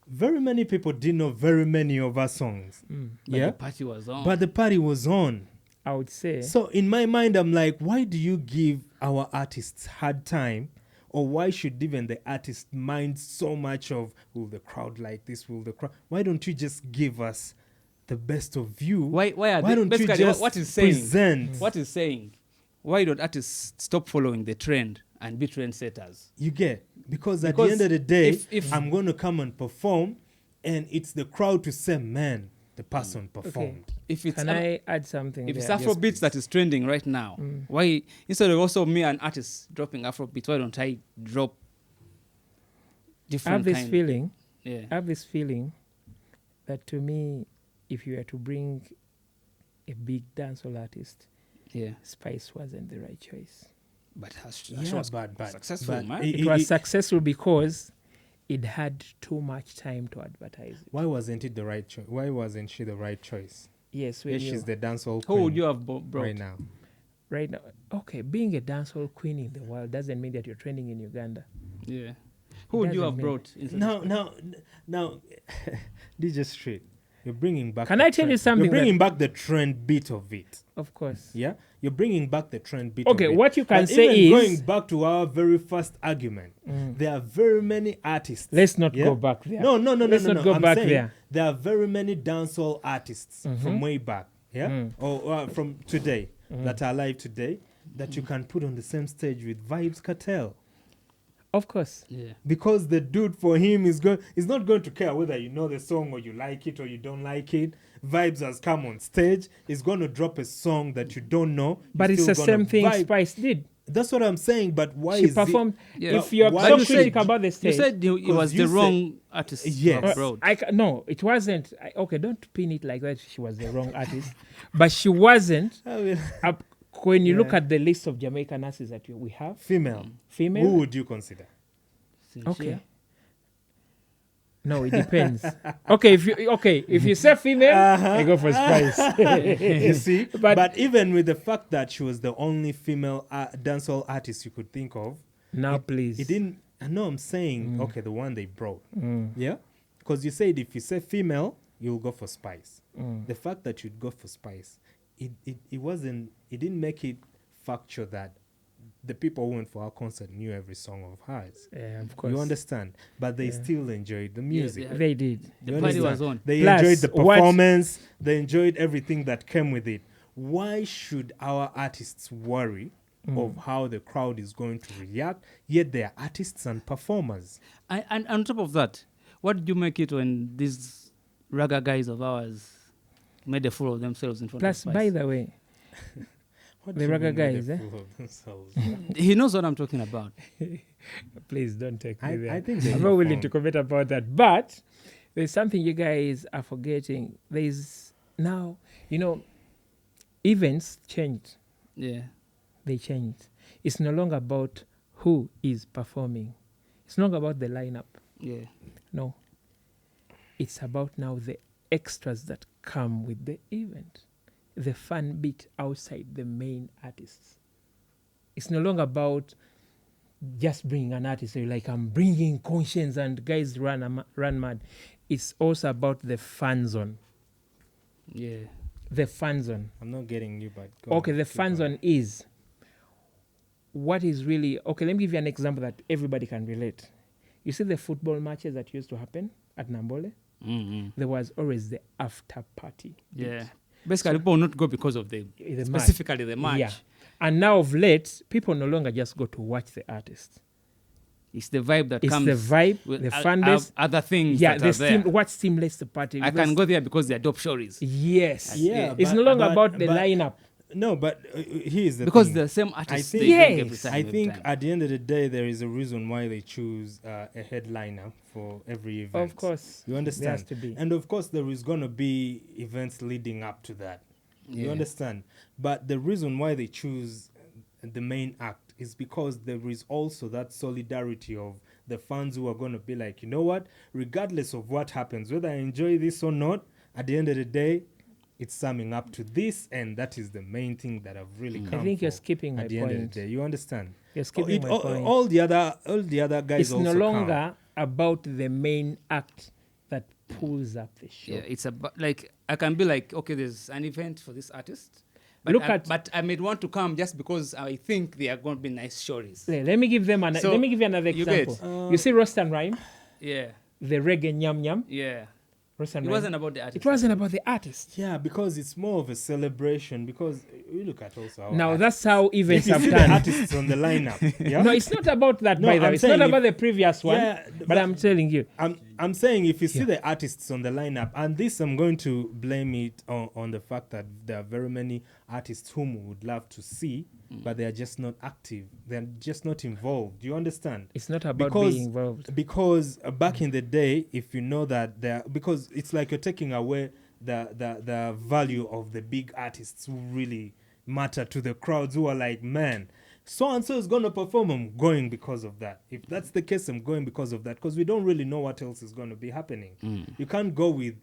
S1: very many people didn't know very many of our songs.
S2: But
S1: Yeah,
S2: the party was on.
S1: but the party was on.
S3: I would say.
S1: So in my mind, I'm like, why do you give our artists hard time? Or why should even the artist mind so much of, will the crowd like this? Will the crowd? Why don't you just give us the best of you?
S2: Why are they,
S1: don't you
S2: basically
S1: just
S2: what is saying?
S1: present?
S2: What is saying? Why don't artists stop following the trend and be trendsetters?
S1: You get? Because at
S2: Because
S1: the end of the day,
S2: if-
S1: I'm going to come and perform, and it's the crowd to say, man, the person performed.
S2: If it's
S3: Can I add something
S2: if it's
S3: there?
S2: Afro beats that is trending right now, why instead of also me an artist dropping Afro beats, why don't I drop
S3: I
S2: different
S3: have this
S2: kind?
S3: feeling.
S2: Yeah.
S3: I have this feeling that to me, if you were to bring a big dancehall artist,
S2: Yeah.
S3: Spice wasn't the right choice.
S2: But she
S1: Yeah,
S2: was
S1: but
S2: successful,
S1: but
S2: man.
S3: It was successful because it had too much time to advertise it.
S1: Why wasn't it the right choice? Why wasn't she the right choice?
S3: Yes, when
S1: Yes,
S3: you,
S1: she's the dancehall
S2: Who would
S1: queen
S2: you have brought?
S1: right now.
S3: right now, okay, being a dancehall queen in the world doesn't mean that you're trending in Uganda.
S2: Yeah. Who would you
S3: Doesn't
S2: have
S3: mean-
S2: brought? into
S1: Now, DJ Street, you're bringing back.
S3: Can
S1: the
S3: I tell you
S1: trend.
S3: something
S1: You're bringing back the trend bit of it.
S3: Of course.
S1: Yeah, you're bringing back the trend bit.
S3: Okay,
S1: of it.
S3: what you can
S1: But
S3: say
S1: even
S3: is-
S1: going back to our very first argument. There are very many artists.
S3: Let's not
S1: yeah?
S3: go back there.
S1: No.
S3: Let's not go
S1: I'm
S3: back
S1: saying
S3: there.
S1: There are very many dancehall artists from way back. Yeah, or from today that are alive today that you can put on the same stage with Vibes Cartel.
S3: Of course.
S2: Yeah.
S1: Because the dude for him is not going to care whether you know the song or you like it or you don't like it. Vibes has come on stage. He's going to drop a song that you don't know.
S3: But
S1: You're
S3: it's the
S1: still gonna
S3: same thing
S1: vibe.
S3: Spice did.
S1: That's what I'm saying. But why
S3: She
S1: is
S3: performed.
S2: Yeah.
S3: If you're
S1: Why
S3: so
S1: you
S3: critic
S1: said-
S3: about the
S2: You
S3: stage,
S2: said it was
S1: you
S2: the
S1: said-
S2: wrong artist
S1: Yes.
S2: you have brought.
S3: no, it wasn't. Okay, don't pin it like that. She was the wrong artist, but she wasn't.
S1: I mean,
S3: When you look
S1: Yeah.
S3: at the list of Jamaican artists that we have,
S1: female?
S3: female.
S1: Who would you consider?
S3: Okay. No, it depends. If you say female, I go for Spice.
S1: You see,
S3: But-
S1: but even with the fact that she was the only female dancehall artist you could think of,
S3: Now, please.
S1: It didn't. I know I'm saying, okay, the one they brought.
S3: Mm.
S1: Yeah? Because you said if you say female, you'll go for Spice.
S3: Mm.
S1: The fact that you'd go for Spice, it didn't make it factual that the people who went for our concert knew every song of hers.
S3: Yeah, of course.
S1: You understand? But they
S3: Yeah.
S1: still enjoyed the music.
S2: they-
S3: They did.
S2: The
S1: You
S2: party
S1: understand?
S2: was on.
S1: They
S3: Plus,
S1: enjoyed the
S3: what-
S1: performance. They enjoyed everything that came with it. Why should our artists worry of how the crowd is going to react? Yet they are artists and performers.
S2: And on top of that, what did you make it when these ragga guys of ours made a fool of themselves in front
S3: Plus,
S2: of Spice?
S3: by the way,
S1: What
S3: The
S1: do you
S3: ragga
S1: mean by
S3: guys,
S1: the
S3: eh?
S1: fool of themselves?
S2: He knows what I'm talking about.
S3: please don't take me there.
S1: I think they
S3: I'm not willing to
S1: performed.
S3: comment about that. But there's something you guys are forgetting. There's now, events changed.
S2: Yeah.
S3: They changed. It's no longer about who is performing. It's not about the lineup.
S2: Yeah.
S3: No. It's about now the extras that come with the event. The fun bit outside the main artists. It's no longer about just bringing an artist. So you're like, I'm bringing Conscience and guys run mad. It's also about the fun zone.
S2: Yeah.
S3: The fun zone.
S1: I'm not getting you, but go
S3: Okay,
S1: on,
S3: the
S1: keep
S3: fun
S1: on.
S3: zone is what is really okay. Let me give you an example that everybody can relate. You see the football matches that used to happen at Nambole?
S2: Mm-hmm.
S3: There was always the after party. bit.
S2: Yeah. Basically, people will not go because of the
S3: The match.
S2: specifically the match.
S3: Yeah. And now of late, people no longer just go to watch the artist.
S2: It's the vibe that
S3: It's
S2: comes.
S3: the vibe,
S2: with
S3: the
S2: o-
S3: fan base.
S2: other things
S3: Yeah,
S2: that are there.
S3: what stimulates the party.
S2: I can go there because they're dope shories.
S3: Yes.
S1: Yeah,
S3: It's
S1: but-
S3: no longer
S1: but-
S3: about the
S1: but-
S3: lineup.
S1: No, but here's the
S2: Because
S1: thing.
S2: the same artists
S1: think-
S2: they bring every
S3: Yes.
S2: time.
S1: I
S2: every
S1: think
S2: time.
S1: at the end of the day, there is a reason why they choose a headliner for every event.
S3: Of course.
S1: You
S3: There
S1: understand?
S3: has to be.
S1: And of course, there is going to be events leading up to that. You
S2: Yeah.
S1: understand? But the reason why they choose the main act is because there is also that solidarity of the fans who are going to be like, you know what? Regardless of what happens, whether I enjoy this or not, at the end of the day, it's summing up to this, and that is the main thing that I've really come
S3: I think you're
S1: for
S3: skipping my
S1: at the end of
S3: point.
S1: the day. You understand?
S3: You're skipping my point.
S1: All the other guys
S3: It's
S1: also
S3: no
S1: count.
S3: longer about the main act that pulls up the show.
S2: Yeah, it's about like I can be like, okay, there's an event for this artist. But
S3: Look
S2: I,
S3: at-
S2: but I may want to come just because I think they are going to be nice stories.
S3: Let me give them
S2: So,
S3: let me give you another
S2: you get-
S3: example. You see Roast and Rhyme,
S2: Yeah,
S3: the reggae nyam nyam.
S2: yeah.
S3: Roast and
S2: It
S3: Rhyme.
S2: wasn't about the artist.
S3: It wasn't about the artist.
S1: Yeah, because it's more of a celebration. Because we look at also our
S3: Now
S1: artists.
S3: that's how
S1: If
S3: events
S1: you
S3: have
S1: see the
S3: done.
S1: artists on the lineup, yeah.
S3: No, it's not about that.
S1: No,
S3: by the
S1: I'm
S3: way, it's not
S1: saying if-
S3: about the previous one.
S1: Yeah,
S3: but I'm telling you,
S1: I'm saying if you see
S3: Yeah.
S1: the artists on the lineup, and this I'm going to blame it on the fact that there are very many artists whom we would love to see, but they are just not active. They're just not involved. You understand?
S3: it's not about
S1: Because-
S3: being involved.
S1: Because back in the day, if you know that because it's like you're taking away the value of the big artists who really matter to the crowds, who are like, man, so and so is going to perform. I'm going because of that. If that's the case, I'm going because of that, because we don't really know what else is going to be happening. You can't go with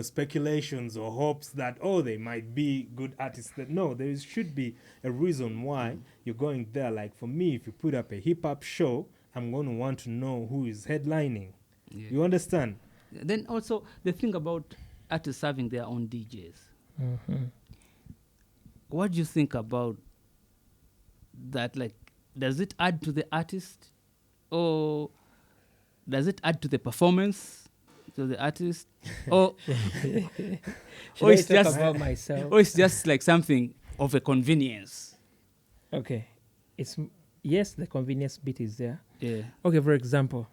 S1: speculations or hopes that they might be good artists. That no, there should be a reason why you're going there. Like for me, if you put up a hip hop show, I'm going to want to know who is headlining.
S2: Yeah.
S1: You understand?
S2: Then also the thing about artists having their own DJs.
S3: Mhm.
S2: What do you think about that? Like, does it add to the artist, or does it add to the performance to the artist, or
S3: Should
S2: or
S3: I
S2: it's
S3: talk
S2: just
S3: about myself?
S2: or it's just like something of a convenience?
S3: Okay, yes, the convenience bit is there.
S2: Yeah,
S3: Okay, for example,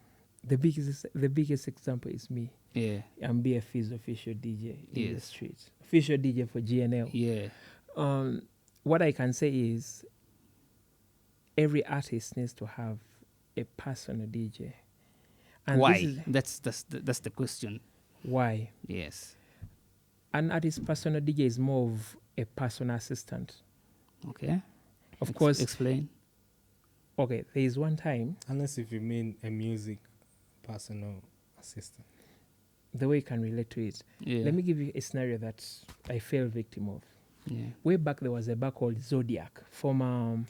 S3: the biggest example is me.
S2: yeah,
S3: I'm BF's official DJ in the
S2: Yes.
S3: streets. Official DJ for GNL.
S2: yeah.
S3: What I can say is every artist needs to have a personal DJ. And
S2: Why?
S3: this is
S2: That's the question.
S3: why.
S2: Yes.
S3: An artist's personal DJ is more of a personal assistant.
S2: Okay.
S3: Of course,
S2: Explain.
S3: okay, there is one time,
S1: Unless if you mean a music personal assistant.
S3: the way you can relate to it.
S2: Yeah.
S3: Let me give you a scenario that I fell victim of.
S2: Yeah.
S3: Way back, there was a bar called Zodiac from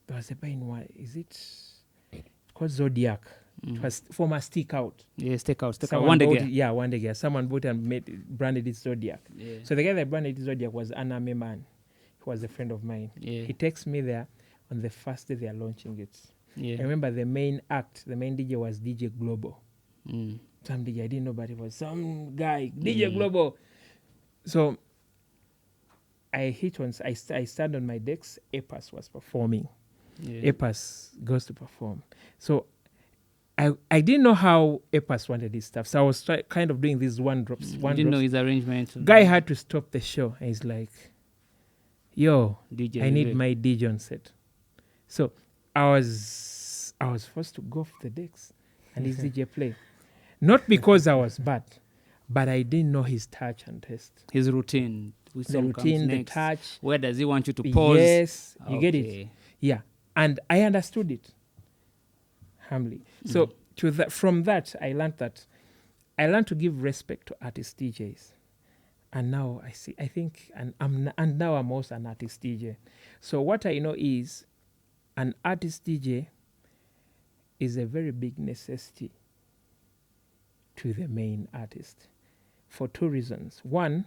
S3: There was a bar in what is it called Zodiac? It was former Stick Out.
S2: Yeah, stick out.
S3: Someone
S2: One day
S3: bought
S2: gear.
S3: it- Yeah, one day. Yeah. Someone bought and branded it Zodiac.
S2: Yeah.
S3: So the guy that branded it Zodiac was Aname Man, who was a friend of mine.
S2: Yeah.
S3: He texts me there on the first day they are launching it.
S2: Yeah.
S3: I remember the main DJ was DJ Global.
S2: Mm.
S3: Some DJ, I didn't know, but it was some guy, DJ Global. So I hit on, I stand on my decks. Epas was performing.
S2: Yeah.
S3: Epas goes to perform. So I didn't know how Epas wanted his stuff. So I was kind of doing these one drops.
S2: You didn't know his arrangement.
S3: Guy had to stop the show. And he's like, yo,
S2: DJ.
S3: I need my DJ on set. So I was forced to go off the decks and his DJ play. Not because I was bad, but I didn't know his touch and taste.
S2: His routine. Which
S3: The
S2: song comes
S3: routine, the
S2: next?
S3: touch.
S2: Where does he want you to pause?
S3: Yes, you get it.
S2: Okay.
S3: Yeah, and I understood it humbly. So from that, I learned to give respect to artist DJs, and now now I'm also an artist DJ. So what I know is, an artist DJ is a very big necessity to the main artist for two reasons. One,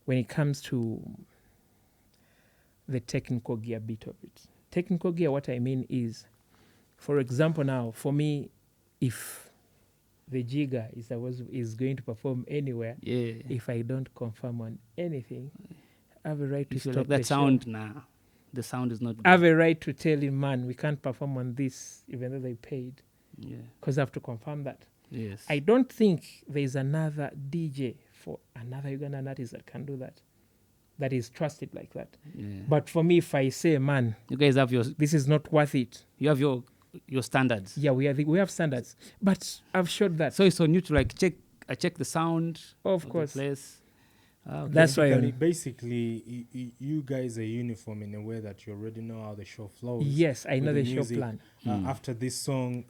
S3: when it comes to the technical gear bit of it. Technical gear, what I mean is, for example, now, for me, if the jigger is going to perform anywhere,
S2: Yeah.
S3: if I don't confirm on anything, I have a right to
S2: You feel
S3: stop
S2: like that
S3: the
S2: sound,
S3: show.
S2: nah. The sound is not good.
S3: I have a right to tell him, man, we can't perform on this, even though they paid,
S2: Yeah.
S3: because I have to confirm that.
S2: Yes.
S3: I don't think there's another DJ for another Ugandan artist that can do that is trusted like that.
S2: Yeah.
S3: But for me, if I say, man,
S2: you guys have
S3: this is not worth it,
S2: your standards.
S3: yeah, we have standards. But I've showed that.
S2: So it's on you to like check the sound
S3: Of
S2: the
S3: course.
S2: place. Ah, okay.
S3: That's why.
S1: Basically, you guys are uniform in a way that you already know how the show flows.
S3: Yes, I
S1: with
S3: know the show
S1: music.
S3: plan.
S1: After this song,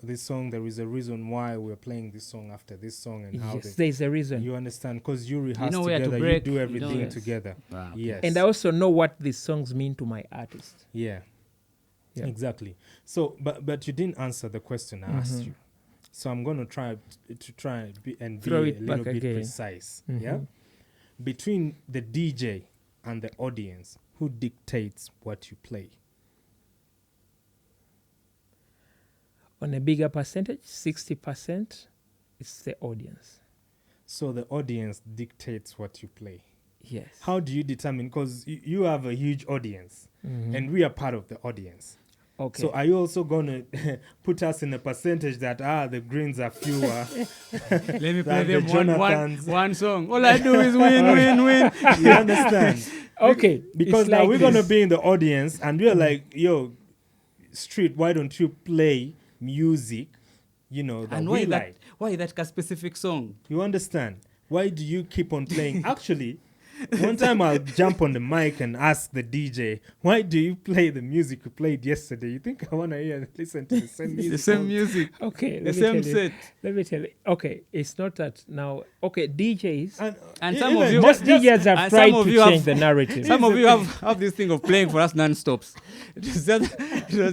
S1: there is a reason why we're playing this song after this song, and how
S3: Yes, there's a reason.
S1: you understand, because you rehearse
S2: know where to
S1: together,
S2: break,
S1: you do
S2: you know
S1: everything
S2: where-
S1: together.
S2: Wow, okay.
S1: Yes,
S3: And I also know what these songs mean to my artist.
S1: yeah,
S3: Yeah.
S1: exactly. So, but you didn't answer the question I asked you. So I'm gonna try to be
S3: Throw
S1: a
S3: it
S1: little
S3: back
S1: bit
S3: again.
S1: precise. Yeah, between the DJ and the audience, who dictates what you play?
S3: On a bigger percentage, 60%, it's the audience.
S1: So the audience dictates what you play.
S3: Yes.
S1: How do you determine? Because you have a huge audience, and we are part of the audience.
S3: Okay.
S1: So are you also going to put us in a percentage that the greens are fewer?
S2: Let me play
S1: than the
S2: them
S1: Jonathans?
S2: one song. All I do is win.
S1: You understand?
S3: Okay.
S1: Because
S3: it's
S1: now
S3: like
S1: we're going to
S3: this.
S1: be in the audience, and we're like, yo, Street, why don't you play music, that
S2: And
S1: we like?
S2: why that specific song?
S1: You understand? Why do you keep on playing? Actually, one time I'll jump on the mic and ask the DJ, why do you play the music you played yesterday? You think I want to hear and listen to the same music?
S2: The same music.
S3: Okay.
S2: The
S3: let me
S2: same
S3: tell you.
S2: set.
S3: Let me tell you. Okay. It's not that now. Okay. DJs.
S2: And
S1: e-
S2: some of
S1: even
S2: you-
S3: Most DJs have
S2: and
S3: tried
S2: some of
S3: to
S2: you have-
S3: change the narrative.
S2: Some of you have this thing of playing for us non-stops. It was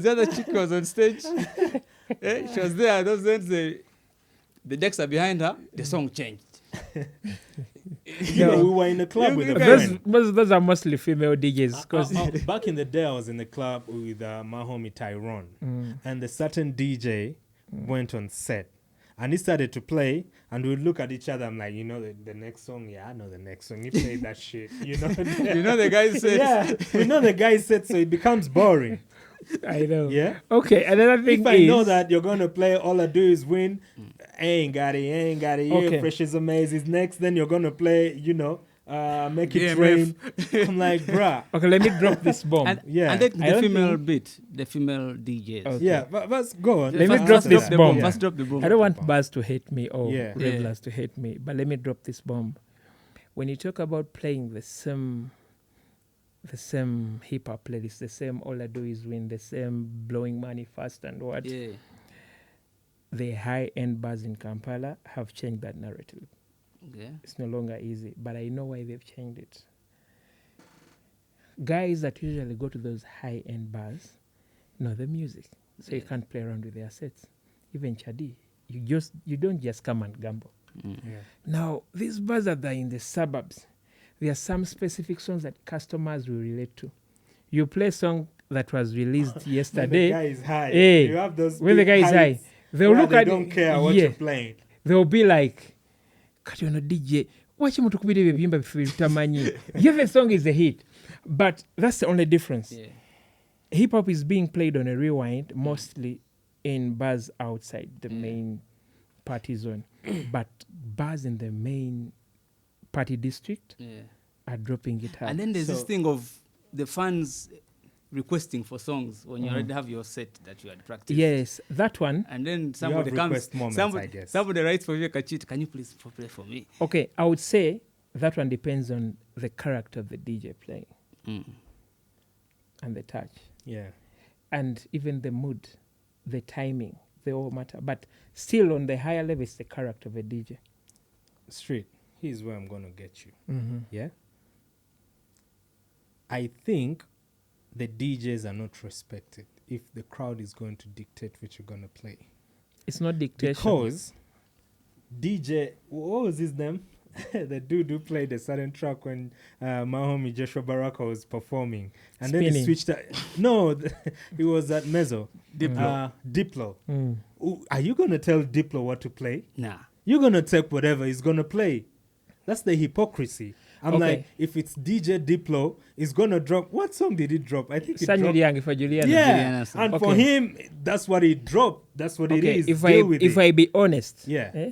S2: the other chick was on stage. She was there. Those ends, the decks are behind her. The song changed.
S1: we were in a club
S2: You-
S1: with
S2: you
S1: a
S2: guys-
S1: friend.
S3: Those are mostly female DJs. Because
S1: Back in the day, I was in the club with my homie Tyrone, and the certain DJ went on set, and he started to play, and we'd look at each other. I'm like, the next song? Yeah, I know the next song. He played that shit.
S2: You know the guy said.
S1: Yeah, we know the guy said, so it becomes boring.
S3: I know.
S1: Yeah.
S3: Okay. Another thing
S1: If I
S3: is
S1: know that you're gonna play, all I do is win. Ain't got it. Yeah,
S3: Okay.
S1: Fresh is amazing. Next, then you're gonna play. Make it
S2: DMF.
S1: rain. I'm like, bruh.
S3: Okay, let me drop this bomb.
S2: And,
S1: Yeah.
S2: and then
S3: I
S2: the
S3: don't
S2: female
S3: think-
S2: bit, the female DJs.
S3: Okay.
S1: Yeah, but let's go on.
S3: Let me
S2: First
S3: drop this
S2: the
S3: bomb.
S2: First drop the bomb.
S3: I don't want Buzz to hate me or
S1: Yeah.
S3: regulars to hate me, but let me drop this bomb. When you talk about playing the same hip hop playlist, the same all I do is win, the same blowing money fast and what,
S2: Yeah.
S3: the high end bars in Kampala have changed that narrative.
S2: Yeah.
S3: It's no longer easy, but I know why they've changed it. Guys that usually go to those high end bars, No, the music. So you can't play around with the assets. Even Chadi, you don't just come and gamble.
S1: Yeah.
S3: Now, these bars that are in the suburbs, there are some specific songs that customers will relate to. You play a song that was released yesterday.
S1: When the guy is high.
S3: Hey,
S1: You have those
S3: when the
S1: big
S3: guy is high,
S1: heights
S3: they'll
S1: where
S3: look
S1: they
S3: at
S1: don't care what
S3: yeah,
S1: you're playing.
S3: they'll be like, kati ono DJ, wachi mutukubire ebyo biyimba bife bitamanyi. Yeah, the song is a hit. But that's the only difference.
S2: Yeah.
S3: Hip hop is being played on a rewind, mostly in bars outside the main party zone. But bars in the main party district are dropping it hard.
S2: And then there's this
S1: So-
S2: thing of the fans requesting for songs when you already have your set that you had practiced.
S3: Yes, that one.
S2: And then somebody
S1: have
S2: comes,
S1: request moments, I
S2: somebody,
S1: guess.
S2: somebody writes for you, Kachit, can you please play for me?
S3: Okay, I would say that one depends on the character of the DJ playing and the touch.
S1: Yeah.
S3: And even the mood, the timing, they all matter. But still on the higher level, it's the character of a DJ.
S1: Street. Here's where I'm going to get you.
S3: Mm-hmm.
S1: Yeah. I think the DJs are not respected if the crowd is going to dictate what you're going to play.
S3: It's not dictation.
S1: Because DJ, what was his name? The dude who played a certain track when my homie Joshua Baraka was performing. And then he
S3: Spinning.
S1: switched. No, he was at Mezzo.
S2: Diplo.
S1: Diplo.
S3: Mm.
S1: Are you going to tell Diplo what to play?
S2: Nah.
S1: You're going to take whatever he's going to play. That's the hypocrisy. I'm
S3: Okay.
S1: like, if it's DJ Diplo, he's going to drop. What song did he drop? I think he
S3: Sanyu
S1: dropped.
S3: Liang for Juliana.
S1: Yeah.
S2: Juliana song.
S1: And for
S3: Okay.
S1: him, that's what he dropped. That's what it
S3: Okay,
S1: is.
S3: if
S1: Deal with it.
S3: I be honest,
S1: Yeah.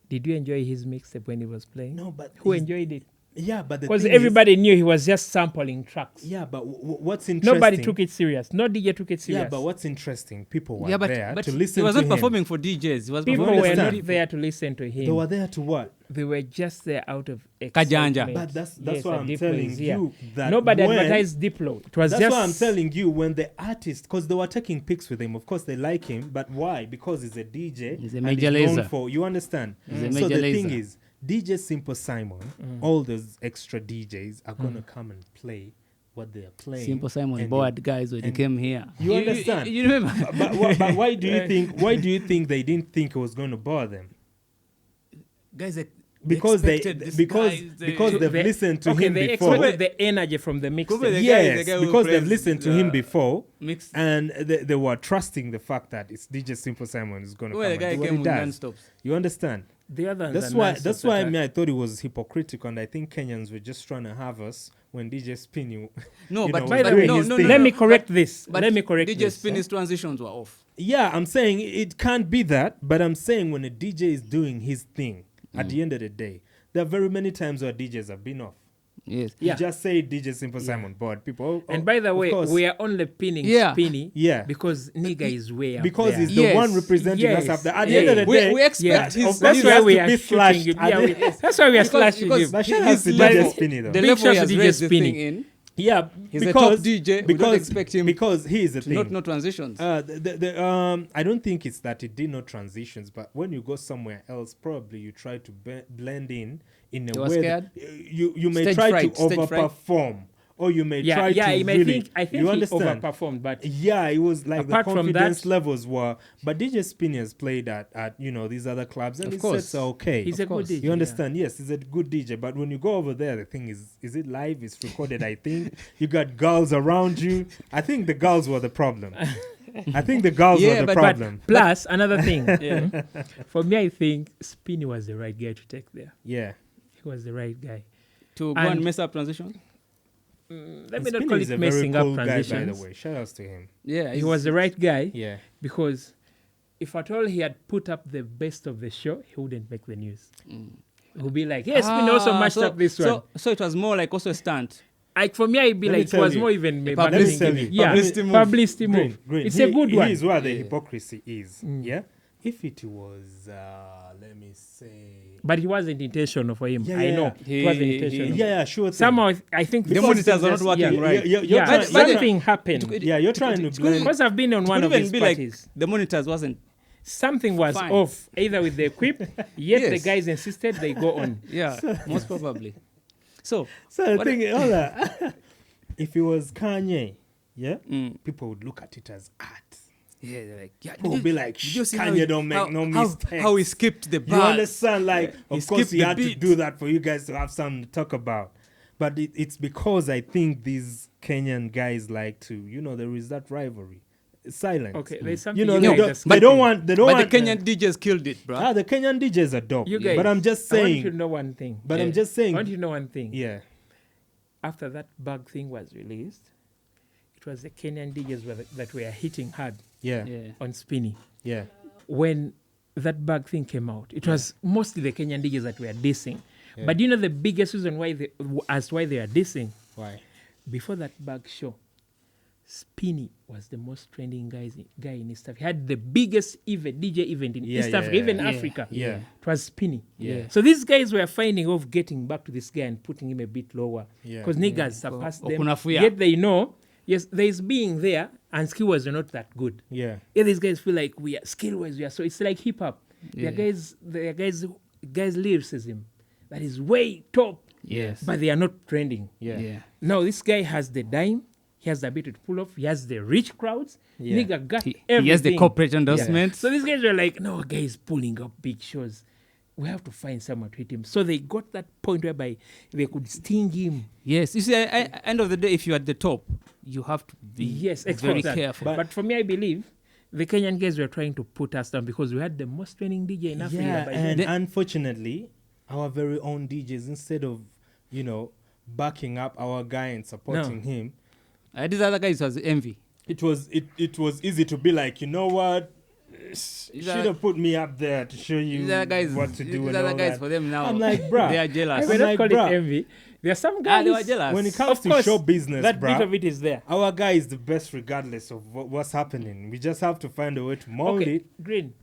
S3: did you enjoy his mixtape when he was playing?
S1: No, but
S3: Who
S1: he's-
S3: enjoyed it?
S1: Yeah, but the
S3: Because
S1: thing
S3: everybody knew he was just sampling tracks.
S1: is, yeah, but what's interesting?
S3: Nobody took it serious. No DJ took it serious.
S1: Yeah, but what's interesting? People were
S2: Yeah, but,
S1: there
S2: but
S1: to
S2: he
S1: listen
S2: was
S1: to
S2: not
S1: him.
S2: performing for DJs. He was
S3: People
S2: performing
S3: were
S2: for
S1: understand.
S3: not there to listen to him.
S1: They were there to what?
S3: They were just there out of
S2: Kajanja.
S3: excitement.
S1: But that's
S3: Yes,
S1: what
S3: and
S1: I'm
S3: Diplo
S1: telling
S3: is here.
S1: you. That
S3: Nobody
S1: when-
S3: advertised Diplo. It was
S1: That's
S3: just.
S1: why I'm telling you, when the artist, because they were taking pics with him, of course they like him, but why? Because he's a DJ.
S2: He's a
S1: and
S2: major
S1: known
S2: laser.
S1: for, you understand?
S2: He's a
S1: So
S2: major
S1: the thing
S2: laser.
S1: is, DJ Simple Simon, all those extra DJs are going to come and play what they're playing.
S2: Simple Simon
S1: and
S2: bored guys when they
S1: and
S2: came here.
S1: you understand?
S2: You remember?
S1: but why do you think? Why do you think they didn't think it was going to bother them?
S2: Guys,
S1: Because they've
S3: They-
S1: listened to
S3: okay,
S1: him
S3: they
S1: before.
S3: expected the energy from the
S2: Kumbe
S3: mixtape.
S2: the guy-
S1: Yes,
S2: the guy who
S1: because they've
S2: plays,
S1: listened to him before,
S2: mixed.
S1: and they were trusting the fact that it's DJ Simple Simon is going to come
S2: Where the
S1: and
S2: guy
S1: do what
S2: came
S1: he
S2: with
S1: does.
S2: non-stops.
S1: You understand?
S3: The other
S1: That's why me I thought it was hypocritical, and I think Kenyans were just trying to have us when DJ Spinny.
S2: No,
S1: you
S2: but
S1: know,
S3: by the
S1: doing
S3: way,
S1: his
S2: no,
S1: thing.
S3: let me correct this.
S2: But
S3: Let me correct
S2: DJ
S3: this.
S2: Spinny's transitions were off.
S1: Yeah, I'm saying it can't be that, but I'm saying when a DJ is doing his thing, at the end of the day, there are very many times where DJs have been off.
S2: Yes.
S3: Yeah.
S1: You just say DJ Simple Simon board. People.
S3: And by the
S1: of
S3: way,
S1: course,
S3: we are only pinning
S2: Yeah.
S3: Spinny
S1: Yeah.
S3: because nigga is way up
S1: because
S3: there.
S1: he's the
S2: Yes.
S1: one representing us
S3: Yes.
S1: up there. At the
S3: Yeah.
S1: end of the day,
S2: We expect
S3: Yeah,
S2: his...
S3: that's
S1: he
S3: why
S1: has
S3: we
S1: to
S3: are
S1: be
S3: shooting
S1: slashed
S3: him.
S1: at
S3: Yeah,
S1: the-
S3: that's why we are
S2: Because-
S3: slashing
S2: because
S3: him.
S1: But shout
S2: his
S1: out to
S2: level-
S1: DJ Spinny though.
S2: The
S3: Big
S2: level
S3: shout
S2: he
S3: to
S2: has
S3: DJ
S2: raised the
S3: Spinny.
S2: thing in,
S1: Yeah,
S2: he's a
S1: because
S2: top DJ. We
S1: because
S2: don't expect him
S1: because he is the thing.
S2: not transitions.
S1: I don't think it's that it did no transitions, but when you go somewhere else, probably you try to blend in a
S2: You were
S1: way
S2: scared?
S1: that you may
S2: Stage
S1: try
S2: fright,
S1: to
S2: stage fright.
S1: overperform, or you may
S3: Yeah,
S1: try
S3: yeah.
S1: to
S3: You may
S1: really.
S3: think. I think
S1: you
S3: he
S1: understand?
S3: overperformed, but
S1: Yeah, it was like
S3: Apart
S1: the
S3: from
S1: confidence
S3: that-
S1: levels were, but DJ Spinny has played at these other clubs, and
S2: Of
S1: his
S2: course.
S1: sets are okay.
S3: he's a good
S2: course.
S3: DJ.
S1: You understand? Yes, he's a good DJ. But when you go over there, the thing is it live? It's recorded, I think. You got girls around you. I think the girls were the problem. I think the girls
S2: Yeah,
S1: were the
S2: but-
S1: problem.
S3: Plus, another thing.
S2: Yeah.
S3: For me, I think Spinny was the right guy to take there.
S1: Yeah.
S3: He was the right guy.
S2: To go and
S3: And-
S2: mess up transition?
S3: Let
S1: And
S3: me not
S1: Spinny
S3: call
S1: is
S3: it
S1: a very
S3: messing
S1: cool
S3: up
S1: guy, by the
S3: transitions.
S1: way. Shout outs to him.
S2: Yeah.
S3: He was the right guy
S1: Yeah.
S3: because if at all he had put up the best of the show, he wouldn't make the news. He would be like, yes, Spinny also mashed up this one.
S2: So it was more like also a stunt.
S3: Like for me, I'd be
S1: Let me
S3: like, it
S1: tell
S3: was
S1: you.
S3: more even maybe
S2: Publicity.
S1: Let me tell you.
S3: Yeah,
S2: Publicity move.
S3: publicity move.
S1: Green.
S3: It's a good one.
S1: Here's where the
S2: Yeah.
S1: hypocrisy is. Yeah. If it was, let me say.
S3: But it wasn't intentional for him.
S1: Yeah,
S3: I
S1: yeah,
S3: know.
S1: yeah.
S3: It wasn't
S2: He-
S3: intentional.
S1: Yeah, sure. thing.
S3: Somehow, I think
S2: The monitors are not
S3: just-
S2: working
S3: yeah,
S2: right.
S1: You're
S3: Yeah,
S1: trying-
S3: something happened.
S1: Yeah, you're trying to blend.
S3: Because I've been on one
S2: Could
S3: of
S2: even
S3: his
S2: be
S3: parties.
S2: like the monitors wasn't.
S3: Something was
S2: Fine.
S3: off, either with the equip, yet the
S2: Yes.
S3: guys insisted they go on.
S2: Yeah, most probably. So
S1: So the
S2: What-
S1: thing, hold on. If it was Kanye, yeah, people would look at it as art.
S2: Yeah, they're like, yeah,
S1: People would be like,
S2: did you see
S1: Kanye don't make no mistakes.
S2: How he skipped the
S1: You
S2: bars.
S1: understand? Like,
S2: He
S1: of course,
S2: skipped
S1: he
S2: the
S1: had to
S2: beat.
S1: do that for you guys to have something to talk about. But it's because I think these Kenyan guys like to, there is that rivalry. It's silent.
S3: Okay, there's something
S1: You know,
S3: you
S1: they
S3: guys
S1: don't,
S3: are
S1: they don't
S3: skipping.
S1: want. They don't
S2: But
S1: want.
S2: the Kenyan DJs killed it, bro.
S1: The Kenyan DJs are dope.
S3: You guys,
S1: But I'm just
S3: I want you
S1: saying.
S3: to know one thing.
S1: But I'm
S2: Yeah.
S1: just
S3: I
S1: saying.
S3: want you to know one thing.
S1: Yeah.
S3: After that bug thing was released, it was the Kenyan DJs that were hitting hard
S1: Yeah.
S2: Yeah.
S3: on Spinny.
S1: Yeah.
S3: When that bug thing came out, it was mostly the Kenyan DJs that were dissing.
S1: Yeah.
S3: But you know the biggest reason why they are dissing?
S1: Why?
S3: Before that bug show, Spinny was the most trending guy in East Africa. He had the biggest DJ event in East Africa, even
S2: yeah.
S3: Africa.
S1: Yeah.
S3: It was Spinny.
S1: Yeah.
S3: So these guys were finding of getting back to this guy and putting him a bit lower.
S1: Yeah.
S3: Because niggas surpassed them.
S2: Okunafuya.
S3: Yet they know, yes, there is being there and skill was not that good.
S1: Yeah.
S3: Yeah, these guys feel like we are skill wise, we are so it's like hip hop.
S2: Yeah.
S3: There are guys lyricism that is way top,
S2: Yes.
S3: but they are not trending.
S1: Yeah.
S2: Yeah.
S3: Now this guy has the dime, he has the ability to pull off, he has the rich crowds,
S1: Yeah.
S3: nigga got
S2: He
S3: everything.
S2: has the corporate endorsement.
S3: So these guys were like, no, guys pulling up big shows. We have to find someone to hit him. So they got that point whereby they could sting him.
S2: Yes. You see, end of the day, if you're at the top, you have to be
S3: Yes,
S2: very
S3: export that.
S2: careful.
S3: But for me, I believe the Kenyan guys were trying to put us down because we had the most training DJ in Africa.
S1: Yeah,
S3: by
S1: and
S3: then.
S1: unfortunately, our very own DJs, instead of, backing up our guy and supporting him,
S2: These other guys was envy.
S1: it was easy to be like, you know what?
S2: These
S1: Should have put me up there to show you
S2: These other guys,
S1: what to do.
S2: These
S1: and
S2: other
S1: all
S2: guys
S1: that.
S2: for them now.
S1: I'm like, bruh.
S2: they are jealous.
S3: I will
S1: I'm
S3: not
S1: like,
S3: call
S1: bruh.
S3: it envy. There are some guys.
S2: They were jealous.
S1: When it comes
S3: Of
S1: to
S3: course,
S1: show business,
S3: that bit of
S1: bruh,
S3: it is there.
S1: our guy is the best regardless of what's happening. We just have to find a way to mold
S3: Okay,
S1: it.
S3: Green.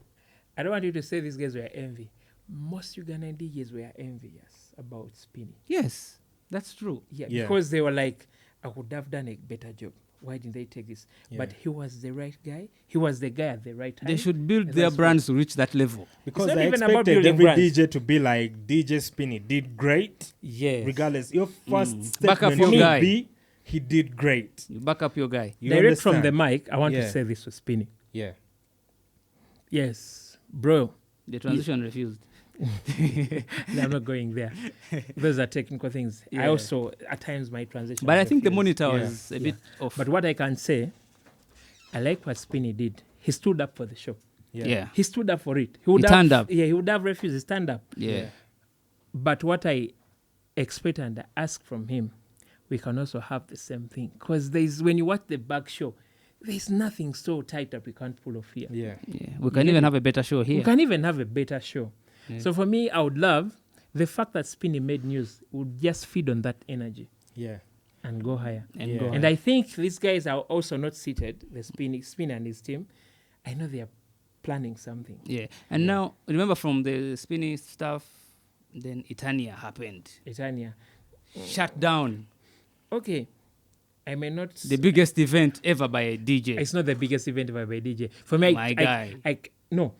S3: I don't want you to say these guys were envy. Most Ugandan DJs were envious about Spinny.
S2: Yes, that's true.
S3: Yeah,
S1: Yeah.
S3: because they were like, I would have done a better job. Why didn't they take this?
S1: Yeah.
S3: But he was the right guy. He was the guy at the right time.
S2: They should build
S3: And
S2: their
S3: that's
S2: brands to reach that level.
S1: Because
S3: not
S1: I
S3: even about
S1: expected
S3: building
S1: every
S3: brands.
S1: DJ to be like DJ Spinny did great.
S3: Yes.
S1: Regardless, your first
S2: Back up
S1: statement
S2: your
S1: should
S2: guy.
S1: be he did great.
S2: You back up your guy.
S1: You
S3: Direct from
S1: understand?
S3: the mic, I want
S1: Yeah.
S3: to say this to Spinny.
S1: Yeah.
S3: Yes, bro.
S2: The transition refused.
S3: No, I'm not going there. Those are technical things. I
S2: Yeah.
S3: also, at times, my transition.
S2: But I think the
S3: refused.
S2: monitor
S1: Yeah.
S2: was a bit off.
S3: But what I can say, I like what Spinny did. He stood up for the show.
S2: yeah.
S3: He stood up for it. He would
S2: He
S3: have,
S2: turned up.
S3: Yeah, he would have refused his stand up.
S2: Yeah.
S3: But what I expect and ask from him, we can also have the same thing. Because when you watch the back show, there's nothing so tight that we can't pull off here.
S1: Yeah.
S2: Yeah. We can even have a better show
S3: We
S2: here.
S3: can even have a better show.
S2: Yeah.
S3: So for me, I would love the fact that Spinny made news would just feed on that energy
S1: Yeah.
S3: and go higher.
S2: And
S1: Yeah.
S2: go.
S3: And I think these guys are also not seated, the Spinny and his team. I know they are planning something.
S2: Yeah. And now, remember from the spinning stuff, then Itania happened.
S3: Etania.
S2: Shut down.
S3: Okay. I may not.
S2: The biggest event ever by a DJ.
S3: It's not the biggest event ever by DJ. For me,
S2: My guy.
S3: no.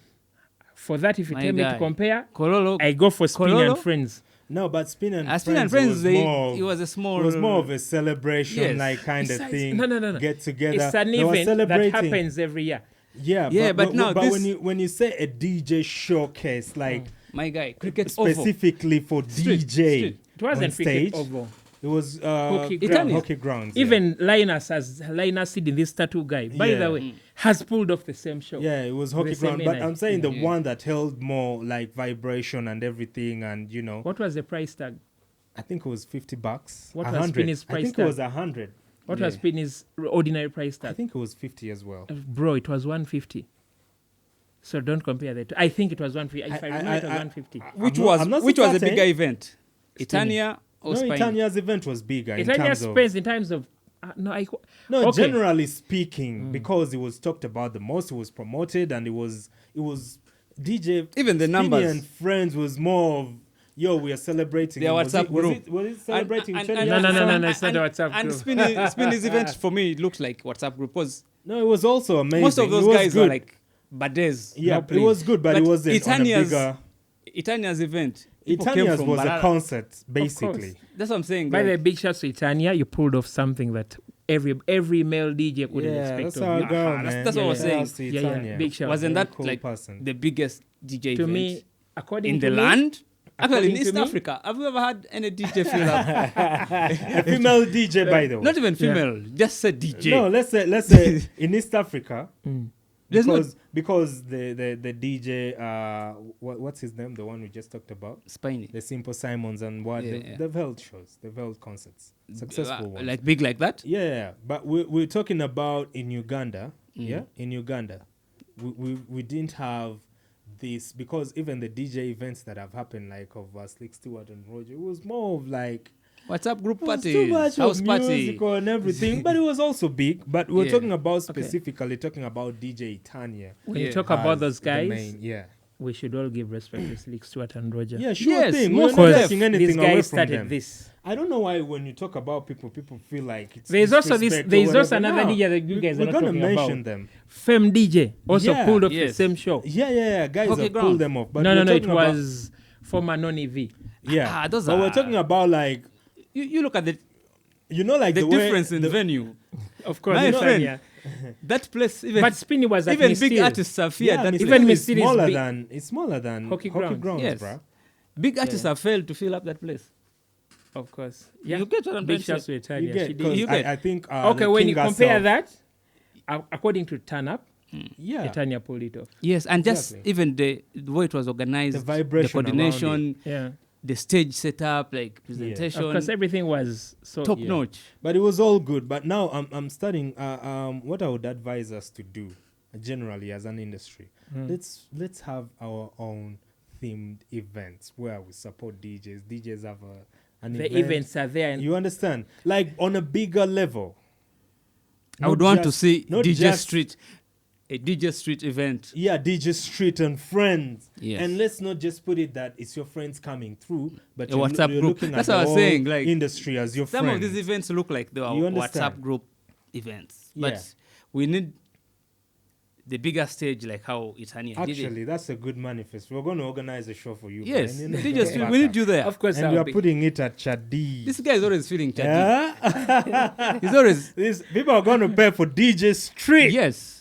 S3: For that, if you
S2: My
S3: tell me
S2: guy.
S3: to compare,
S2: Kololo.
S3: I go for Spinny
S2: Kololo?
S3: and Friends.
S1: No, but Spin and
S2: Spin and
S1: Friends
S2: Friends,
S1: was more,
S2: it was a small.
S1: it was more of a celebration,
S2: Yes.
S1: like kind of
S3: It's-
S1: thing.
S3: no.
S1: Get together.
S3: It's an
S1: They were
S3: event that
S1: celebrating.
S3: happens every year.
S1: Yeah,
S2: Yeah, but now
S1: but
S2: this-
S1: when you say a DJ showcase, like
S2: My guy. Cricket Oval.
S1: specifically for DJ
S2: street.
S3: It wasn't
S1: on
S3: cricket
S1: stage,
S3: oval.
S1: it was
S3: Hockey
S2: ground.
S1: hockey grounds. yeah.
S3: Even Linus Seed, this tattoo guy, by
S1: Yeah.
S3: the way, has pulled off the same show.
S1: Yeah, it was hockey
S3: The same
S1: ground. But
S3: energy.
S1: I'm saying the
S2: Yeah.
S1: one that held more like vibration and everything, and
S3: What was the price tag?
S1: I think it was $50.
S3: What was
S1: 100.
S3: Spinny's
S1: I
S3: price
S1: think
S3: tag?
S1: it was 100.
S3: What
S1: Yeah.
S3: was Spinny's ordinary price
S1: I
S3: tag?
S1: think it was 50 as well.
S3: Bro, it was 150. So don't compare the two. I think it was 150. If I remember, it was 150.
S2: Which
S1: I'm not-
S2: was
S1: I'm not
S2: which was a
S1: certain.
S2: bigger event? Itania or
S1: No,
S2: Spiny?
S1: Itania's event was bigger in
S3: Italian
S1: terms of...
S3: space in terms of no,
S1: No,
S3: okay.
S1: generally speaking, because it was talked about the most, it was promoted, and it was DJ.
S2: Even the
S1: Spinny
S2: numbers.
S1: and Friends was more of, yo, we are celebrating.
S2: Their
S1: Was
S2: WhatsApp
S1: it- was
S2: group.
S1: it- Was it celebrating?
S2: And-
S1: 20
S2: and-
S1: years?
S3: No, it's not the WhatsApp
S2: And
S3: group.
S2: Spinny's event for me it looked like WhatsApp group was
S1: No, it was also amazing.
S2: most of those
S1: It was
S2: guys
S1: good.
S2: were like Bades.
S1: Yeah,
S2: no
S1: it
S2: please.
S1: was good, but it wasn't on a bigger...
S2: Itania's event. people came
S1: Itania's
S2: from
S1: was a
S2: Mbarara.
S1: concert, basically.
S2: That's what I'm saying.
S3: By the
S2: guys.
S3: way, big shots to Itania, you pulled off something that every male DJ could
S1: Yeah,
S3: expect
S1: that's
S3: of
S1: how
S3: you.
S1: I go,
S2: That's-
S1: man.
S2: that's what I was
S1: Shout
S2: saying.
S1: out to
S3: Yeah,
S1: Tanya.
S3: yeah, big shout.
S2: Wasn't
S1: Very
S2: that
S1: cool
S2: like
S1: person.
S2: the biggest DJ
S3: To
S2: event
S3: me, according
S2: in
S3: to
S2: the
S3: me,
S2: land? Actually, in
S3: according to
S2: East
S3: me-
S2: Africa, have you ever had any DJ fill up?
S1: A female DJ, by the way.
S2: Not even female, just say DJ.
S1: No, let's say in East Africa,
S2: There's no-
S1: because the DJ, what's his name? The one we just talked about,
S2: Spiny.
S1: the Simple Simons and what
S2: Yeah.
S1: they've held shows, they've held concerts, successful ones.
S2: Like big like that?
S1: Yeah, but we're talking about in Uganda. Yeah, in Uganda, we didn't have this, because even the DJ events that have happened, like of Slick Stewart and Roger, it was more of like
S2: What's up, group
S1: it was
S2: parties,
S1: too much
S2: house
S1: of
S2: party.
S1: musical and everything, but it was also big. But we're
S2: Yeah.
S1: talking about specifically talking about DJ Tanya.
S3: when
S2: Yeah.
S3: you talk about
S1: as
S3: those
S1: the
S3: guys,
S1: main- yeah,
S3: we should all give respect to Slick Stewart and Roger.
S1: yeah, sure
S2: Yes,
S1: thing.
S2: most
S1: We're
S2: of
S1: not
S2: them.
S1: taking
S3: These
S1: anything away
S3: guys
S1: from
S3: started
S1: them.
S3: this.
S1: I don't know why when you talk about people feel like it's
S3: There's also this.
S1: disrespect or
S3: There's also
S1: whatever.
S3: another
S1: No,
S3: DJ that you guys are
S1: we're
S3: not
S1: gonna
S3: talking
S1: mention
S3: about.
S1: them.
S3: Femme DJ also
S1: Yeah.
S3: pulled off the
S2: Yes.
S3: same show.
S1: Yeah, guys
S2: Hockey
S1: have
S2: grounds.
S1: pulled them off. But
S3: No,
S1: we're
S3: it
S1: talking about-
S3: was former Noni V.
S1: yeah.
S2: Those
S1: but we're
S2: are-
S1: talking about like
S2: You look at the
S1: like
S2: the
S1: the way
S2: difference in
S1: the,
S2: venue.
S3: Of course,
S2: My
S3: it's
S2: friend,
S3: Tanya.
S2: That place, even
S3: But Spinny was at
S2: even big
S3: Mistil.
S2: artists have feared
S1: yeah,
S2: that
S1: Mr.
S2: place.
S3: Even
S1: It's
S3: Mr. is
S1: smaller
S3: big.
S1: than
S3: Hockey
S1: hockey
S3: grounds.
S1: grounds,
S2: Yes.
S1: bruh.
S2: Big artists have failed to fill up that place.
S3: Of course. Yeah.
S2: You get what I'm
S3: Big
S2: trying
S3: shouts
S2: to
S3: to
S2: say.
S3: Tanya.
S1: You
S3: She
S1: get,
S3: did.
S1: 'cause
S2: You get.
S1: I think
S3: Okay,
S1: the
S3: when
S1: King
S3: you compare
S1: herself-
S3: that, according to Turn Up,
S1: yeah,
S3: Tanya pulled it off.
S2: Yes, and just
S1: Exactly.
S2: even the way it was organized,
S1: The vibration around
S2: coordination,
S3: Yeah.
S2: the stage setup, like presentation,
S3: Of course, everything was so.
S2: top
S1: Yeah.
S2: notch.
S1: but it was all good. But now I'm studying. What I would advise us to do, generally as an industry, let's have our own themed events where we support DJs. DJs have an
S3: The
S1: event.
S3: events are there. And
S1: You understand? Like on a bigger level.
S2: I would
S1: Not
S2: want to
S1: just-
S2: see
S1: not
S2: DJ
S1: just-
S2: Street, a DJ Street event.
S1: Yeah, DJ Street and friends.
S2: Yes.
S1: And let's not just put it that it's your friends coming through, but
S2: A WhatsApp
S1: you're
S2: group.
S1: looking
S2: That's
S1: at
S2: what I
S1: the
S2: was saying,
S1: whole
S2: like,
S1: industry as your
S2: Some
S1: friends.
S2: of these events look like they are
S1: You
S2: WhatsApp
S1: understand?
S2: group events,
S1: Yeah.
S2: but we need the bigger stage, like how Itania did it.
S1: Actually, that's a good manifest. We're going to organize a show for you.
S2: Yes,
S1: man. You know,
S2: DJ
S1: get
S2: Street,
S1: back
S2: we need
S1: up.
S2: you there.
S3: of course,
S1: And
S3: I'll
S1: we are
S3: be-
S1: putting it at Chadi.
S2: This guy is always feeling chadi.
S1: Yeah?
S2: He's always
S1: These people are going to pay for DJ Street.
S2: yes.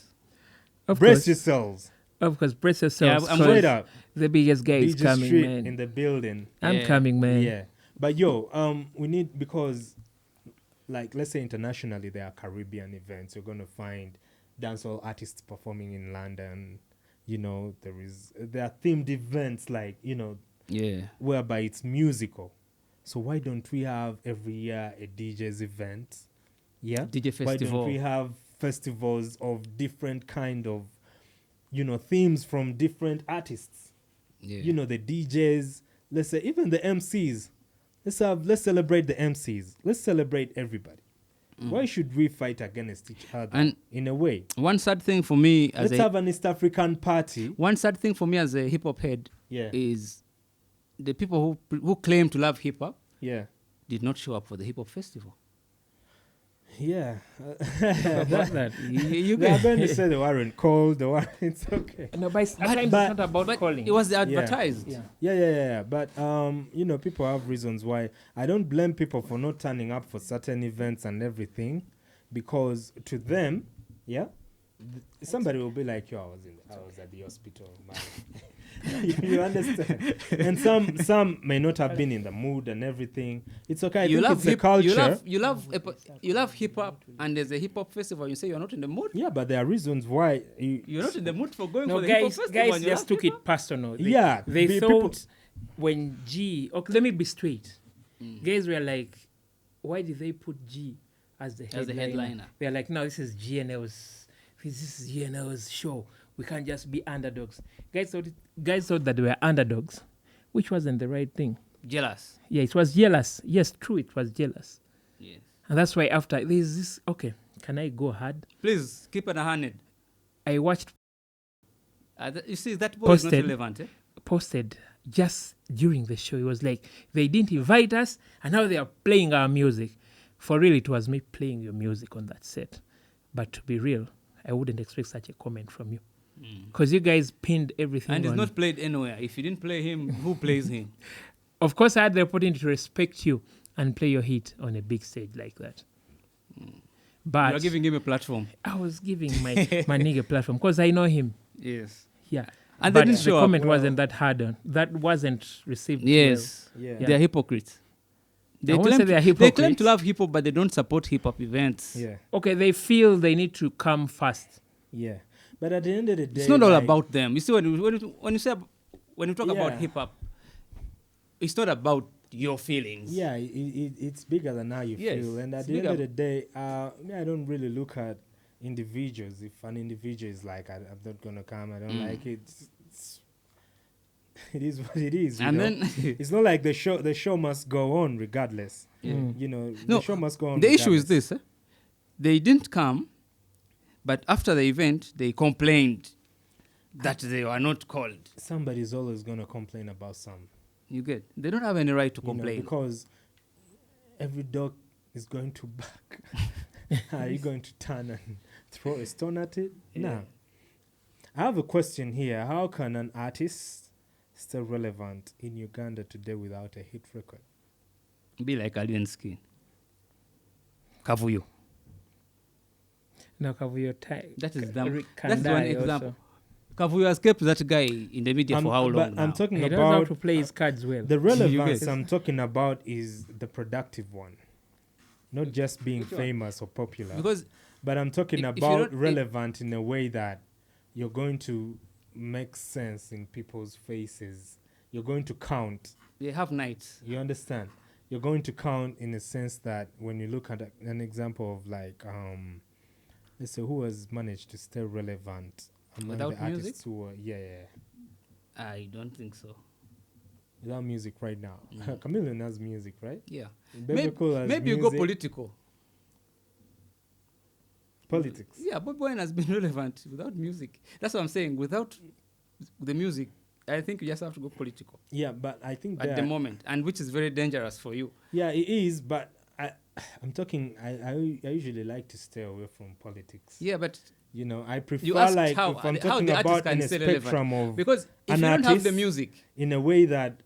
S3: of
S1: Brace
S3: course,
S1: yourselves.
S3: of course, brace
S2: Yeah,
S3: yourselves.
S2: I'm
S3: 'cause
S1: Straight up.
S3: the biggest guy is
S1: DJ
S3: coming,
S1: Street
S3: man.
S1: in the building.
S3: I'm
S2: Yeah.
S3: coming, man.
S1: Yeah. But yo, we need, because like let's say internationally there are Caribbean events. You're gonna find dancehall artists performing in London. You know, there are themed events like,
S2: Yeah.
S1: whereby it's musical. So why don't we have every year a DJ's event? Yeah.
S2: DJ
S1: Why
S2: festival.
S1: don't we have festivals of different kind of, themes from different artists?
S2: Yeah.
S1: The DJs, let's say even the MCs. Let's celebrate the MCs. Let's celebrate everybody. Why should we fight against each other
S2: And
S1: in a way?
S2: one sad thing for me as
S1: Let's have an East African party.
S2: one sad thing for me as a hip hop head
S1: Yeah.
S2: is the people who claim to love hip hop
S1: Yeah.
S2: did not show up for the hip hop festival.
S1: Yeah.
S3: About that.
S2: You
S1: They are
S2: get
S1: going to say they weren't cold. It's okay.
S3: No, but at times
S1: but-
S3: it's not about calling.
S2: it was advertised.
S3: Yeah.
S1: Yeah. But people have reasons why. I don't blame people for not turning up for certain events and everything, because to them, somebody will be like, "Yo, I was at the hospital, man." You understand? And some may not have been in the mood and everything. It's okay. I think it's a culture.
S2: You love hip hop, and there's a hip hop festival. You say you're not in the mood.
S1: Yeah, but there are reasons why.
S2: You're not in the mood for going
S3: No,
S2: for the hip hop
S3: guys,
S2: festival.
S3: guys
S2: and you
S3: just
S2: love
S3: took
S2: hip-hop?
S3: it personal.
S1: Yeah,
S3: they
S1: people-
S3: thought when G. Okay, let me be straight. Guys were like, why did they put G as the headliner? They're like, no, this is GNL's. This is GNL's show. We can't just be underdogs. Guys thought that they were underdogs, which wasn't the right thing.
S2: Jealous.
S3: Yeah, it was jealous. Yes, true, it was jealous.
S2: Yes.
S3: And that's why after there's this. Okay, can I go hard?
S2: Please keep an Ahunned.
S3: I watched
S2: You see, that boy is not
S3: Posted.
S2: relevant.
S3: posted just during the show. It was like they didn't invite us, and now they are playing our music. For real, it was me playing your music on that set. But to be real, I wouldn't expect such a comment from you, because you guys pinned everything.
S2: And he's
S3: on-
S2: not played anywhere. If you didn't play him, who plays him?
S3: Of course, I had the opportunity to respect you and play your hit on a big stage like that. But
S2: You're giving him a platform.
S3: I was giving my nigga platform because I know him.
S2: Yes.
S3: Yeah.
S2: And
S3: But
S2: they didn't
S3: the
S2: show up.
S3: comment wasn't that hard on. That wasn't received
S2: Yes.
S1: Yeah.
S3: Yeah.
S2: They're hypocrites.
S3: I won't say they're
S2: They claim
S3: hypocrites.
S2: to love hip hop, but they don't support hip hop events.
S1: Yeah.
S3: well. Okay, they feel they need to come first.
S1: Yeah. But at the end of the day,
S2: It's not all
S1: like,
S2: about them. You see, when you talk about
S1: Yeah.
S2: hip hop, it's not about your feelings.
S1: Yeah, it's bigger than how you
S2: Yes,
S1: feel. And at
S2: it's
S1: the end
S2: bigger.
S1: of the day, me, I don't really look at individuals. If an individual is like, I'm not gonna come, I don't like it. It is what it is.
S2: And
S1: you know?
S2: then
S1: It's not like the show must go on regardless.
S3: Mm.
S1: You know,
S2: No,
S1: the show must go on.
S2: the issue is
S1: regardless.
S2: this: they didn't come, but after the event, they complained that they were not called.
S1: Somebody's always gonna complain about some.
S2: You get? They don't have any right to
S1: You know,
S2: complain.
S1: because every dog is going to bark. Are you going to turn and throw a stone at it?
S2: Yeah.
S1: No. I have a question here. How can an artist stay relevant in Uganda today without a hit record?
S2: Be like Alien Skin. Kavuyo.
S3: Now cover your time.
S2: That is them.
S3: Rick
S2: That's one
S3: Kandai
S2: example.
S3: also.
S2: Kavuyo has kept that guy in the media for how long
S1: but
S2: now?
S1: I'm talking
S3: He knows how
S1: about
S3: to play his cards well.
S1: the relevance
S2: get-
S1: I'm talking about is the productive one. Not just being
S2: Which one?
S1: famous or popular.
S2: Because
S1: But I'm talking
S2: if you
S1: about
S2: don't-
S1: relevant in a way that you're going to make sense in people's faces. You're going to count.
S2: they have nights.
S1: You understand? You're going to count in a sense that when you look at an example of like, let's say who has managed to stay relevant among
S2: Without
S1: the artists
S2: music?
S1: who were,
S2: I don't think so.
S1: without music right now.
S2: Mm.
S1: Chameleon has music, right?
S2: Yeah.
S1: Baby Cool has
S2: Maybe you go
S1: music.
S2: political.
S1: Politics.
S2: Yeah, Bob Wine has been relevant without music. That's what I'm saying. Without the music, I think you just have to go political
S1: Yeah, but I think
S2: at the
S1: that
S2: moment, and which is very dangerous for you.
S1: yeah, it is. But I'm talking. I usually like to stay away from politics.
S2: Yeah, but
S1: You know, I prefer
S2: you asked
S1: like
S2: how,
S1: if I'm
S2: how
S1: talking
S2: the artist
S1: about
S2: can
S1: in a
S2: stay relevant.
S1: spectrum of
S2: Because if
S1: an
S2: you don't have the
S1: artist-
S2: music,
S1: in a way that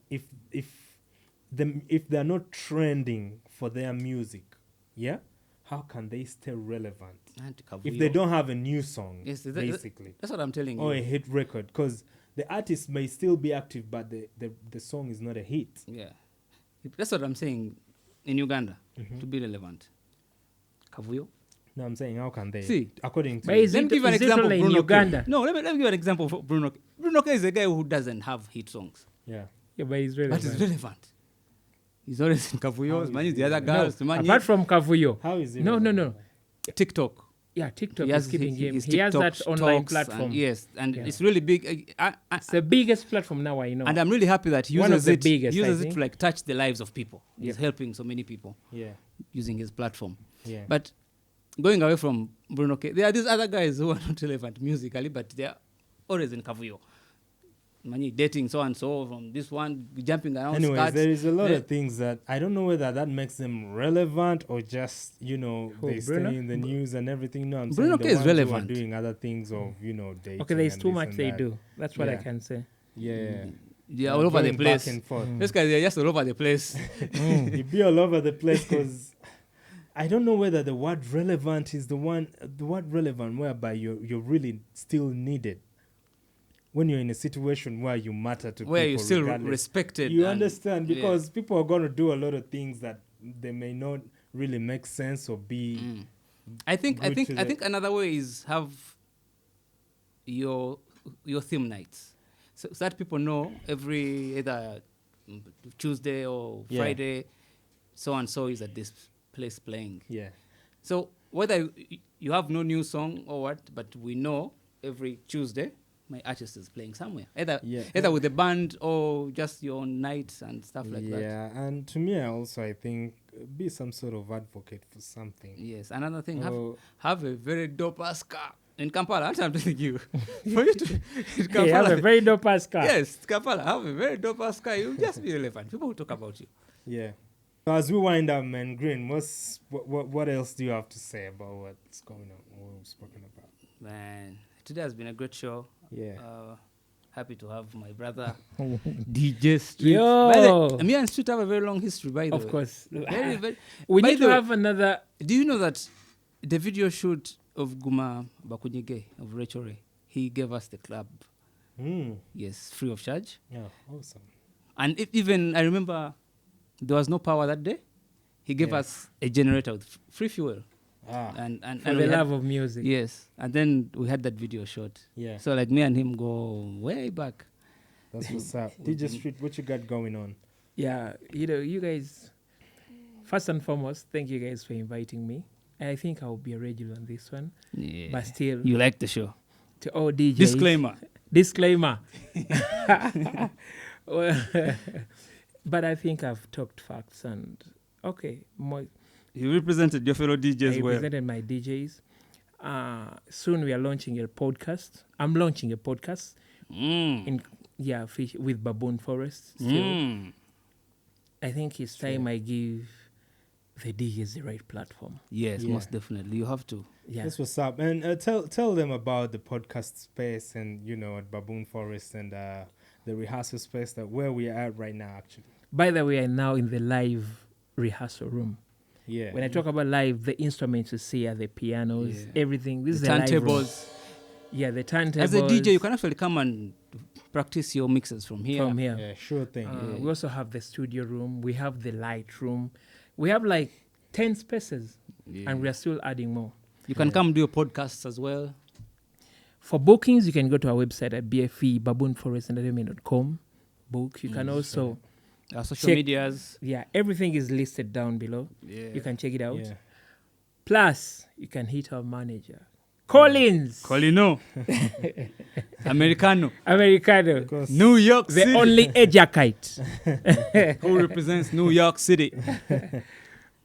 S1: if they're not trending for their music, yeah, how can they stay relevant if they don't have a new song?
S2: Yes,
S1: basically,
S2: that's what I'm telling
S1: or
S2: you.
S1: a hit record, because the artist may still be active, but the song is not a hit.
S2: Yeah, that's what I'm saying. In Uganda,
S1: Mhm.
S2: to be relevant, Kavuyo.
S1: No, I'm saying how can they?
S2: See,
S1: according to
S3: But is
S2: Let me
S3: it,
S2: give an
S3: is it
S2: example.
S3: only in
S2: Bruno K.
S3: Uganda?
S2: No, let me give an example for Bruno K. Bruno K is a guy who doesn't have hit songs,
S1: yeah,
S3: Yeah, but he's
S2: but
S3: relevant.
S2: he's relevant. He's always in
S1: How
S2: Kavuyo's,
S1: is
S2: man. He's
S1: he
S2: the other
S1: relevant?
S2: girls, man.
S3: Apart from Kavuyo.
S1: how is it?
S3: No, no, no.
S2: TikTok.
S3: Yeah, TikTok
S2: He
S3: is
S2: has
S3: keeping him.
S2: his
S3: He has that
S2: TikTok
S3: online
S2: talks
S3: platform.
S2: and yes, and
S3: Yeah.
S2: it's really big.
S3: It's the biggest platform now, I know.
S2: And I'm really happy that he
S3: One of
S2: uses
S3: the
S2: it,
S3: biggest, I
S2: uses it
S3: think.
S2: to like touch the lives of people. He's
S3: Yep.
S2: helping so many people
S1: Yeah,
S2: using his platform.
S1: yeah.
S2: But going away from Bruno K, there are these other guys who are not relevant musically, but they are always in Kavuyo. Many dating so and so from this one, jumping around.
S1: Anyways,
S2: skirts.
S1: there is a lot
S2: Eh,
S1: of things that I don't know whether that makes them relevant or just, you know,
S3: Who,
S1: they
S3: Bruno?
S1: stay in the news and everything. No, I'm
S2: Bruno
S1: saying
S2: K
S1: the
S2: is
S1: ones who are
S2: relevant.
S1: doing other things of, you know, dating.
S3: Okay, there's
S1: and
S3: too
S1: this
S3: much
S1: and
S3: they
S1: that.
S3: do. That's what I
S1: Yeah.
S3: can say.
S1: Yeah.
S2: They are all over the
S1: Going
S2: place.
S1: Back and forth.
S2: These guys, they're just all over the place.
S1: You be all over the place because I don't know whether the word relevant is the word relevant whereby you're really still needed when you're in a situation where you matter to
S2: Where
S1: people.
S2: you're still
S1: regardless.
S2: respected.
S1: You
S2: and-
S1: understand?
S2: yeah.
S1: Because people are going to do a lot of things that they may not really make sense or be.
S2: Mm. I think
S1: good to the-
S2: another way is have your theme nights, so that people know every either Tuesday or
S1: Yeah.
S2: Friday, so and so is at this place playing.
S1: Yeah.
S2: So whether you have no new song or what, but we know every Tuesday my artist is playing somewhere, either
S1: Yeah.
S2: with a band or just your own nights and stuff like that.
S1: Yeah, and to me, I think be some sort of advocate for something.
S2: Yes, another thing,
S1: Oh,
S2: have a very dope ass car in Kampala. I'm telling you, for you to in
S3: Hey, have a
S2: Kampala,
S3: very dope ass car.
S2: yes, Kampala, have a very dope ass car. You'll just be relevant. People will talk about you.
S1: yeah. So as we wind up, man, Green, what else do you have to say about what's going on? What we've spoken about?
S2: Man, today has been a great show.
S1: Yeah.
S2: Happy to have my brother DJ Street.
S3: Yo.
S2: Me and Street have a very long history, by the way.
S3: Of course.
S2: Very, very.
S3: We
S2: By
S3: need
S2: the
S3: to
S2: way,
S3: have another.
S2: Do you know that the video shoot of Guma Bakunyige of Rachel Ray, he gave us the club. Yes, free of charge.
S1: Yeah, awesome.
S2: And even I remember there was no power that day. He gave us a generator with free fuel. And
S3: For
S2: we
S3: the
S2: had-
S3: love of music.
S2: Yes, and then we had that video shot.
S1: Yeah,
S2: So like me and him go way back.
S1: that's what's up. DJ Street, what you got going on?
S3: Yeah, you guys, first and foremost, thank you guys for inviting me. And I think I'll be a regular on this one.
S2: Yeah.
S3: But still,
S2: You like the show.
S3: to all DJs.
S2: Disclaimer.
S3: Well, but I think I've talked facts and, okay,
S2: You represented your fellow
S3: I
S2: DJs well.
S3: represented my DJs. Soon we are launching a podcast. I'm launching a podcast with Baboon Forest. Still. I think it's time I give the DJs the right platform.
S2: Yes,
S1: Yeah.
S2: most definitely. You have to.
S3: Yeah.
S1: That's what's up. And tell them about the podcast space and, at Baboon Forest and the rehearsal space where we are at right now, actually.
S3: By the way, I'm now in the live rehearsal room.
S1: Yeah.
S3: When I talk about live, the instruments you see are the pianos,
S1: Yeah.
S3: everything. This
S2: The
S3: is the live room.
S2: turntables.
S3: Yeah, the turntables.
S2: As a DJ, you can actually come and practice your mixes from here.
S3: From here.
S1: Yeah, sure thing.
S3: We also have the studio room. We have the light room. We have like 10 spaces,
S2: Yeah.
S3: and we are still adding more.
S2: You can come do your podcasts as well.
S3: For bookings, you can go to our website at bfebaboonforestentertainment.com. Book. You can also,
S2: Our social
S3: Check-
S2: medias.
S3: everything is listed down below.
S2: Yeah.
S3: You can check it out.
S1: Yeah.
S3: Plus, you can hit our manager, Collins,
S2: Colino. Americano.
S3: Americano,
S1: Of course.
S2: New York
S3: the
S2: City.
S3: only Ajakite.
S2: Who represents New York City.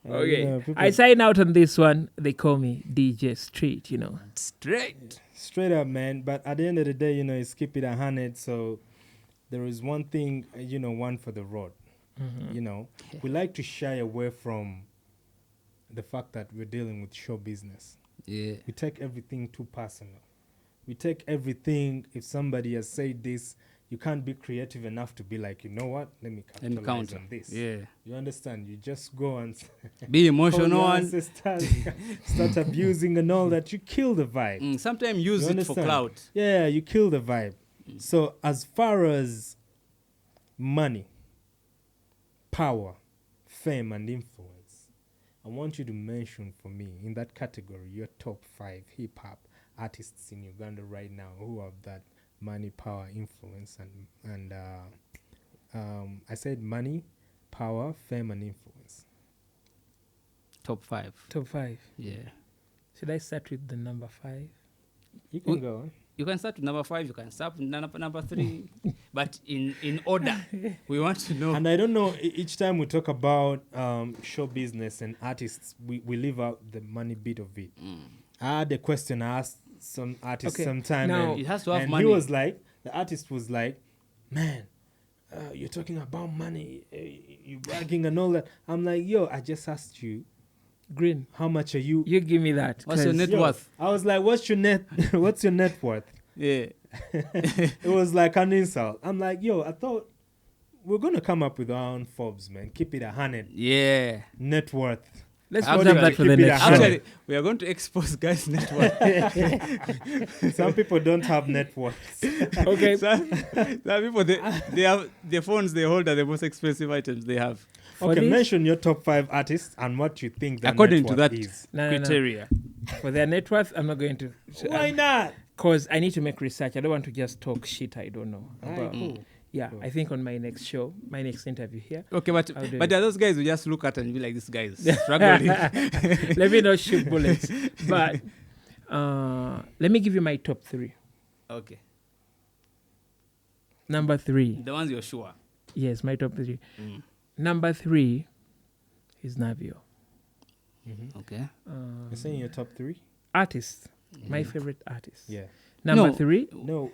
S3: Okay,
S1: people-
S3: I sign out on this one. They call me DJ Street.
S2: Straight.
S1: Straight up, man. But at the end of the day, it's keep it 100. So there is one thing, one for the road. We like to shy away from the fact that we're dealing with show business.
S2: Yeah.
S1: We take everything too personal. We take everything, if somebody has said this, you can't be creative enough to be like, you know what, let me
S2: Let me
S1: capitalize
S2: counter.
S1: on this.
S2: Yeah.
S1: You understand? You just go and
S2: Be
S1: call
S2: emotional
S1: your
S2: and
S1: ancestors, start abusing and all that. You kill the vibe.
S2: sometimes use
S1: You
S2: it for
S1: understand?
S2: clout.
S1: Yeah, you kill the vibe. So as far as money, power, fame, and influence, I want you to mention for me in that category your top 5 hip-hop artists in Uganda right now who have that money, power, influence, and I said money, power, fame, and influence.
S2: Top 5.
S3: Top 5.
S2: Yeah.
S3: Should I start with the number 5?
S1: You can go. Huh?
S2: You can start with number 5. You can start with number 3. But in order, we want to know.
S1: And I don't know, each time we talk about show business and artists, we leave out the money bit of it. I had a question I asked some artist sometime.
S3: Now-
S1: and
S2: It has to have
S1: and
S2: money.
S1: he was like, the artist was like, man, you're talking about money, you bragging and all that. I'm like, yo, I just asked you,
S3: Green.
S1: how much are you?
S3: You give me that.
S2: What's your
S3: 'cause
S2: net
S1: Yo,
S2: worth?
S1: I was like, what's your net worth?
S2: Yeah.
S1: It was like an insult. I'm like, yo, I thought we're going to come up with our own Forbes, man. Keep it 100
S2: Yeah.
S1: net worth.
S3: Let's
S2: Actually,
S3: put that for
S1: keep
S3: the
S1: it
S3: next
S1: 100.
S3: show.
S2: Actually, we are going to expose guys' net worth.
S1: Some people don't have net worth.
S3: Okay.
S2: Some people, they have their phones they hold are the most expensive items they have.
S3: For
S1: Okay,
S3: this-
S1: mention your top 5 artists and what you think that
S2: According
S1: net
S2: to
S1: worth
S2: that
S1: is.
S3: No, no, no.
S2: criteria.
S3: For their net worth, I'm not going to.
S1: Why not?
S3: Because I need to make research. I don't want to just talk shit I don't know
S1: Alright,
S3: about.
S1: cool.
S3: Yeah,
S1: Cool.
S3: I think on my next show, my next interview here,
S2: Okay, but
S3: I'll do
S2: there
S3: it.
S2: are those guys who just look at and be like, this guy is struggling.
S3: let me not shoot bullets. But let me give you my top 3.
S2: Okay.
S3: Number 3.
S2: The ones you're sure.
S3: Yes, my top 3.
S2: Mm.
S3: Number 3 is Navio.
S2: Okay.
S1: You're saying your top 3?
S3: Artist. My favorite artist.
S1: Yeah.
S3: Number
S2: No.
S3: 3,
S1: No.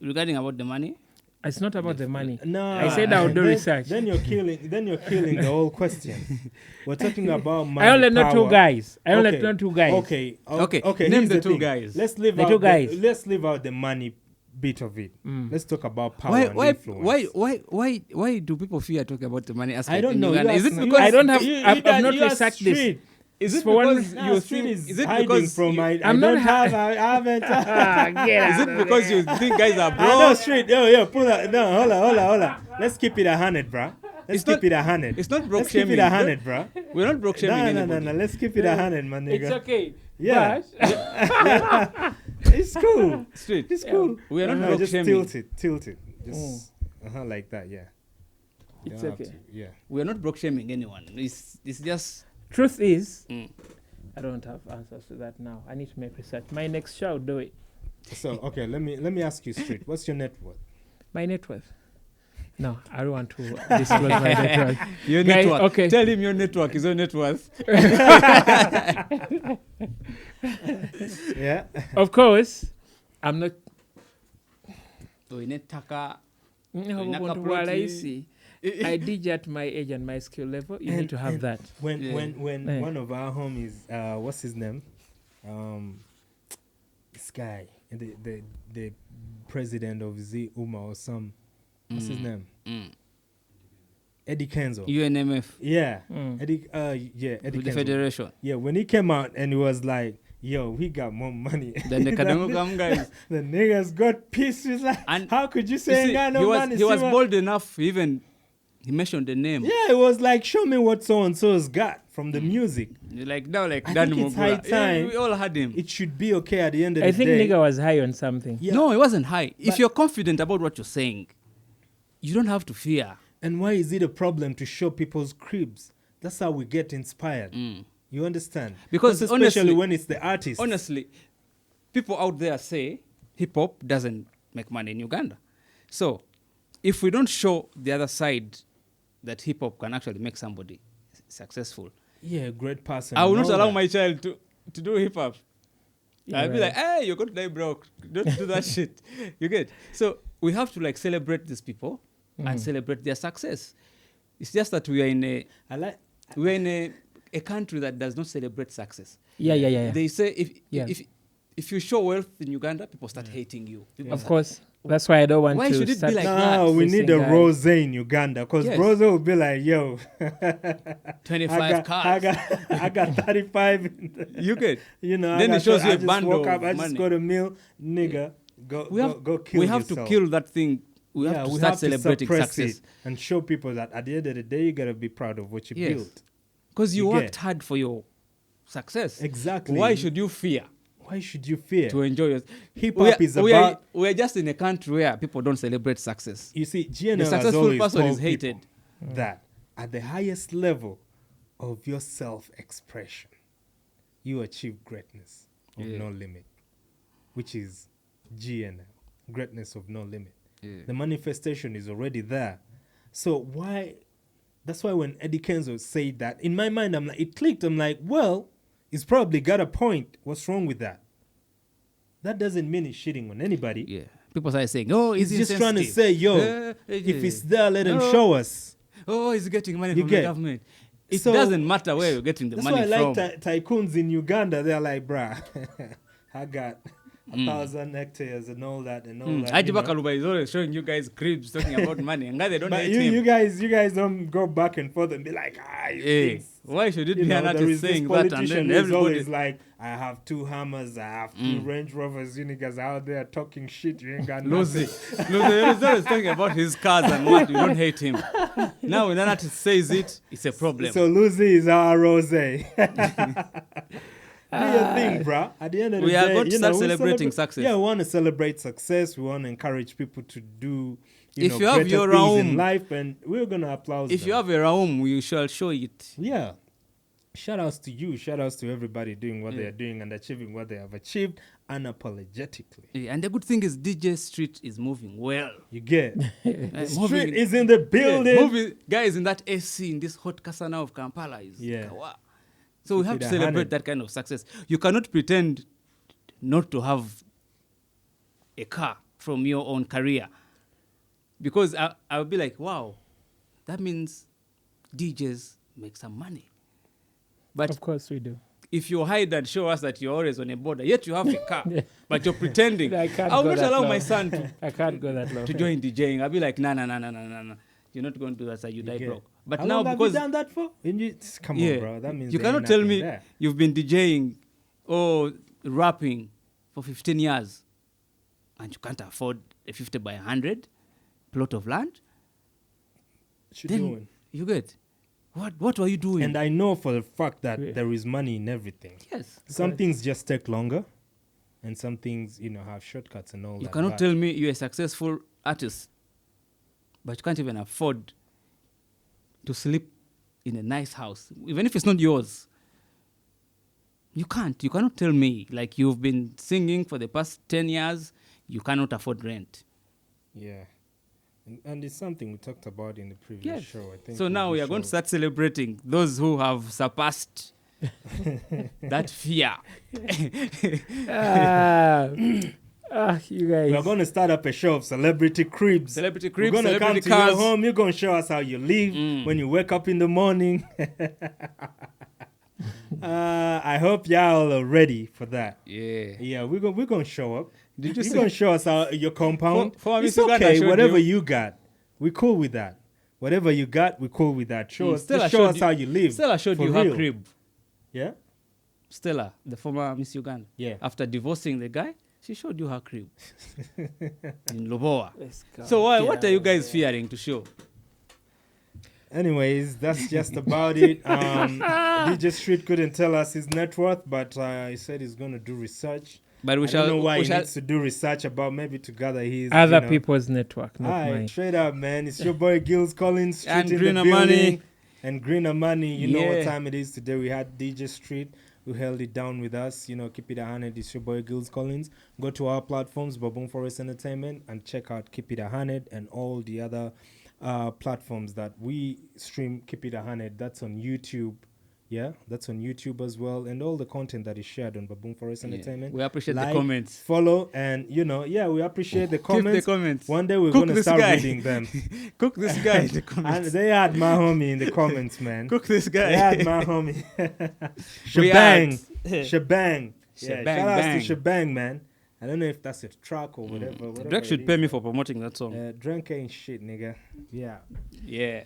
S2: Regarding about the money,
S3: it's not about the money.
S1: No.
S3: I said I would do
S1: then-
S3: research.
S1: Then you're killing the whole question. We're talking about money,
S3: I only know 2
S1: power.
S3: guys. I only
S1: Okay,
S3: know 2 guys.
S1: Okay.
S2: Okay,
S1: Okay.
S2: name
S1: here's
S2: the two
S1: thing.
S2: guys.
S1: Let's leave
S3: The
S1: out
S3: two guys.
S1: Let's leave out the money bit of it. Let's talk about power and influence.
S2: why do people fear talking about the money aspect?
S1: I don't
S2: in
S1: know.
S2: Uganda?
S1: You
S2: Is it
S1: ask-
S2: because
S3: I don't have-
S1: you
S3: I've not
S1: you ask
S3: researched this.
S1: Street.
S2: Is it
S3: For one-
S2: because
S1: Nah,
S2: you
S1: Street
S2: think?
S1: is
S2: Is it
S1: hiding
S2: because
S1: from
S2: you,
S1: I
S3: I'm not
S1: don't have. I haven't.
S3: Get
S2: is
S3: out
S2: it
S3: of
S2: because
S3: there.
S2: you think guys are
S1: No,
S2: broke?
S1: Street. Yo, pull up. No, hold on. Let's keep it 100, bro. Let's
S2: It's
S1: keep
S2: not-
S1: it 100.
S2: It's not broke
S1: Let's keep
S2: shaming.
S1: it 100, bro.
S2: We're not broke shaming
S1: No,
S2: anybody.
S1: Let's keep it 100, my nigga.
S3: It's okay.
S1: Yeah.
S3: But
S1: It's cool.
S2: Straight.
S1: It's cool.
S2: We are not
S1: No,
S2: broke
S1: just
S2: shaming.
S1: tilt it. Just like that. Yeah. You
S3: It's
S1: don't have
S3: okay.
S1: to, yeah.
S2: We are not broke shaming anyone. It's just.
S3: truth is,
S2: Mm.
S3: I don't have answers to that now. I need to make research. My next show, I'll do it.
S1: So okay, let me ask you straight. What's your net worth?
S3: My net worth. No, I don't want to disclose my net worth.
S2: Your
S3: Guys,
S2: network.
S3: okay.
S2: Tell him your network is your net worth.
S1: Yeah.
S3: Of course, I'm not.
S2: Taka.
S3: I DJ at my age and my skill level. You need to have that.
S1: When
S2: Yeah.
S1: when
S3: Yeah.
S1: one of our homies, what's his name? This guy, the president of Z Uma or some, what's his name? Eddie Kenzo.
S2: UNMF.
S1: Yeah,
S3: Mm.
S1: Eddie. Yeah, Eddie
S2: With the
S1: Kenzo.
S2: federation.
S1: Yeah, when he came out and he was like, "Yo, we got more money."
S2: Then the Kadangokam guys.
S1: The niggas got pissed. He's like,
S2: And
S1: "How could you
S2: You
S1: say ain't
S2: see,
S1: got no
S2: he was,
S1: money?"
S2: he was
S1: Sima?"
S2: bold enough, even he mentioned the name.
S1: Yeah, it was like, "Show me what so and so's got from the music."
S2: Like now, like
S1: I
S2: Dan
S1: think it's
S2: Mugula.
S1: high time.
S2: We all had him.
S1: It should be okay at the end of
S3: I
S1: the
S3: think
S1: day.
S3: nigga was high on something.
S1: Yeah.
S2: No, it wasn't high. If
S1: But-
S2: you're confident about what you're saying, you don't have to fear.
S1: And why is it a problem to show people's cribs? That's how we get inspired.
S2: Mm.
S1: You understand?
S2: Because
S1: especially
S2: honestly-
S1: when it's the artist.
S2: Honestly, people out there say hip hop doesn't make money in Uganda. So, if we don't show the other side that hip hop can actually make somebody successful,
S1: Yeah, great person.
S2: I will
S1: and
S2: not
S1: all
S2: allow
S1: that.
S2: my child to do hip hop.
S3: Yeah,
S2: I'll be
S3: right.
S2: like, hey, you're going to die broke. Don't do that shit. You get? So we have to like celebrate these people and celebrate their success. It's just that we are in a country that does not celebrate success.
S3: Yeah.
S2: They say
S3: Yeah.
S2: if you show wealth in Uganda, people start hating you. People
S3: Of
S2: start-
S3: course. That's why I don't want
S2: Why
S3: to
S2: should it be
S3: start
S2: like
S1: No, we need a
S3: Listen, guys.
S1: rose in Uganda because
S2: Yes.
S1: Rose will be like, "Yo,
S2: 25 cars.
S1: I got 35."
S2: You get?
S1: You know,
S2: Then
S1: I
S2: it shows you
S1: I
S2: a
S1: just
S2: bundle
S1: woke up, I
S2: of
S1: just
S2: money.
S1: got a meal, nigga. Go kill
S2: we have
S1: yourself.
S2: to kill that thing. We have to start celebrating
S1: suppress
S2: success.
S1: it and show people that at the end of the day, you gotta be proud of what you
S2: Yes.
S1: built.
S2: Because you
S1: You
S2: worked
S1: get.
S2: hard for your success.
S1: Exactly.
S2: Why should you fear
S1: Why should you fear?
S2: to enjoy it?
S1: Hip hop is about.
S2: We are just in a country where people don't celebrate success.
S1: You see, GNL
S2: The
S1: has
S2: successful
S1: always
S2: person
S1: told
S2: is hated.
S1: people that at the highest level of your self-expression, you achieve greatness of
S2: Yeah.
S1: no limit, which is GNL, greatness of no limit.
S2: Yeah.
S1: The manifestation is already there. So why? That's why when Eddie Kenzo said that, in my mind, I'm like, it clicked. I'm like, well, he's probably got a point. What's wrong with that? That doesn't mean he's shitting on anybody.
S2: Yeah. People start saying, oh,
S1: He's
S2: he's
S1: just trying to say, yo, if it's there, let him
S2: No.
S1: show us.
S2: oh, he's getting money
S1: You
S2: from
S1: get.
S2: the government. It
S1: So-
S2: doesn't matter where you're getting the
S1: That's
S2: money
S1: why I
S2: from.
S1: like tycoons in Uganda. They're like, bruh, I got 1,000 hectares and all that and all that.
S2: Haji
S1: you know.
S2: Bakaluba is always showing you guys cribs talking about money. And guys, they don't
S1: But
S2: hate
S1: you
S2: him.
S1: guys don't go back and forth and be like, you think
S2: Why should it
S1: you
S2: be
S1: know,
S2: an
S1: there
S2: artist
S1: is this
S2: saying that and
S1: politician
S2: then
S1: who's
S2: everybody...
S1: always like, I have 2 hammers, I have 2 Range Rovers, you niggas out there talking shit, you ain't got
S2: Lucy.
S1: nothing.
S2: Lucy is always talking about his cars and what you don't hate him. Now when an artist says it, it's a problem.
S1: So Lucy is our rose. Do your thing, bruh. At the end of the
S2: We
S1: day,
S2: are going to
S1: you
S2: start
S1: know, we
S2: celebrating success.
S1: Yeah, we want to celebrate success. We want to encourage people to do,
S2: If
S1: know,
S2: you have
S1: greater
S2: your
S1: things in
S2: own-
S1: life, and we're gonna applaud.
S2: if
S1: them.
S2: you have a realm, we shall show it.
S1: Yeah. Shout outs to you. Shout outs to everybody doing what they are doing and achieving what they have achieved unapologetically.
S2: And the good thing is DJ Street is moving well.
S1: You get.
S2: Moving-
S1: Street is in the building.
S2: Yeah, moving, guys in that AC in this hot Kasana of Kampala is
S1: Yeah.
S2: kawa. So we have
S1: Keep
S2: to
S1: it
S2: celebrate
S1: 100.
S2: that kind of success. You cannot pretend not to have a car from your own career. Because I'll be like, wow, that means DJs make some money. But
S3: Of course we do.
S2: if you hide and show us that you're always on a border, yet you have a car, but you're pretending,
S3: I can't
S2: I'll
S3: go
S2: not
S3: that
S2: allow
S3: low.
S2: my son
S3: I can't go that low.
S2: to join DJing. I'll be like, no. You're not going to do that, so you die
S1: get
S2: broke. But
S1: How
S2: now
S1: long have
S2: because
S1: you done that for? And come
S2: Yeah.
S1: on, bro. That means
S2: you
S1: there ain't
S2: cannot tell
S1: nothing
S2: me
S1: there.
S2: you've been DJing or rapping for 15 years and you can't afford a 50 by 100 plot of land.
S1: What you
S2: Then
S1: doing?
S2: you get what were you doing?
S1: And I know for the fact that
S3: Yeah.
S1: there is money in everything.
S2: yes,
S1: Some things just take longer, and some things, have shortcuts and all
S2: you
S1: that.
S2: cannot
S1: but
S2: tell me you're a successful artist, but you can't even afford to sleep in a nice house, even if it's not yours. You cannot tell me like you've been singing for the past 10 years, you cannot afford rent.
S1: Yeah. And it's something we talked about in the previous show. I think
S2: So now we are going to start celebrating those who have surpassed that fear.
S3: You guys.
S1: We are going to start up a show of celebrity cribs.
S2: Celebrity
S1: We're
S2: cribs,
S1: going to come
S2: celebrity
S1: to
S2: cars.
S1: your home. You're going to show us how you live when you wake up in the morning. I hope y'all are ready for that.
S2: Yeah.
S1: Yeah, we're going to show up.
S2: Did you
S1: You're
S2: see-
S1: going to show us your compound.
S2: For
S1: It's
S2: Miss Uganda, I
S1: okay.
S2: showed
S1: Whatever
S2: you.
S1: you got, we're cool with that. Whatever you got, we're cool with that. Show us,
S2: Stella
S1: just show
S2: showed
S1: us
S2: you-
S1: how you live.
S2: Stella showed
S1: for
S2: you
S1: real.
S2: her crib.
S1: Yeah?
S2: Stella, the former Miss Uganda.
S1: Yeah.
S2: After divorcing the guy, she showed you her crib in Loboa.
S3: Let's go.
S2: So why,
S3: Get
S2: what
S3: out
S2: are you
S3: of
S2: guys
S3: here.
S2: fearing to show?
S1: Anyways, that's just about it. DJ Street couldn't tell us his net worth, but he said he's going to do research.
S2: But we
S1: I
S2: shall.
S1: don't know why
S2: we
S1: he
S2: shall
S1: needs to do research about maybe to gather his
S3: Other people's network, not
S1: Alright,
S3: mine.
S1: straight up, man. It's your boy Gills Collins, Street
S2: And
S1: in
S2: Greener
S1: the building.
S2: Money.
S1: And Greener Money. You know what
S2: Yeah.
S1: time it is today. We had DJ Street who held it down with us. Keep it 100. It's your boy Gills Collins. Go to our platforms, Baboon Forest Entertainment, and check out Keep It 100 and all the other platforms that we stream Keep It 100. That's on YouTube. Yeah, that's on YouTube as well. And all the content that is shared on Baboon Forest Entertainment.
S2: We appreciate
S1: Like,
S2: the comments.
S1: Follow, and we appreciate the comments.
S2: Keep the comments.
S1: One day we're
S2: Cook
S1: going to
S2: this
S1: start
S2: guy.
S1: reading them.
S2: Cook this guy in the
S1: And
S2: comments.
S1: they had my homie in the comments, man.
S2: Cook this guy.
S1: They had my homie.
S2: We
S1: Shebang.
S2: had-
S1: Shebang. Yeah,
S2: Shebang,
S1: shout out
S2: bang.
S1: to Shebang, man. I don't know if that's a track or whatever.
S2: Drake should pay me for promoting that song.
S1: Drunk ain't shit, nigga. Yeah.
S2: Yeah.